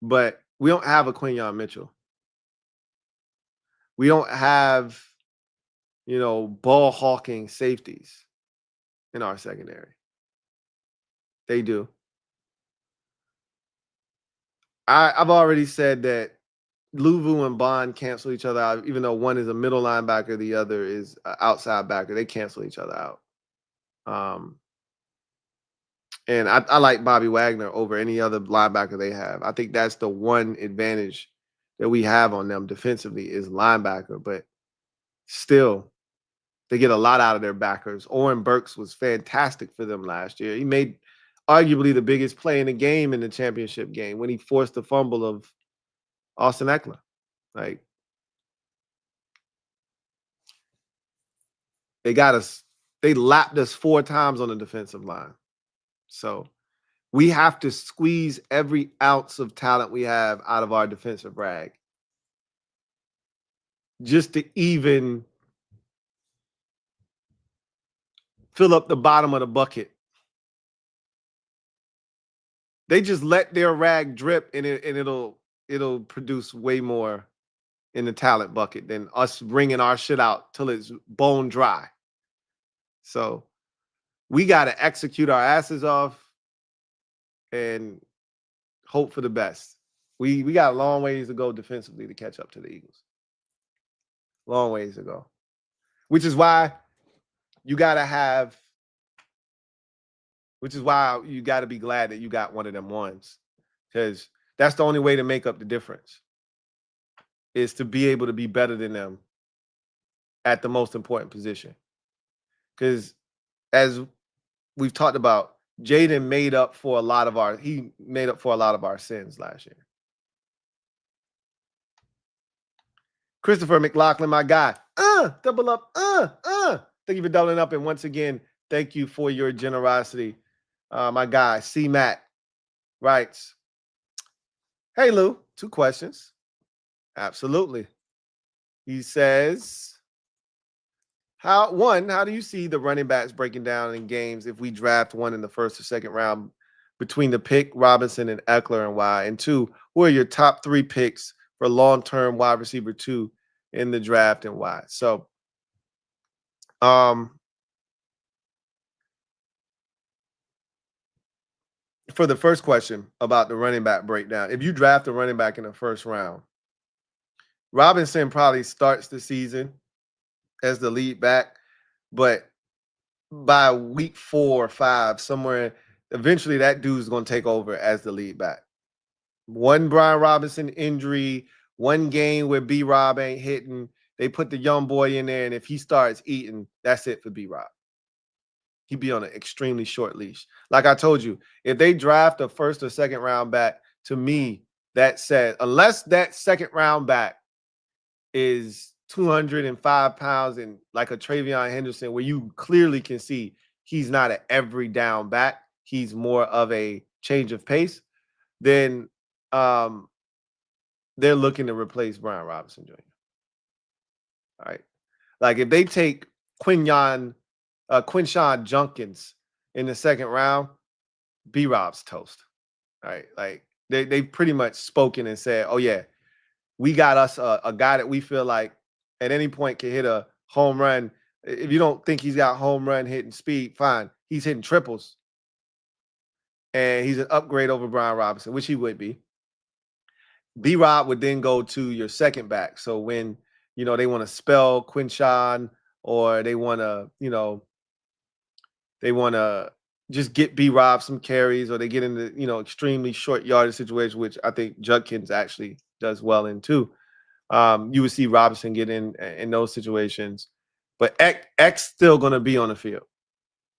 But we don't have a Quinyon Mitchell. We don't have, ball hawking safeties in our secondary. They do. I've already said that Louie and Bond cancel each other out, even though one is a middle linebacker, the other is an outside backer. They cancel each other out. And I like Bobby Wagner over any other linebacker they have. I think that's the one advantage that we have on them defensively is linebacker, but still, they get a lot out of their backers. Oren Burks was fantastic for them last year. He made arguably the biggest play in the game in the championship game when he forced the fumble of Austin Eckler. Like, they lapped us 4 times on the defensive line. So we have to squeeze every ounce of talent we have out of our defensive rag just to even fill up the bottom of the bucket. They just let their rag drip and it'll produce way more in the talent bucket than us wringing our shit out till it's bone dry. So we got to execute our asses off and hope for the best. We got a long ways to go defensively to catch up to the Eagles. Long ways to go. Which is why you got to be glad that you got one of them ones, because that's the only way to make up the difference is to be able to be better than them at the most important position. Because as we've talked about, Jaden made up for a lot of our sins last year. Christopher McLaughlin, my guy. Double up. Thank you for doubling up. And once again, thank you for your generosity. My guy, C. Matt, writes, hey, Lou, 2 questions. Absolutely. He says, how do you see the running backs breaking down in games if we draft one in the first or second round between the pick, Robinson, and Eckler, and why? And 2, who are your top 3 picks for long-term wide receiver 2 in the draft and why? So, for the first question about the running back breakdown, if you draft a running back in the first round, Robinson probably starts the season as the lead back, but by week 4 or 5, somewhere, eventually that dude's going to take over as the lead back. One Brian Robinson injury, one game where B-Rob ain't hitting, they put the young boy in there, and if he starts eating, that's it for B-Rob. He'd be on an extremely short leash. Like I told you, if they draft a first or second round back, to me, that said, unless that second round back is 205 pounds and like a Travion Henderson, where you clearly can see he's not an every down back, he's more of a change of pace, then they're looking to replace Brian Robinson Jr. All right. Like if they take Quinshawn Junkins in the second round, B-Rob's toast. All right. Like they've pretty much spoken and said, oh, yeah, we got us a guy that we feel like at any point can hit a home run. If you don't think he's got home run hitting speed, fine. He's hitting triples. And he's an upgrade over Brian Robinson, which he would be. B-Rob would then go to your second back. So when, they want to spell Quinshawn, or they want to just get B-Rob some carries, or they get into, extremely short yardage situation, which I think Judkins actually does well in too. You would see Robinson get in those situations. But Eck's still going to be on the field.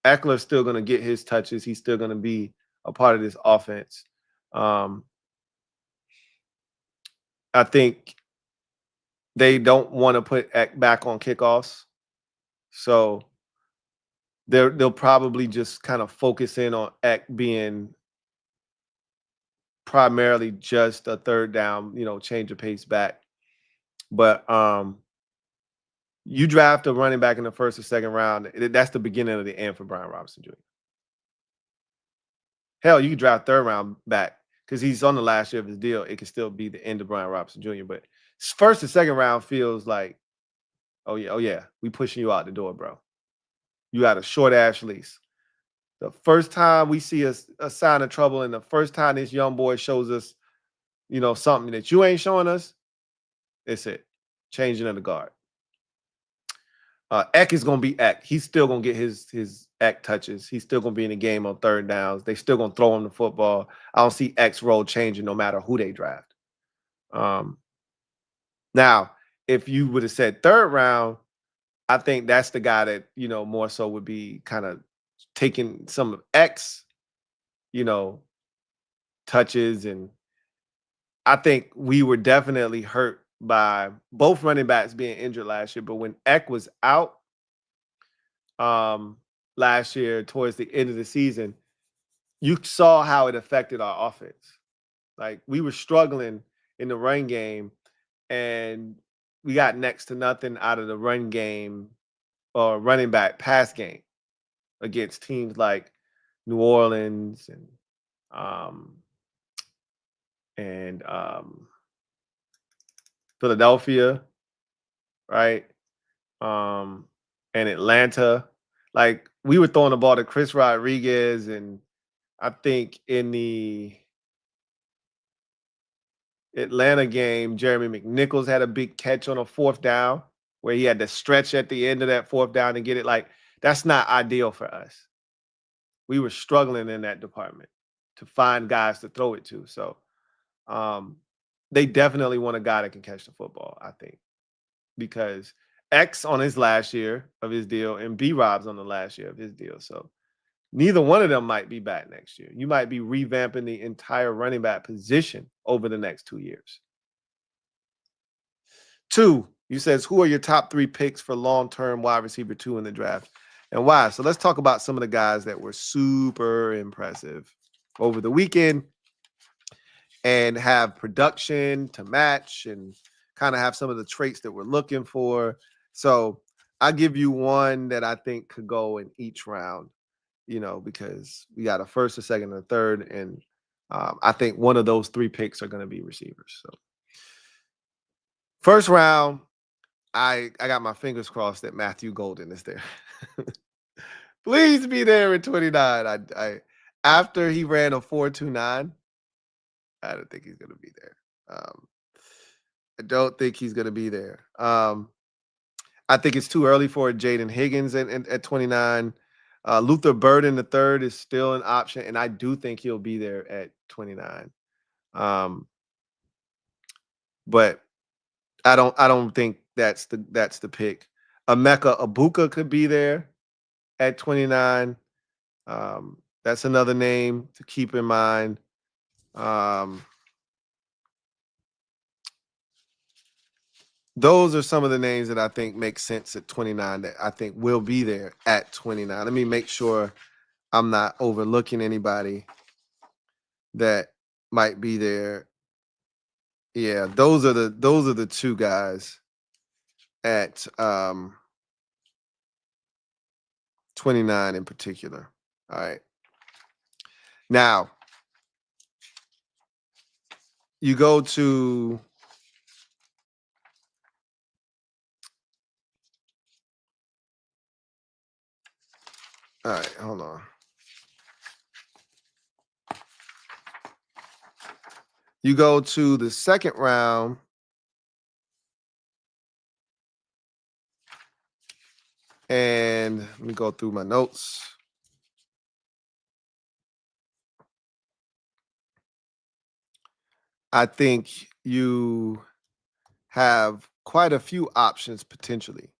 Eckler's still going to get his touches. He's still going to be a part of this offense. I think they don't want to put Eck back on kickoffs. So they'll probably just kind of focus in on Eck being primarily just a third down, change of pace back. But you draft a running back in the first or second round, that's the beginning of the end for Brian Robinson Jr. Hell, you could draft third round back because he's on the last year of his deal. It could still be the end of Brian Robinson Jr. But first and second round feels like, oh yeah, we pushing you out the door, bro. You got a short ass lease. The first time we see a sign of trouble, and the first time this young boy shows us, something that you ain't showing us, it's it. Changing of the guard. Eck is going to be Eck. He's still going to get his Eck touches. He's still going to be in the game on third downs. They still going to throw him the football. I don't see Eck's role changing no matter who they draft. Now, if you would have said third round, I think that's the guy that, more so would be kind of taking some of Eck's, touches. And I think we were definitely hurt by both running backs being injured last year. But when Eck was out last year towards the end of the season, you saw how it affected our offense. Like we were struggling in the run game, and we got next to nothing out of the run game or running back pass game against teams like New Orleans and Philadelphia, right? And Atlanta. Like we were throwing the ball to Chris Rodriguez, and I think in the Atlanta game, Jeremy McNichols had a big catch on a fourth down where he had to stretch at the end of that fourth down and get it. Like that's not ideal for us. We were struggling in that department to find guys to throw it to. So they definitely want a guy that can catch the football, I think, because X on his last year of his deal and B-Rob's on the last year of his deal. So neither one of them might be back next year. You might be revamping the entire running back position over the next 2 years. 2, you says, who are your top 3 picks for long-term wide receiver 2 in the draft and why? So let's talk about some of the guys that were super impressive over the weekend and have production to match and kind of have some of the traits that we're looking for. So I'll give you one that I think could go in each round, because we got a first, a second, and a third. And I think one of those 3 picks are going to be receivers. So first round, I got my fingers crossed that Matthew Golden is there. Please be there in 29. I after he ran a 4.29, I don't think he's going to be there. I don't think he's going to be there. I think it's too early for Jaden Higgins at 29. Luther Burden III is still an option, and I do think he'll be there at 29. But I don't think that's the pick. Emeka Abuka could be there at 29. That's another name to keep in mind. Those are some of the names that I think make sense at 29 that I think will be there at 29. Let me make sure I'm not overlooking anybody that might be there. Yeah, those are the 2 guys at 29 in particular. All right. Now, you go to all right, hold on. You go to the second round. And let me go through my notes. I think you have quite a few options potentially.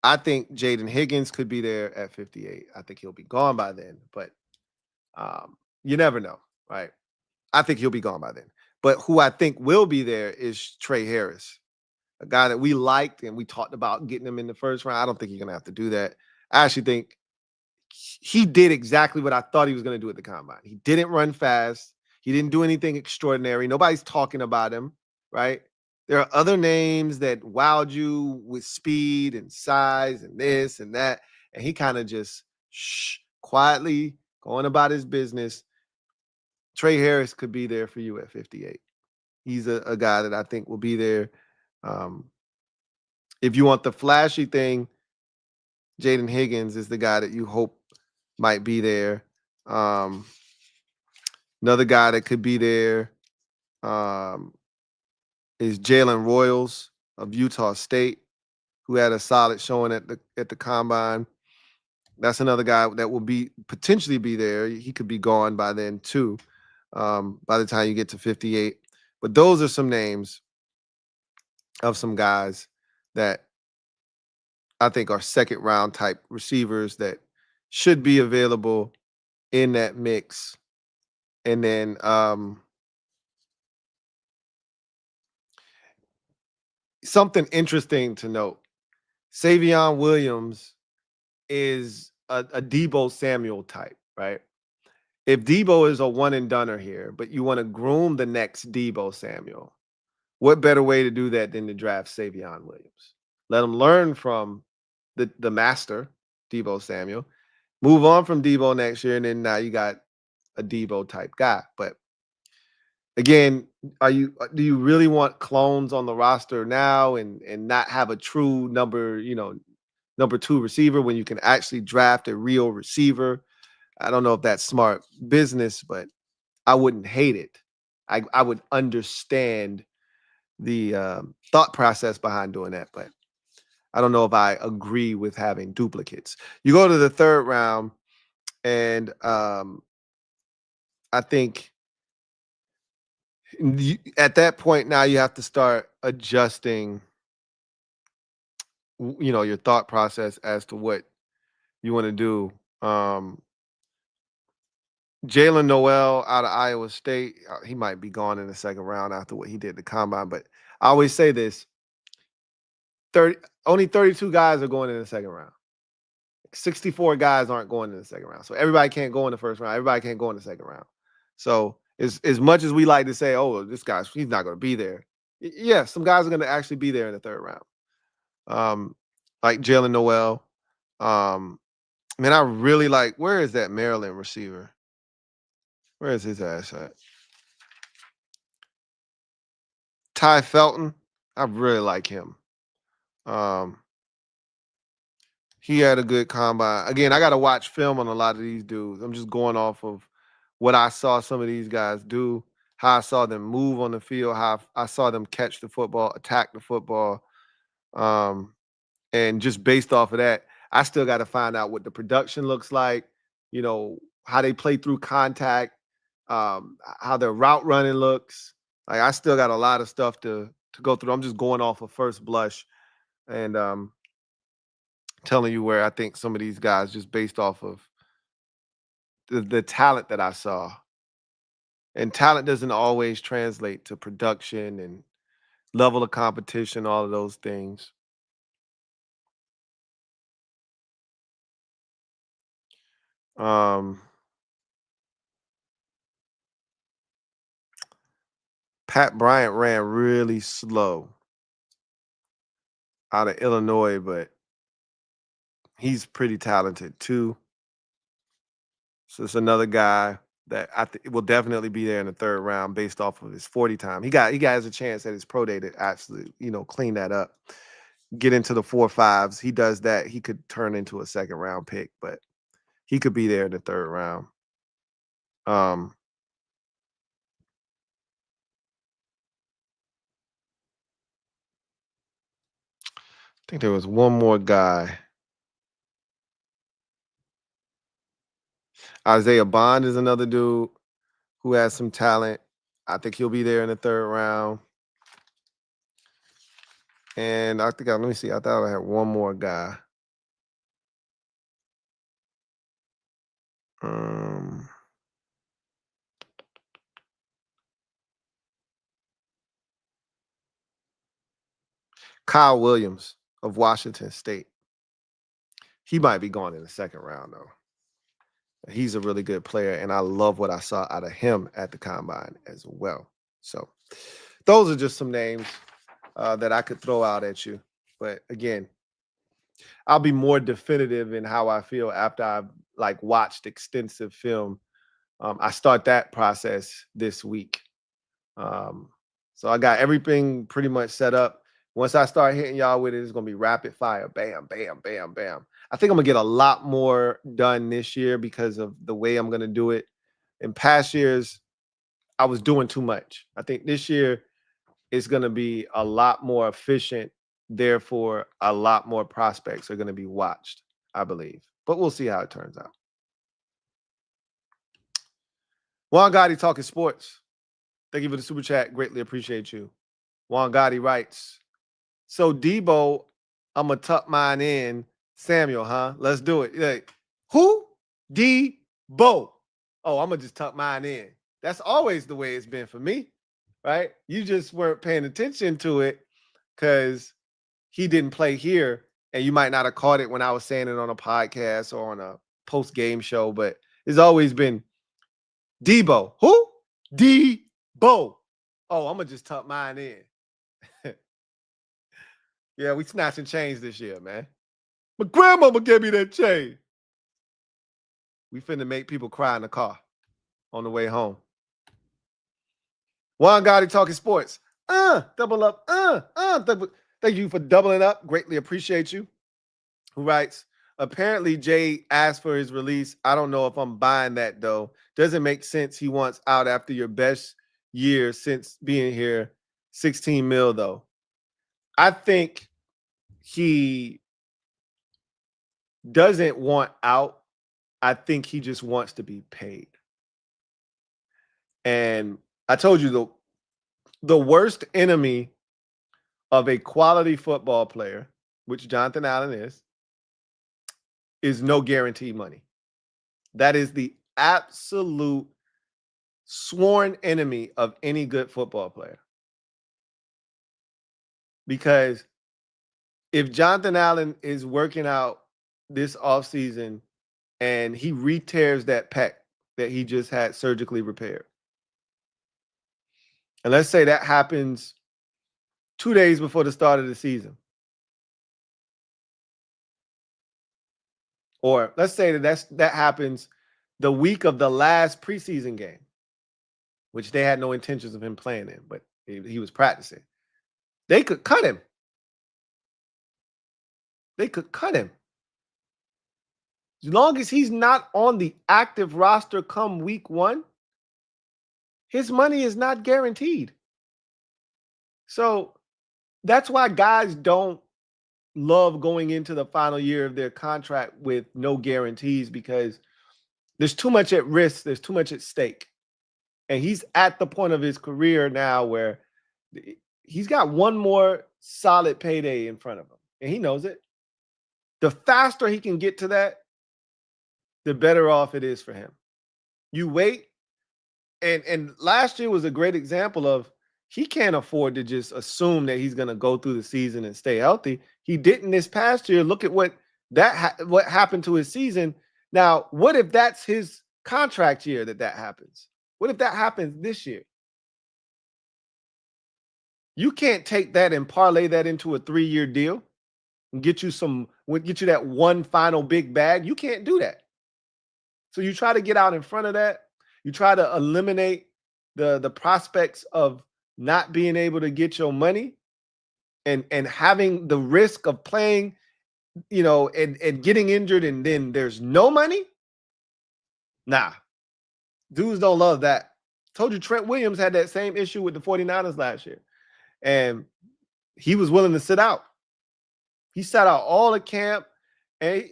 I think Jaden Higgins could be there at 58. I think he'll be gone by then, but you never know, right? I think he'll be gone by then. But who I think will be there is Trey Harris, a guy that we liked and we talked about getting him in the first round. I don't think you're going to have to do that. I actually think he did exactly what I thought he was going to do at the combine. He didn't run fast. He didn't do anything extraordinary. Nobody's talking about him, right? There are other names that wowed you with speed and size and this and that. And he kind of just quietly going about his business. Trey Harris could be there for you at 58. He's a guy that I think will be there. If you want the flashy thing, Jaden Higgins is the guy that you hope might be there. Another guy that could be there is Jalen Royals of Utah State, who had a solid showing at the combine. That's another guy that will potentially be there. He could be gone by then too, by the time you get to 58. But those are some names of some guys that I think are second round type receivers that should be available in that mix. And then something interesting to note, Savion Williams is a Deebo Samuel type, right? If Deebo is a one and doneer here, but you want to groom the next Deebo Samuel, what better way to do that than to draft Savion Williams? Let him learn from the master, Deebo Samuel. Move on from Deebo next year, and then now you got a Deebo type guy. But again, do you really want clones on the roster now and not have a true number 2 receiver when you can actually draft a real receiver? I don't know if that's smart business, but I wouldn't hate it. I would understand the thought process behind doing that, but I don't know if I agree with having duplicates. You go to the third round, and I think at that point now you have to start adjusting your thought process as to what you want to do. Jalen Noel out of Iowa State, he might be gone in the second round after what he did at the combine. But I always say this: only 32 guys are going in the second round. 64 guys aren't going in the second round. So everybody can't go in the first round. Everybody can't go in the second round. So as much as we like to say, oh, this guy's he's not going to be there. Yeah, some guys are going to actually be there in the third round. Like Jalen Noel. Man, I really like, where is that Maryland receiver? Where is his ass at? Ty Felton. I really like him. He had a good combine. Again, I got to watch film on a lot of these dudes. I'm just going off of what I saw some of these guys do, how I saw them move on the field, how I saw them catch the football, attack the football. And just based off of that, I still got to find out what the production looks like, how they play through contact, how their route running looks. Like, I still got a lot of stuff to go through. I'm just going off of first blush and telling you where I think some of these guys, just based off of the talent that I saw. And talent doesn't always translate to production and level of competition, all of those things. Pat Bryant ran really slow out of Illinois, but he's pretty talented too. So it's another guy that I think will definitely be there in the third round based off of his 40 time. He has a chance at his pro day to actually, clean that up, get into the 4.5s. He does that, he could turn into a second round pick, but he could be there in the third round. I think there was one more guy. Isaiah Bond is another dude who has some talent. I think he'll be there in the third round. And I think, let me see, I thought I had one more guy. Kyle Williams of Washington State. He might be gone in the second round, though. He's a really good player, and I love what I saw out of him at the combine as well. So those are just some names that I could throw out at you. But again, I'll be more definitive in how I feel after I've watched extensive film. I start that process this week. So I got everything pretty much set up. Once I start hitting y'all with it, it's going to be rapid fire. Bam, bam, bam, bam. I think I'm going to get a lot more done this year because of the way I'm going to do it. In past years, I was doing too much. I think this year it's going to be a lot more efficient. Therefore, a lot more prospects are going to be watched, I believe. But we'll see how it turns out. Juan Gotti talking sports. Thank you for the super chat. Greatly appreciate you. Juan Gotti writes, so Deebo, I'm going to tuck mine in. Samuel, huh? Let's do it. Like, who? Deebo. Oh, I'm going to just tuck mine in. That's always the way it's been for me, right? You just weren't paying attention to it because he didn't play here, and you might not have caught it when I was saying it on a podcast or on a post-game show, but it's always been Deebo. Who? Deebo. Oh, I'm going to just tuck mine in. Yeah, we snatching chains this year, man. My grandmama gave me that chain. We finna make people cry in the car on the way home. Juan Gotti talking sports. Double up. Thank you for doubling up. Greatly appreciate you. Who writes, apparently Jay asked for his release. I don't know if I'm buying that, though. Doesn't make sense he wants out after your best year since being here. 16 mil, though. I think he doesn't want out. I think he just wants to be paid. And I told you the worst enemy of a quality football player which Jonathan Allen is no guarantee money. That is the absolute sworn enemy of any good football player. Because if Jonathan Allen is working out this offseason and he re-tears that pec that he just had surgically repaired, and let's say that happens 2 days before the start of the season, or let's say that happens the week of the last preseason game, which they had no intentions of him playing in, but he was practicing. They could cut him. They could cut him. As long as he's not on the active roster come week 1, his money is not guaranteed. So that's why guys don't love going into the final year of their contract with no guarantees, because there's too much at risk. There's too much at stake. And he's at the point of his career now where he's got one more solid payday in front of him, and he knows it. The faster he can get to that, the better off it is for him. You wait, and last year was a great example of he can't afford to just assume that he's going to go through the season and stay healthy. He didn't this past year. Look at what happened to his season. Now, what if that's his contract year that happens? What if that happens this year? You can't take that and parlay that into a 3-year deal and get you that one final big bag. You can't do that. So you try to get out in front of that. You try to eliminate the prospects of not being able to get your money and having the risk of playing, and getting injured, and then there's no money. Nah. Dudes don't love that. Told you Trent Williams had that same issue with the 49ers last year. And he was willing to sit out. He sat out all the camp. And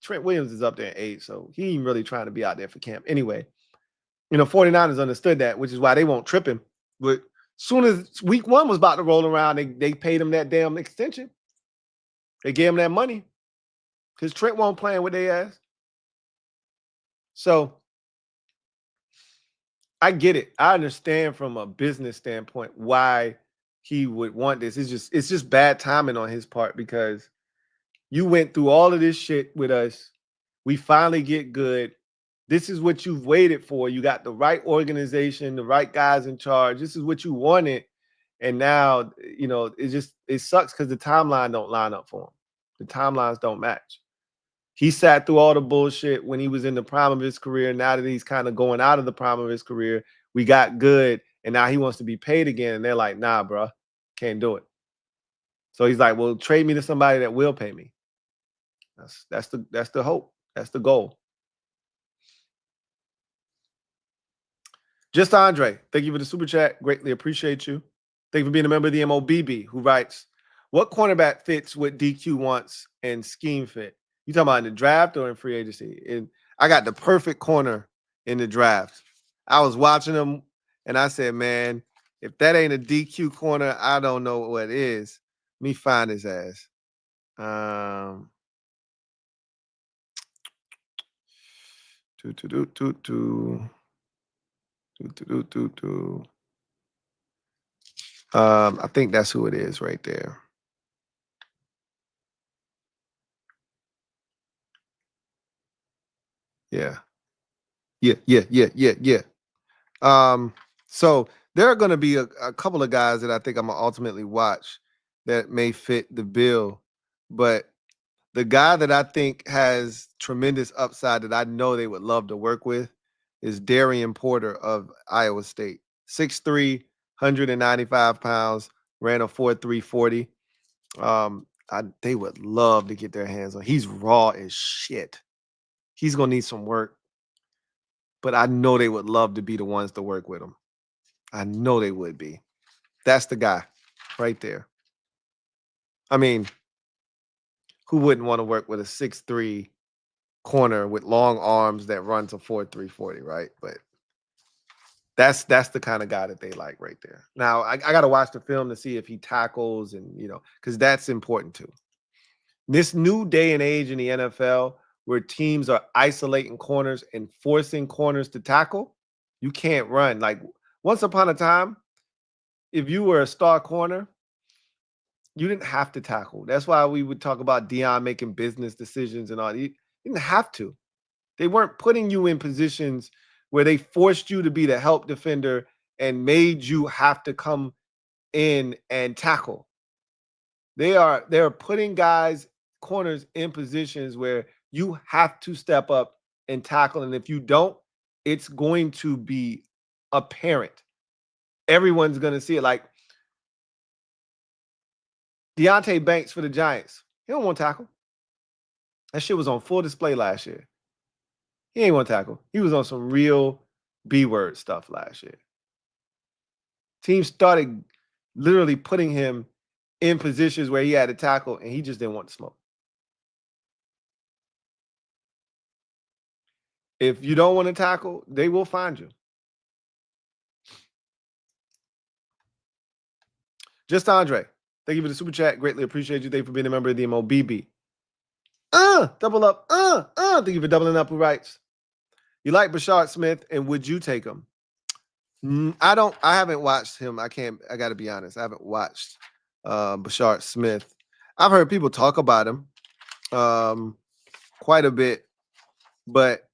Trent Williams is up there in age, so he ain't really trying to be out there for camp. Anyway, 49ers understood that, which is why they won't trip him. But as soon as week 1 was about to roll around, they paid him that damn extension. They gave him that money because Trent won't play with their ass. So I get it. I understand from a business standpoint why he would want this. It's just bad timing on his part, because you went through all of this shit with us. We finally get good. This is what you've waited for. You got the right organization, the right guys in charge. This is what you wanted. And now, it sucks because the timeline don't line up for him. The timelines don't match. He sat through all the bullshit when he was in the prime of his career. Now that he's kind of going out of the prime of his career, we got good, and now he wants to be paid again. And they're like, nah, bro, can't do it. So he's like, well, trade me to somebody that will pay me. That's the hope. That's the goal. Just Andre, thank you for the super chat. Greatly appreciate you. Thank you for being a member of the MOBB, who writes, what cornerback fits what DQ wants and scheme fit? You talking about in the draft or in free agency? And I got the perfect corner in the draft. I was watching him, and I said, man, if that ain't a DQ corner, I don't know what is. Let me find his ass. I think that's who it is right there. Yeah. So there are going to be a couple of guys that I think I'm going to ultimately watch that may fit the bill. But the guy that I think has tremendous upside that I know they would love to work with is Darian Porter of Iowa State. 6'3", 195 pounds, ran a 4.3 40. They would love to get their hands on. He's raw as shit. He's going to need some work. But I know they would love to be the ones to work with him. I know they would be. That's the guy right there. I mean, who wouldn't want to work with a 6'3" corner with long arms that runs a 4.3 40, right? But that's the kind of guy that they like right there. Now, I got to watch the film to see if he tackles and, because that's important too. This new day and age in the NFL where teams are isolating corners and forcing corners to tackle, you can't run. Like once upon a time, if you were a star corner, you didn't have to tackle. That's why we would talk about Deion making business decisions and all. You didn't have to. They weren't putting you in positions where they forced you to be the help defender and made you have to come in and tackle. They're putting corners in positions where you have to step up and tackle. And if you don't, it's going to be apparent. Everyone's going to see it. Like Deonte Banks for the Giants. He don't want to tackle. That shit was on full display last year. He ain't want to tackle. He was on some real B-word stuff last year. Teams started literally putting him in positions where he had to tackle, and he just didn't want to smoke. If you don't want to tackle, they will find you. Just Andre, thank you for the super chat. Greatly appreciate you. Thank you for being a member of the MOBB. Double up. Thank you for doubling up. Who writes? You like Bashard Smith, and would you take him? I haven't watched him. I got to be honest. I haven't watched Bashard Smith. I've heard people talk about him quite a bit, but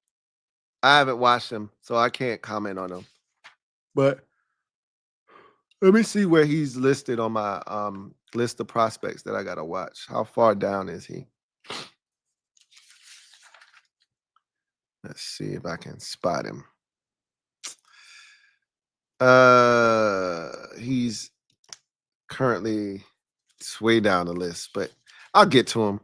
I haven't watched him, so I can't comment on him. But let me see where he's listed on my list of prospects that I got to watch. How far down is he? Let's see if I can spot him. He's currently way down the list, but I'll get to him.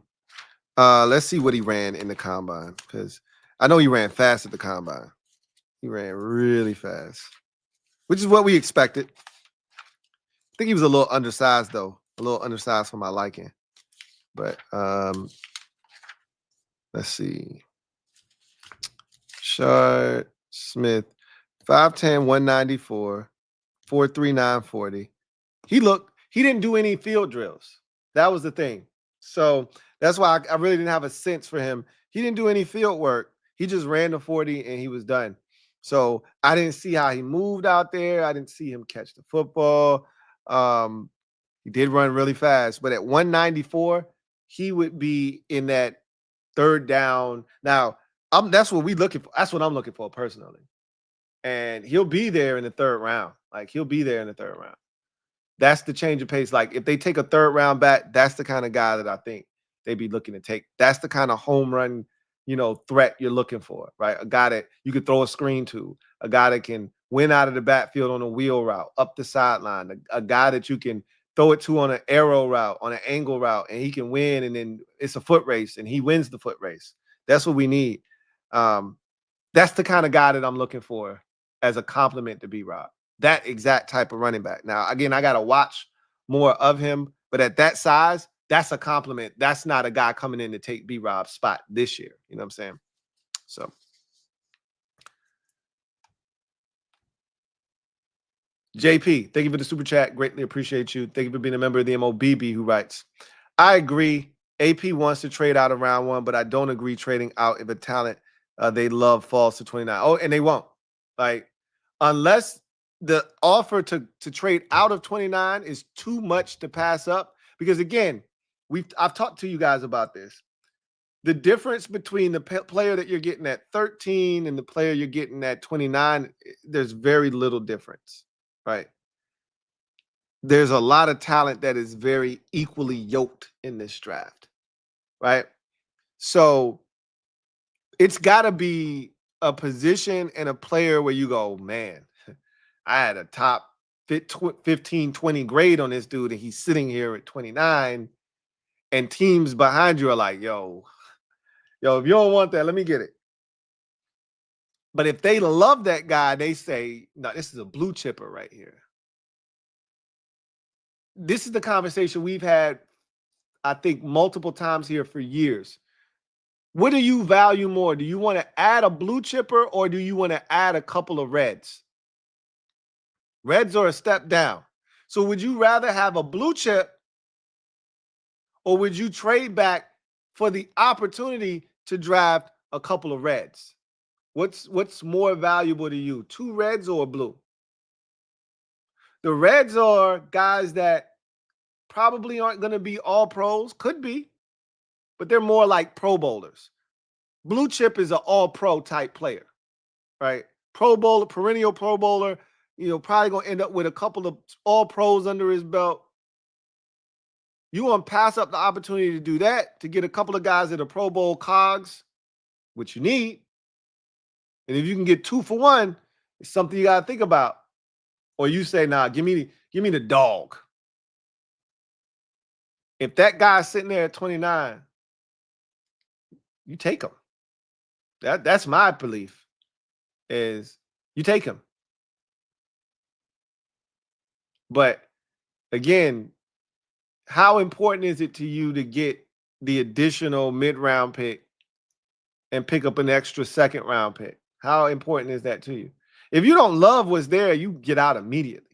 Let's see what he ran in the combine, because I know he ran fast at the combine. He ran really fast, which is what we expected. I think he was a little undersized, though. A little undersized for my liking. But let's see. Bashard Smith, 5'10", 194, 4'3", 940. He didn't do any field drills. That was the thing. So that's why I really didn't have a sense for him. He didn't do any field work. He just ran the 40 and he was done. So I didn't see how he moved out there. I didn't see him catch the football. He did run really fast, but at 194, he would be in that third down. Now, that's what we're looking for. That's what I'm looking for personally. And he'll be there in the third round. Like, he'll be there in the third round. That's the change of pace. Like, if they take a third round back, that's the kind of guy that I think they'd be looking to take. That's the kind of home run, threat you're looking for, right? A guy that you could throw a screen to, a guy that can win out of the backfield on a wheel route, up the sideline, a guy that you can throw it to on an arrow route, on an angle route, and he can win, and then it's a foot race, and he wins the foot race. That's what we need. That's the kind of guy that I'm looking for as a compliment to B-Rob. That exact type of running back. Now, again, I got to watch more of him, but at that size, that's a compliment. That's not a guy coming in to take B-Rob's spot this year. You know what I'm saying? So. JP, thank you for the super chat. Greatly appreciate you. Thank you for being a member of the MOBB, who writes, I agree. AP wants to trade out of round 1, but I don't agree trading out if a talent they love falls to 29. Oh, and they won't. Like, unless the offer to trade out of 29 is too much to pass up. Because again, I've talked to you guys about this. The difference between the player that you're getting at 13 and the player you're getting at 29, there's very little difference, right? There's a lot of talent that is very equally yoked in this draft, right? So it's got to be a position and a player where you go, man, I had a top 15, 20 grade on this dude, and he's sitting here at 29, and teams behind you are like, yo, if you don't want that, let me get it. But if they love that guy, they say, no, this is a blue chipper right here. This is the conversation we've had, I think, multiple times here for years. What do you value more? Do you want to add a blue chipper, or do you want to add a couple of reds? Reds are a step down. So would you rather have a blue chip, or would you trade back for the opportunity to draft a couple of reds? What's more valuable to you, 2 reds or a blue? The reds are guys that probably aren't going to be all pros, could be, but they're more like pro bowlers. Blue chip is an all pro type player, right? Pro bowler, perennial pro bowler, probably going to end up with a couple of all pros under his belt. You want to pass up the opportunity to do that, to get a couple of guys that are Pro Bowl cogs, which you need. And if you can get 2 for 1, it's something you got to think about. Or you say, nah, give me the dog. If that guy's sitting there at 29, you take him. That's my belief, is you take him. But again, how important is it to you to get the additional mid-round pick and pick up an extra second-round pick? How important is that to you? If you don't love what's there, you get out immediately.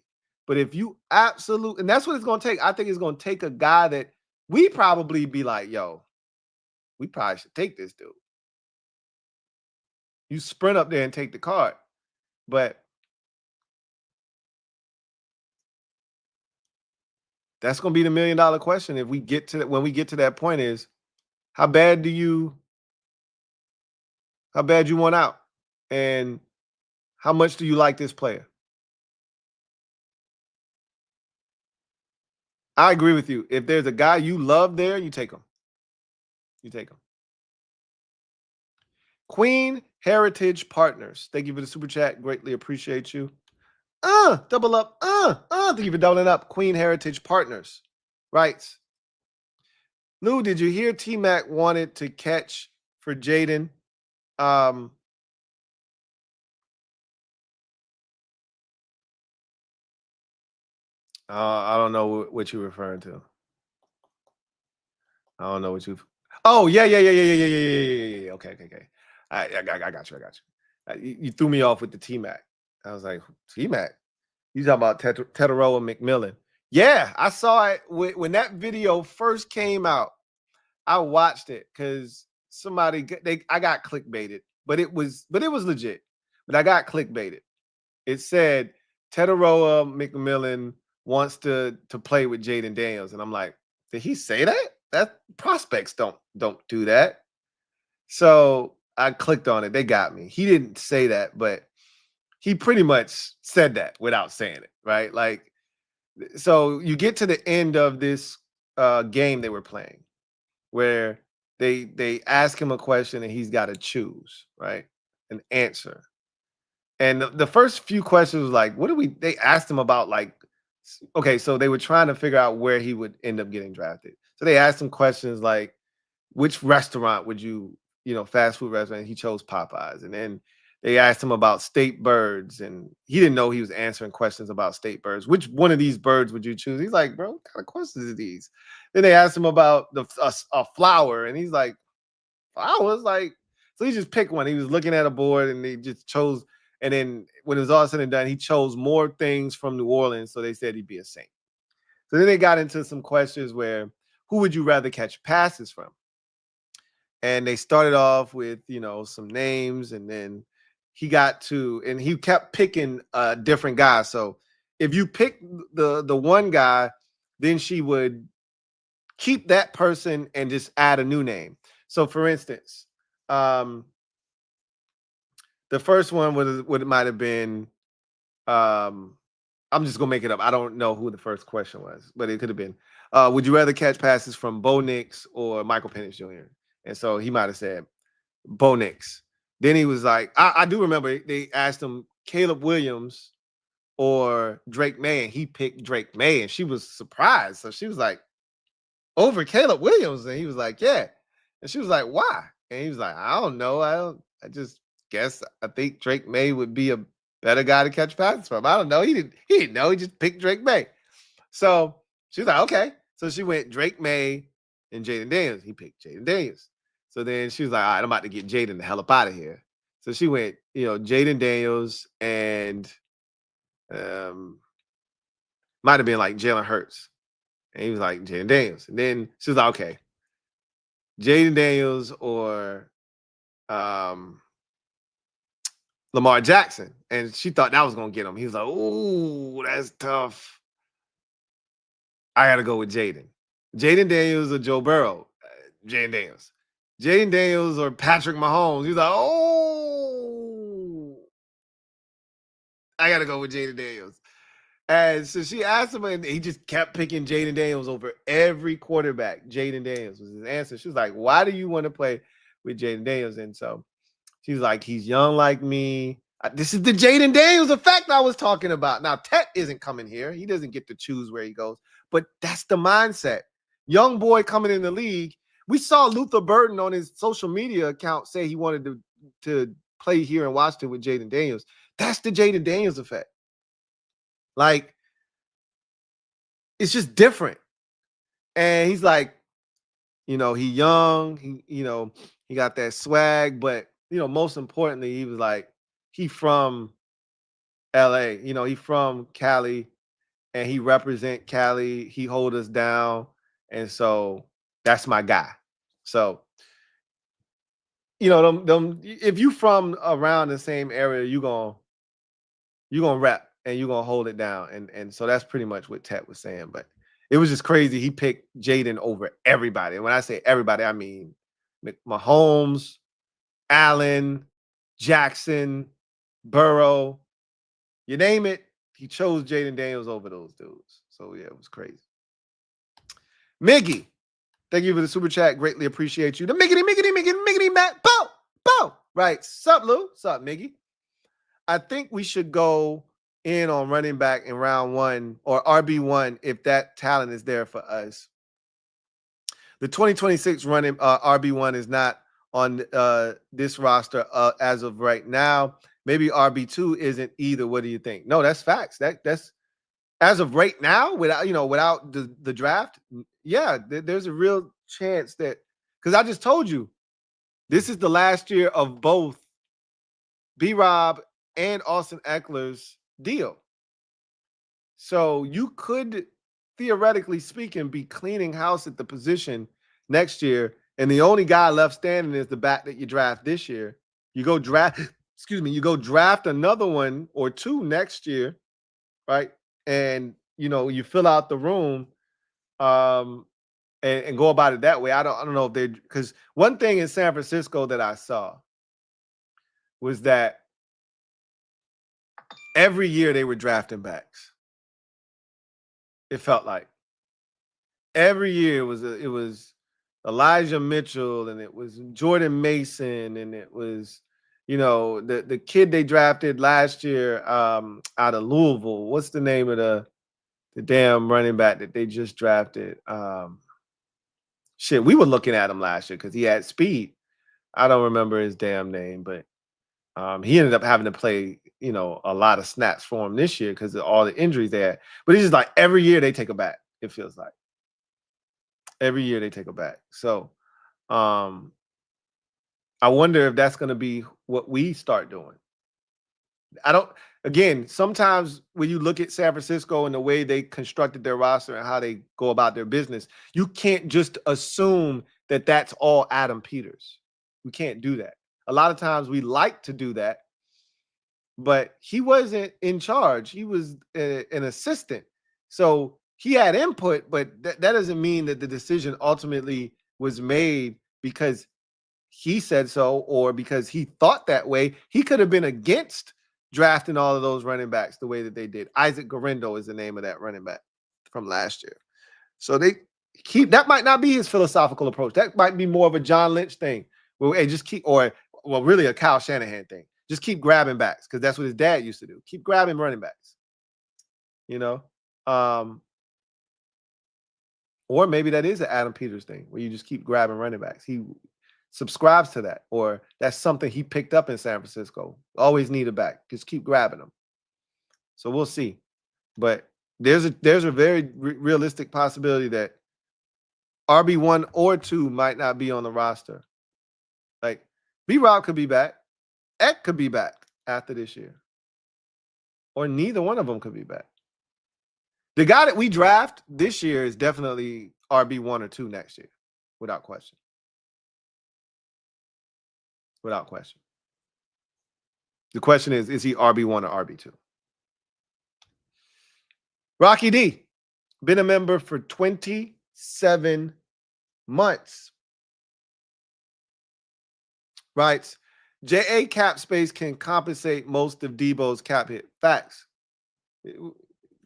But if you absolutely, and that's what it's going to take. I think it's going to take a guy that we probably be like, yo, we probably should take this dude. You sprint up there and take the card. But that's going to be the $1 million question if we get to that, when we get to that point, is how bad you want out, and how much do you like this player? I agree with you. If there's a guy you love there, you take him. You take him. Queen Heritage Partners, thank you for the super chat. Greatly appreciate you. Double up. Thank you for doubling up. Queen Heritage Partners writes, Lou, did you hear T-Mac wanted to catch for Jaden? I don't know what you're referring to. I don't know what you've. Oh, yeah. Okay. I got you. You threw me off with the T-Mac. I was like, T-Mac? You talking about Teteroa McMillan? Yeah, I saw it when that video first came out. I watched it because I got clickbaited, but it was legit. But I got clickbaited. It said Teteroa McMillan wants to play with Jaden Daniels, and I'm like, did he say that? That prospects don't do that. So I clicked on it. They got me. He didn't say that, but he pretty much said that without saying it, right? Like, so you get to the end of this game they were playing, where they ask him a question and he's got to choose, right, an answer. And the first few questions was like, they asked him about, like, okay, so they were trying to figure out where he would end up getting drafted. So they asked him questions like, which restaurant would you, fast food restaurant? He chose Popeyes. And then they asked him about state birds, and he didn't know he was answering questions about state birds. Which one of these birds would you choose? He's like, bro, what kind of questions are these? Then they asked him about a flower, and he's like, flowers? Like, so he just picked one. He was looking at a board, and they just chose. And then when it was all said and done, he chose more things from New Orleans, so they said he'd be a Saint. So then they got into some questions where, who would you rather catch passes from? And they started off with, some names, and then he kept picking different guys. So if you pick the one guy, then she would keep that person and just add a new name. So for instance, the first one would might have been, I'm just gonna make it up. I don't know who the first question was, but it could have been, would you rather catch passes from Bo Nix or Michael Penix Jr.? And so he might have said Bo Nix. Then he was like, I do remember they asked him Caleb Williams or Drake May, and he picked Drake May, and she was surprised. So she was like, over Caleb Williams? And he was like, yeah. And she was like, why? And he was like, I don't know. I just guess I think Drake May would be a better guy to catch passes from. I don't know. He didn't know. He just picked Drake May. So she was like, okay. So she went Drake May and Jaden Daniels. He picked Jaden Daniels. So then she was like, all right, I'm about to get Jaden the hell up out of here. So she went, Jaden Daniels and might have been like Jalen Hurts. And he was like, Jaden Daniels. And then she was like, okay, Jaden Daniels or Lamar Jackson. And she thought that was going to get him. He was like, ooh, that's tough. I got to go with Jaden. Jaden Daniels or Joe Burrow. Jaden Daniels. Jaden Daniels or Patrick Mahomes. He's like, oh, I got to go with Jaden Daniels. And so she asked him, and he just kept picking Jaden Daniels over every quarterback. Jaden Daniels was his answer. She was like, why do you want to play with Jaden Daniels? And so she's like, he's young like me. This is the Jaden Daniels effect I was talking about. Now, Tet isn't coming here. He doesn't get to choose where he goes. But that's the mindset. Young boy coming in the league. We saw Luther Burden on his social media account say he wanted to play here in Washington with Jaden Daniels. That's the Jaden Daniels effect. Like, it's just different. And he's like, he young, he got that swag, but most importantly, he was like, he from LA, he from Cali, and he represent Cali. He hold us down. And so that's my guy. So, if you from around the same area, you're gonna rep and you're gonna hold it down. And so that's pretty much what Tet was saying. But it was just crazy. He picked Jaden over everybody. And when I say everybody, I mean Mahomes, Allen, Jackson, Burrow, you name it. He chose Jaden Daniels over those dudes. So yeah, it was crazy. Miggy, thank you for the super chat. Greatly appreciate you. The Miggity, Matt. Bow. Right. Sup, Lou? Sup, Miggy? I think we should go in on running back in round 1 or RB1 if that talent is there for us. The 2026 running RB1 is not on this roster as of right now. Maybe RB2 isn't either. What do you think? No, that's facts. That's as of right now, without the draft. Yeah, there's a real chance that, because I just told you, this is the last year of both B-Rob and Austin Eckler's deal. So you could, theoretically speaking, be cleaning house at the position next year, and the only guy left standing is the back that you draft this year. You go draft another one or two next year, right? And you fill out the room and go about it that way. I don't know if they, because one thing in San Francisco that I saw was that every year they were drafting backs. It felt like every year it was Elijah Mitchell, and it was Jordan Mason, and it was the kid they drafted last year out of Louisville. What's the name of the damn running back that they just drafted? We were looking at him last year because he had speed. I don't remember his damn name, but he ended up having to play, a lot of snaps for him this year because of all the injuries they had. But it's just like every year they take a back, it feels like. Every year they take a back. So I wonder if that's going to be what we start doing. Sometimes when you look at San Francisco and the way they constructed their roster and how they go about their business, you can't just assume that that's all Adam Peters. We can't do that. A lot of times we like to do that, but he wasn't in charge. He was an assistant. So he had input, but that doesn't mean that the decision ultimately was made because he said so or because he thought that way. He could have been against drafting all of those running backs the way that they did. Isaac Garendo is the name of that running back from last year. So that might not be his philosophical approach. That might be more of a John Lynch thing. Really a Kyle Shanahan thing. Just keep grabbing backs because that's what his dad used to do. Keep grabbing running backs. Or maybe that is an Adam Peters thing where you just keep grabbing running backs. He subscribes to that, or that's something he picked up in San Francisco. Always need a back. Just keep grabbing them. So we'll see. But there's a very realistic possibility that RB1 or 2 might not be on the roster. Like B-Rob could be back. Eck could be back after this year. Or neither one of them could be back. The guy that we draft this year is definitely RB1 or 2 next year, without question. without question. The question is he RB1 or RB2? Rocky D, been a member for 27 months. Writes, JA cap space can compensate most of Deebo's cap hit. Facts.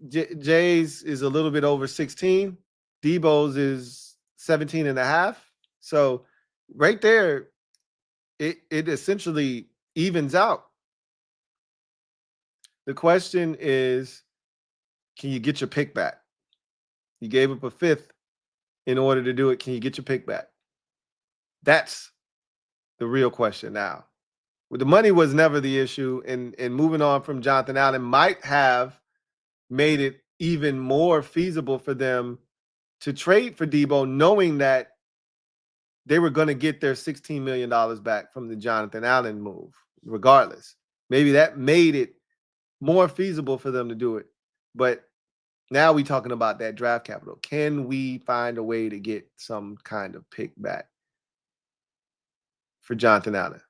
Jay's is a little bit over 16. Deebo's is 17 and a half. So right there, it essentially evens out. The question is, can you get your pick back? You gave up a fifth in order to do it. Can you get your pick back? That's the real question now. The money was never the issue, and moving on from Jonathan Allen might have made it even more feasible for them to trade for Deebo, knowing that they were going to get their $16 million back from the Jonathan Allen move, regardless. Maybe that made it more feasible for them to do it. But now we're talking about that draft capital. Can we find a way to get some kind of pick back for Jonathan Allen?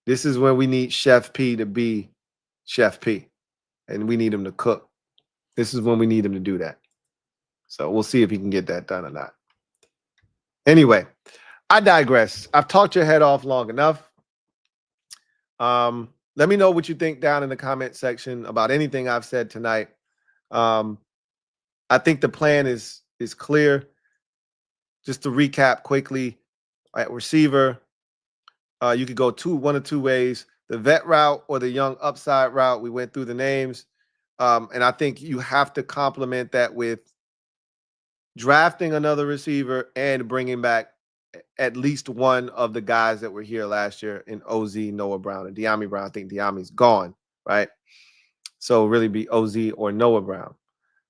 This is where we need Chef P to be Chef P, and we need him to cook. This is when we need him to do that. So we'll see if he can get that done or not. Anyway, I digress. I've talked your head off long enough. Let me know what you think down in the comment section about anything I've said tonight. I think the plan is clear. Just to recap quickly, at receiver, you could go one of two ways: the vet route or the young upside route. We went through the names, and I think you have to complement that with drafting another receiver and bringing back at least one of the guys that were here last year in OZ, Noah Brown, and De'Ami Brown. I think De'Ami's gone, right? So really be OZ or Noah Brown.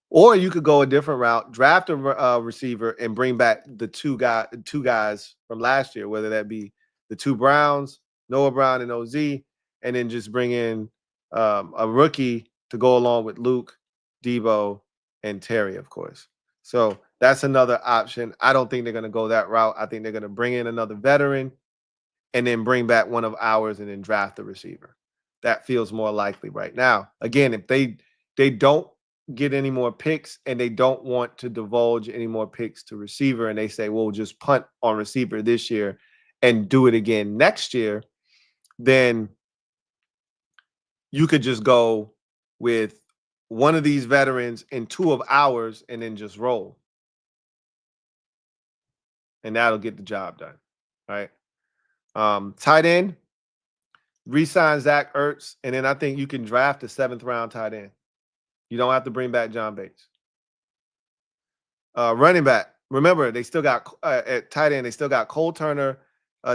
Or you could go a different route, draft a receiver and bring back the two guys from last year, whether that be the two Browns, Noah Brown and OZ, and then just bring in a rookie to go along with Luke, Deebo, and Terry, of course. So that's another option. I don't think they're going to go that route. I think they're going to bring in another veteran and then bring back one of ours and then draft the receiver. That feels more likely right now. Again, if they don't get any more picks and they don't want to divulge any more picks to receiver and they say, we'll just punt on receiver this year and do it again next year, then you could just go with one of these veterans and two of ours and then just roll. And that'll get the job done, right? Tight end, re-sign Zach Ertz, and then I think you can draft a 7th round tight end. You don't have to bring back John Bates. Running back, remember, they still got at tight end, they still got Cole Turner,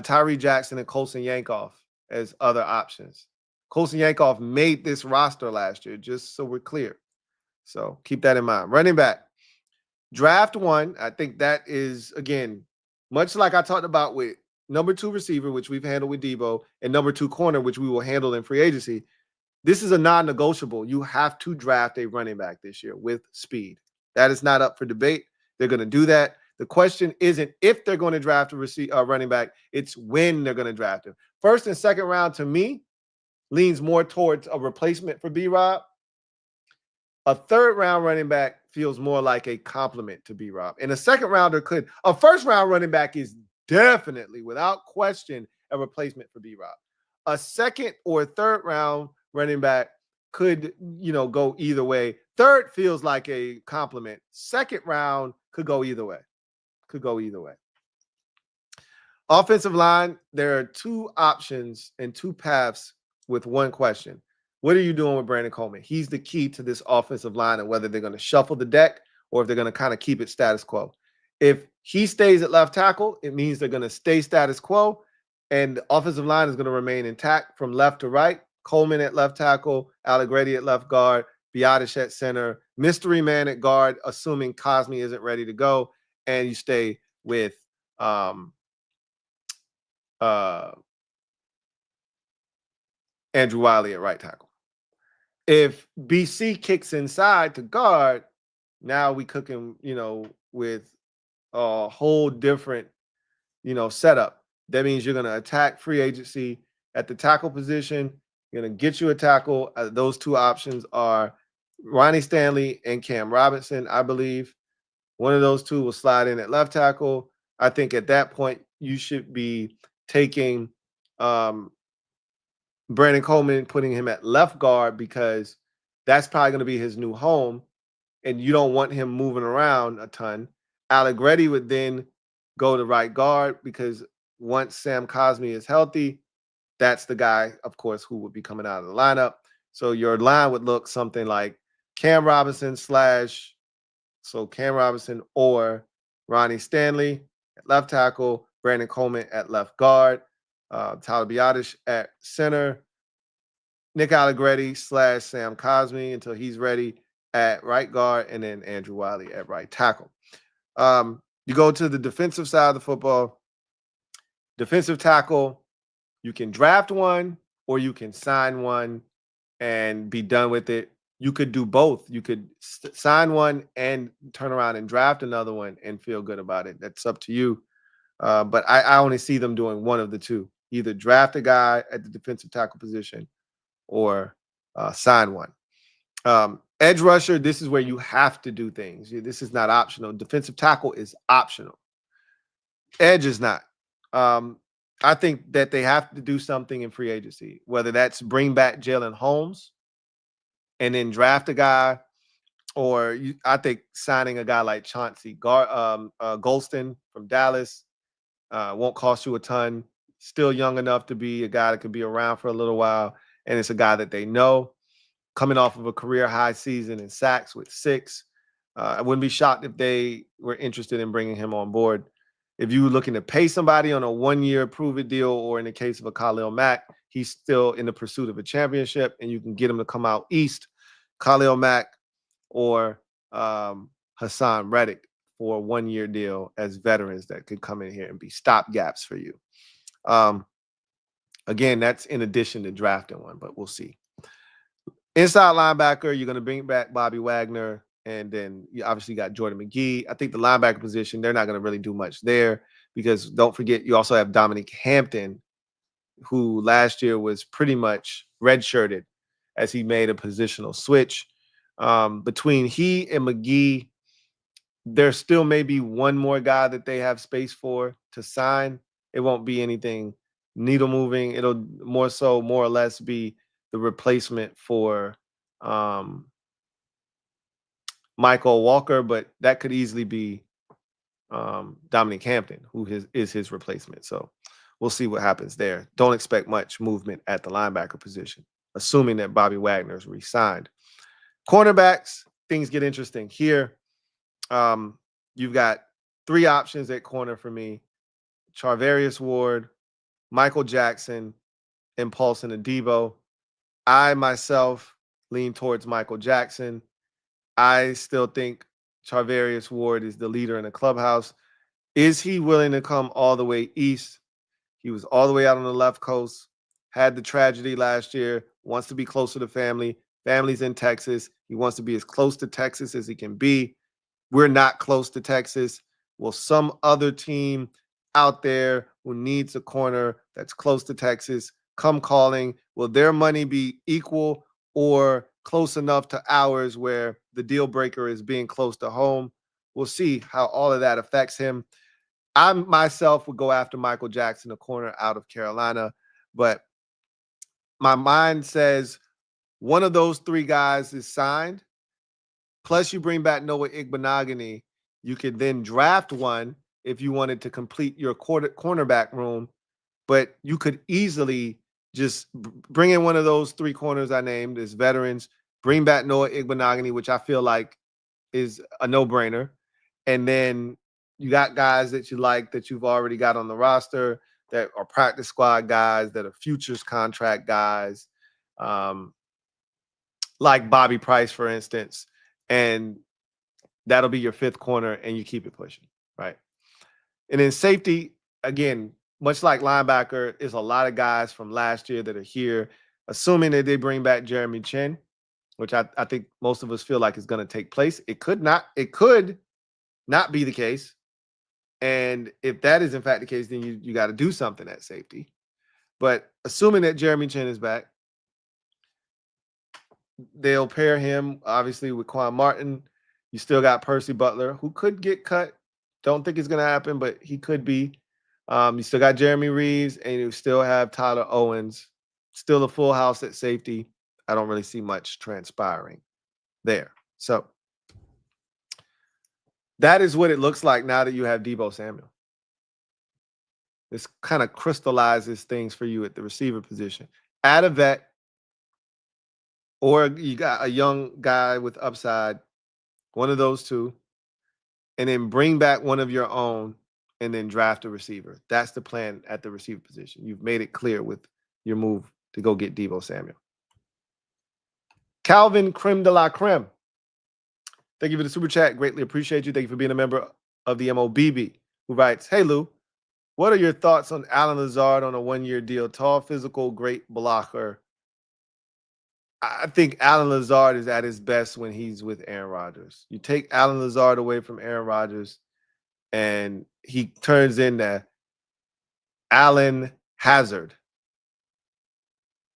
Tyree Jackson, and Colson Yankoff as other options. Colson Yankoff made this roster last year, just so we're clear. So keep that in mind. Running back, draft one. I think that is, again, much like I talked about with number 2 receiver, which we've handled with Deebo, and number 2 corner, which we will handle in free agency. This is a non-negotiable. You have to draft a running back this year with speed. That is not up for debate. They're going to do that. The question isn't if they're going to draft a running back. It's when they're going to draft him. 1st and 2nd round, to me, leans more towards a replacement for B-Rob. A 3rd round running back feels more like a complement to B-Rob. And a 2nd rounder could. A 1st round running back is definitely, without question, a replacement for B-Rob. A 2nd or 3rd round running back could, go either way. 3rd feels like a compliment. 2nd round could go either way. Offensive line, there are 2 options and 2 paths with one question. What are you doing with Brandon Coleman? He's the key to this offensive line and whether they're going to shuffle the deck or if they're going to kind of keep it status quo. If he stays at left tackle, it means they're going to stay status quo and the offensive line is going to remain intact from left to right. Coleman at left tackle, Allegretti at left guard, Biotish at center, mystery man at guard, assuming Cosme isn't ready to go, and you stay with Andrew Wiley at right tackle. If BC kicks inside to guard, now we cooking, with a whole different, setup. That means you're going to attack free agency at the tackle position. You're going to get you a tackle. Those two options are Ronnie Stanley and Cam Robinson, I believe. One of those two will slide in at left tackle. I think at that point, you should be taking Brandon Coleman, putting him at left guard, because that's probably going to be his new home, and you don't want him moving around a ton. Allegretti would then go to right guard, because once Sam Cosmi is healthy, that's the guy, of course, who would be coming out of the lineup. So your line would look something like Cam Robinson or Ronnie Stanley at left tackle, Brandon Coleman at left guard, Tyler Biadasz at center, Nick Allegretti / Sam Cosmi until he's ready at right guard, and then Andrew Wiley at right tackle. You go to the defensive side of the football. Defensive tackle, you can draft one or you can sign one and be done with it. You could do both. You could sign one and turn around and draft another one and feel good about it. That's up to you. But I only see them doing one of the two. Either draft a guy at the defensive tackle position or sign one. Edge rusher, this is where you have to do things. This is not optional. Defensive tackle is optional. Edge is not. I think that they have to do something in free agency, whether that's bring back Jalen Holmes and then draft a guy, or I think signing a guy like Chauncey Golston from Dallas won't cost you a ton. Still young enough to be a guy that could be around for a little while, and it's a guy that they know, coming off of a career high season in sacks with 6. I wouldn't be shocked if they were interested in bringing him on board. If you're looking to pay somebody on a 1-year prove-it deal, or in the case of a Khalil Mack, he's still in the pursuit of a championship, and you can get him to come out east, Khalil Mack or Hassan Reddick for a 1-year deal as veterans that could come in here and be stopgaps for you. Again, that's in addition to drafting one, but we'll see. Inside linebacker, you're going to bring back Bobby Wagner, and then you obviously got Jordan McGee. I think the linebacker position, they're not going to really do much there, because don't forget, you also have Dominic Hampton, who last year was pretty much redshirted as he made a positional switch. Between he and McGee, there still may be one more guy that they have space for to sign. It won't be anything needle moving. It'll more or less be the replacement for Michael Walker, but that could easily be Dominic Hampton, who is his replacement. So we'll see what happens there. Don't expect much movement at the linebacker position, assuming that Bobby Wagner is re-signed. Cornerbacks, things get interesting here. You've got 3 options at corner for me: Charvarius Ward, Michael Jackson, and Paulson Adebo. I myself lean towards Michael Jackson. I still think Charvarius Ward is the leader in the clubhouse. Is he willing to come all the way east? He was all the way out on the left coast, had the tragedy last year, wants to be closer to family. Family's in Texas. He wants to be as close to Texas as he can be. We're not close to Texas. Will some other team out there who needs a corner that's close to Texas come calling? Will their money be equal or close enough to ours where the deal breaker is being close to home? We'll see how all of that affects him. I myself would go after Michael Jackson, a corner out of Carolina, but my mind says one of those 3 guys is signed. Plus, you bring back Noah Igbenogany. You could then draft one if you wanted to complete your cornerback room, but you could easily just bring in one of those 3 corners I named as veterans, bring back Noah Igbenogany, which I feel like is a no-brainer, and then you got guys that you like that you've already got on the roster that are practice squad guys, that are futures contract guys, like Bobby Price, for instance, and that'll be your 5th corner, and you keep it pushing, right? And then safety, again, much like linebacker, is a lot of guys from last year that are here, assuming that they bring back Jeremy Chin, which I think most of us feel like is going to take place. It could not be the case. And if that is in fact the case, then you got to do something at safety. But assuming that Jeremy Chin is back, they'll pair him obviously with Quan Martin. You still got Percy Butler, who could get cut. Don't think it's going to happen, but he could be. You still got Jeremy Reeves, and you still have Tyler Owens. Still a full house at safety. I don't really see much transpiring there. So that is what it looks like now that you have Deebo Samuel. This kind of crystallizes things for you at the receiver position. Add a vet, or you got a young guy with upside, one of those two, and then bring back one of your own and then draft a receiver. That's the plan at the receiver position. You've made it clear with your move to go get Deebo Samuel. Calvin Creme de la Creme. Thank you for the super chat. Greatly appreciate you. Thank you for being a member of the MOBB, who writes, "Hey, Lou, what are your thoughts on Alan Lazard on a one-year deal? Tall, physical, great blocker." I think Alan Lazard is at his best when he's with Aaron Rodgers. You take Alan Lazard away from Aaron Rodgers, and he turns into Alan Hazard.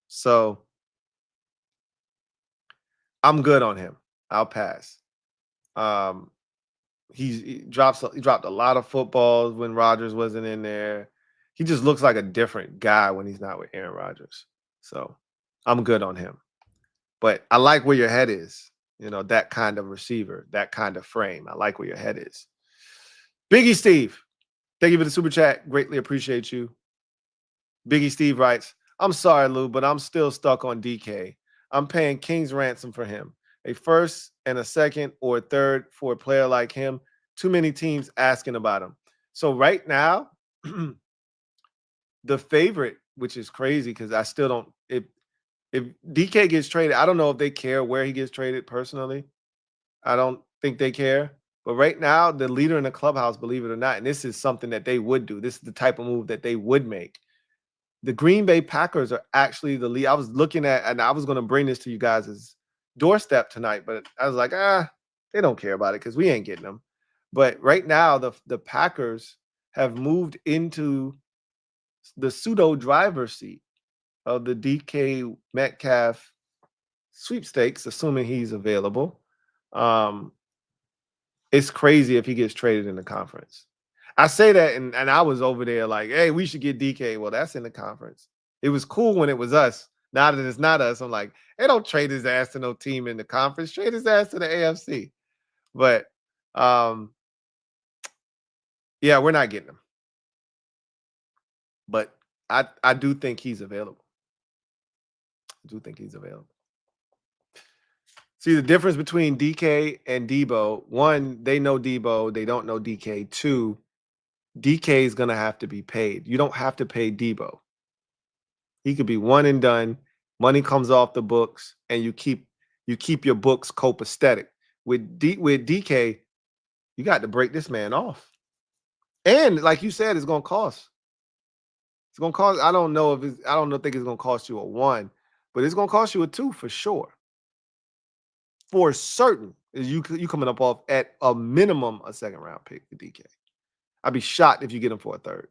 So I'm good on him. I'll pass. He dropped a lot of footballs when Rodgers wasn't in there. He just looks like a different guy when he's not with Aaron Rodgers. So I'm good on him. But I like where your head is. You know, that kind of receiver, that kind of frame. I like where your head is. Biggie Steve, thank you for the super chat. Greatly appreciate you. Biggie Steve writes, "I'm sorry, Lou, but I'm still stuck on DK. I'm paying King's ransom for him. A first and a second or a third for a player like him. Too many teams asking about him." So right now, the favorite, which is crazy because I still don't, if DK gets traded, I don't know if they care where he gets traded personally. I don't think they care. But right now, the leader in the clubhouse, believe it or not, and this is something that they would do. This is the type of move that they would make. The Green Bay Packers are actually the lead. I was looking at, and I was going to bring this to you guys' doorstep tonight, but I was like, they don't care about it because we ain't getting them. But right now, the Packers have moved into the pseudo driver's seat of the DK Metcalf sweepstakes, assuming he's available. It's crazy if he gets traded in the conference. I say that, and I was over there like, hey, we should get DK. Well, that's in the conference. It was cool when it was us. Now that it's not us, I'm like, hey, don't trade his ass to no team in the conference. Trade his ass to the AFC. But, yeah, we're not getting him. But I do think he's available. See, the difference between DK and Deebo, one, they know Deebo. They don't know DK. Two, DK is going to have to be paid. You don't have to pay Deebo. He could be one and done. Money comes off the books, and you keep your books copacetic. With DK, you got to break this man off. And like you said, it's going to cost. It's going to cost. I don't think it's going to cost you a 1, but it's going to cost you a 2 for sure. For certain, is you coming up off at a minimum a second round pick for DK. I'd be shocked if you get him for a third.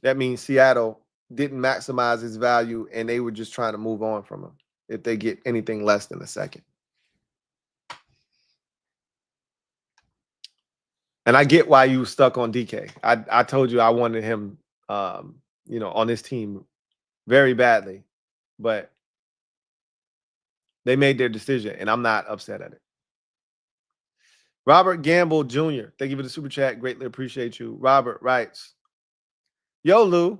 That means Seattle didn't maximize his value, and they were just trying to move on from him if they get anything less than a second. And I get why you were stuck on DK. I told you I wanted him, on this team very badly, but they made their decision, and I'm not upset at it. Robert Gamble Jr., thank you for the super chat. Greatly appreciate you. Robert writes, "Yo, Lou,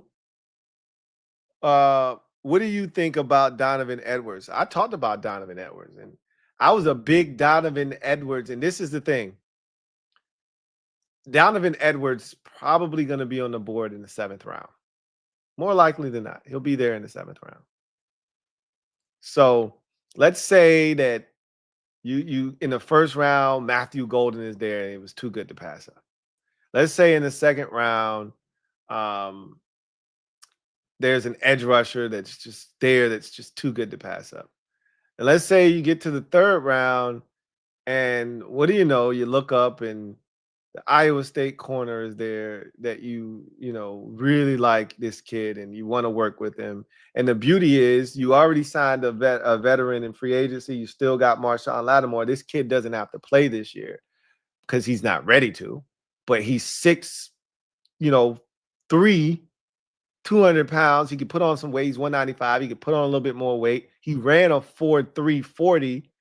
what do you think about Donovan Edwards?" I talked about Donovan Edwards, and I was a big Donovan Edwards, and this is the thing. Donovan Edwards probably going to be on the board in the 7th round. More likely than not, he'll be there in the 7th round. So let's say that you in the 1st round, Matthew Golden is there, and it was too good to pass up. Let's say in the 2nd round, there's an edge rusher that's just there that's just too good to pass up. And let's say you get to the 3rd round, and what do you know? You look up and the Iowa State corner is there that you really like this kid and you want to work with him. And the beauty is you already signed a veteran in free agency. You still got Marshawn Lattimore. This kid doesn't have to play this year because he's not ready to, but he's 6'3", 200 pounds. He could put on some weight. He's 195. He could put on a little bit more weight. He ran a 4.3 40,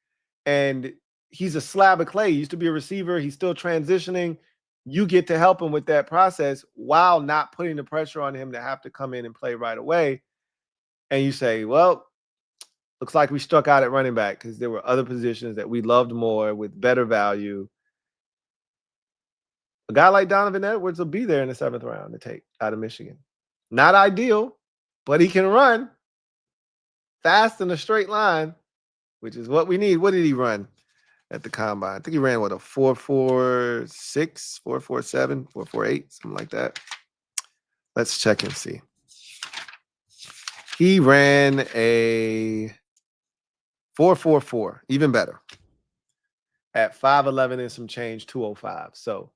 and he's a slab of clay. He used to be a receiver. He's still transitioning. You get to help him with that process while not putting the pressure on him to have to come in and play right away. And you say, well, looks like we struck out at running back because there were other positions that we loved more with better value. A guy like Donovan Edwards will be there in the 7th round to take out of Michigan. Not ideal, but he can run fast in a straight line, which is what we need. What did he run at the combine? I think he ran, a 4.46, 4.47, 4.48, something like that. Let's check and see. He ran a 4.44, even better, at 5'11" and some change, 205. So,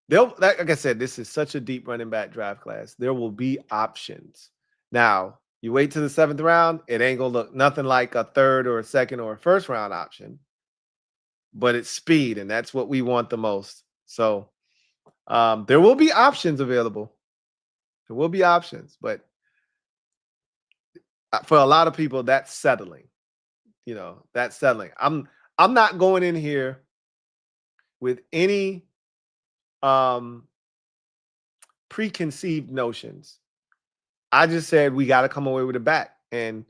like I said, this is such a deep running back draft class. There will be options. Now, you wait to the 7th round, it ain't going to look nothing like a 3rd or a 2nd or a 1st round option, but it's speed, and that's what we want the most. So, there will be options available. There will be options, but for a lot of people, that's settling. That's settling. I'm not going in here with any preconceived notions. I just said we got to come away with a bat, and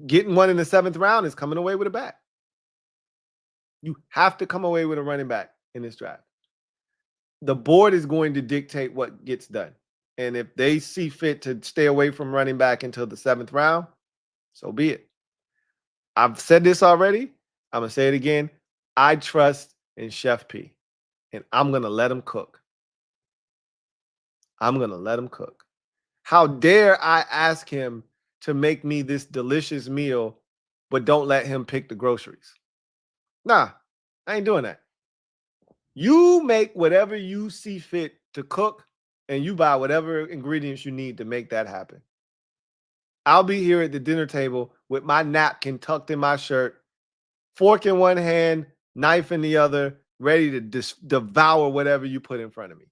getting one in the 7th round is coming away with a bat. You have to come away with a running back in this draft. The board is going to dictate what gets done. And if they see fit to stay away from running back until the 7th round, so be it. I've said this already. I'm going to say it again. I trust in Chef P, and I'm going to let him cook. I'm going to let him cook. How dare I ask him to make me this delicious meal, but don't let him pick the groceries? Nah, I ain't doing that. You make whatever you see fit to cook, and you buy whatever ingredients you need to make that happen. I'll be here at the dinner table with my napkin tucked in my shirt, fork in one hand, knife in the other, ready to devour whatever you put in front of me.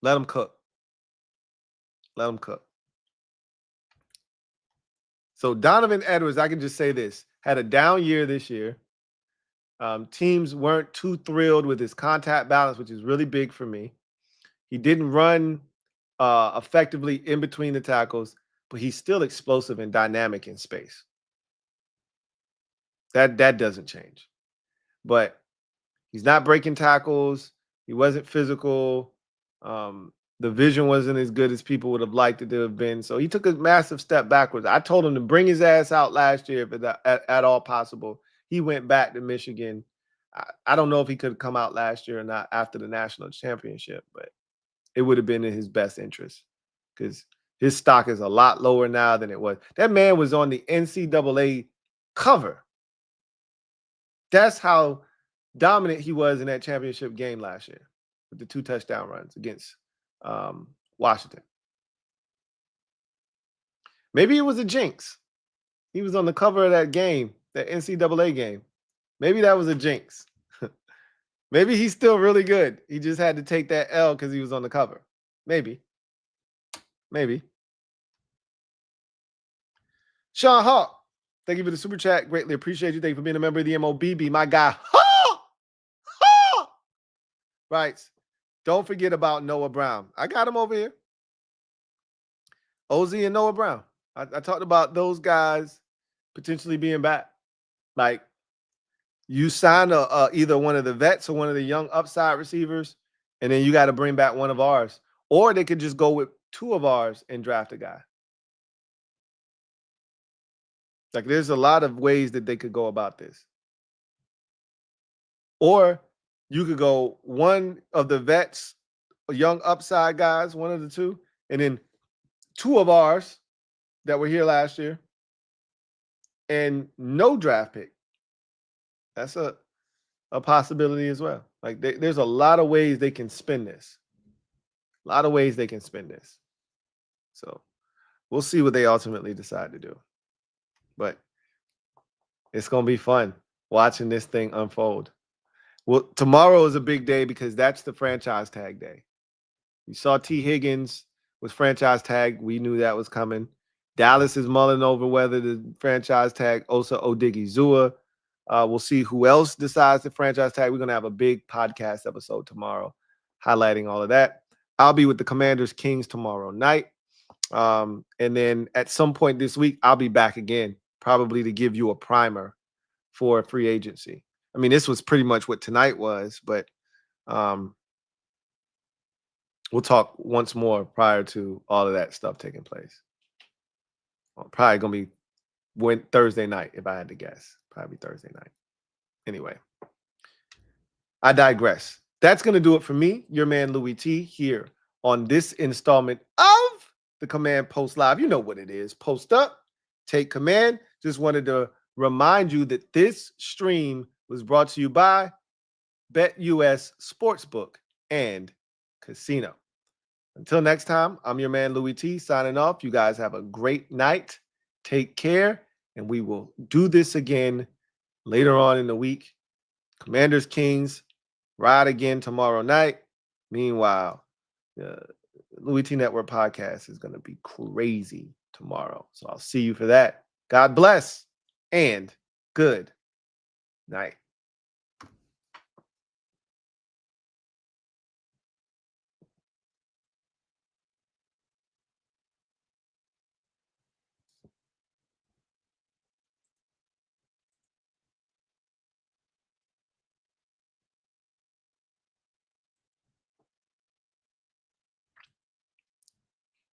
Let them cook. Let them cook. So Donovan Edwards, I can just say this, had a down year this year. Teams weren't too thrilled with his contact balance, which is really big for me. He didn't run effectively in between the tackles, but he's still explosive and dynamic in space. That doesn't change. But he's not breaking tackles. He wasn't physical. The vision wasn't as good as people would have liked it to have been. So he took a massive step backwards. I told him to bring his ass out last year if at all possible. He went back to Michigan. I don't know if he could have come out last year or not after the national championship, but it would have been in his best interest because his stock is a lot lower now than it was. That man was on the NCAA cover. That's how dominant he was in that championship game last year with the 2 touchdown runs against Washington. Maybe it was a jinx. He was on the cover of that game, that NCAA game. Maybe that was a jinx. Maybe he's still really good. He just had to take that L because he was on the cover. Maybe. Sean Hawk, thank you for the super chat. Greatly appreciate you. Thank you for being a member of the MOBB. My guy, writes, don't forget about Noah Brown. I got him over here. Ozzie and Noah Brown. I talked about those guys potentially being back. Like, you sign either one of the vets or one of the young upside receivers, and then you got to bring back one of ours. Or they could just go with 2 of ours and draft a guy. Like, there's a lot of ways that they could go about this. Or you could go one of the vets, young upside guys, one of the 2, and then 2 of ours that were here last year, and no draft pick. That's a a possibility as well. Like there's a lot of ways they can spin this. A lot of ways they can spin this. So we'll see what they ultimately decide to do. But it's going to be fun watching this thing unfold. Well, tomorrow is a big day because that's the franchise tag day. You saw T. Higgins was franchise tag. We knew that was coming. Dallas is mulling over whether the franchise tag Osa Odigizua. We'll see who else decides to franchise tag. We're going to have a big podcast episode tomorrow highlighting all of that. I'll be with the Commanders Kings tomorrow night. And then at some point this week, I'll be back again, probably to give you a primer for free agency. I mean, this was pretty much what tonight was, but we'll talk once more prior to all of that stuff taking place. Probably going to be Thursday night, if I had to guess. Probably Thursday night. Anyway, I digress. That's going to do it for me, your man Louie T, here on this installment of the Command Post Live. You know what it is. Post up, take command. Just wanted to remind you that this stream was brought to you by BetUS Sportsbook and Casino. Until next time, I'm your man Louie T signing off. You guys have a great night. Take care, and we will do this again later on in the week. Commanders Kings ride again tomorrow night. Meanwhile, the LouieTeeNetwork podcast is going to be crazy tomorrow. So I'll see you for that. God bless and good night.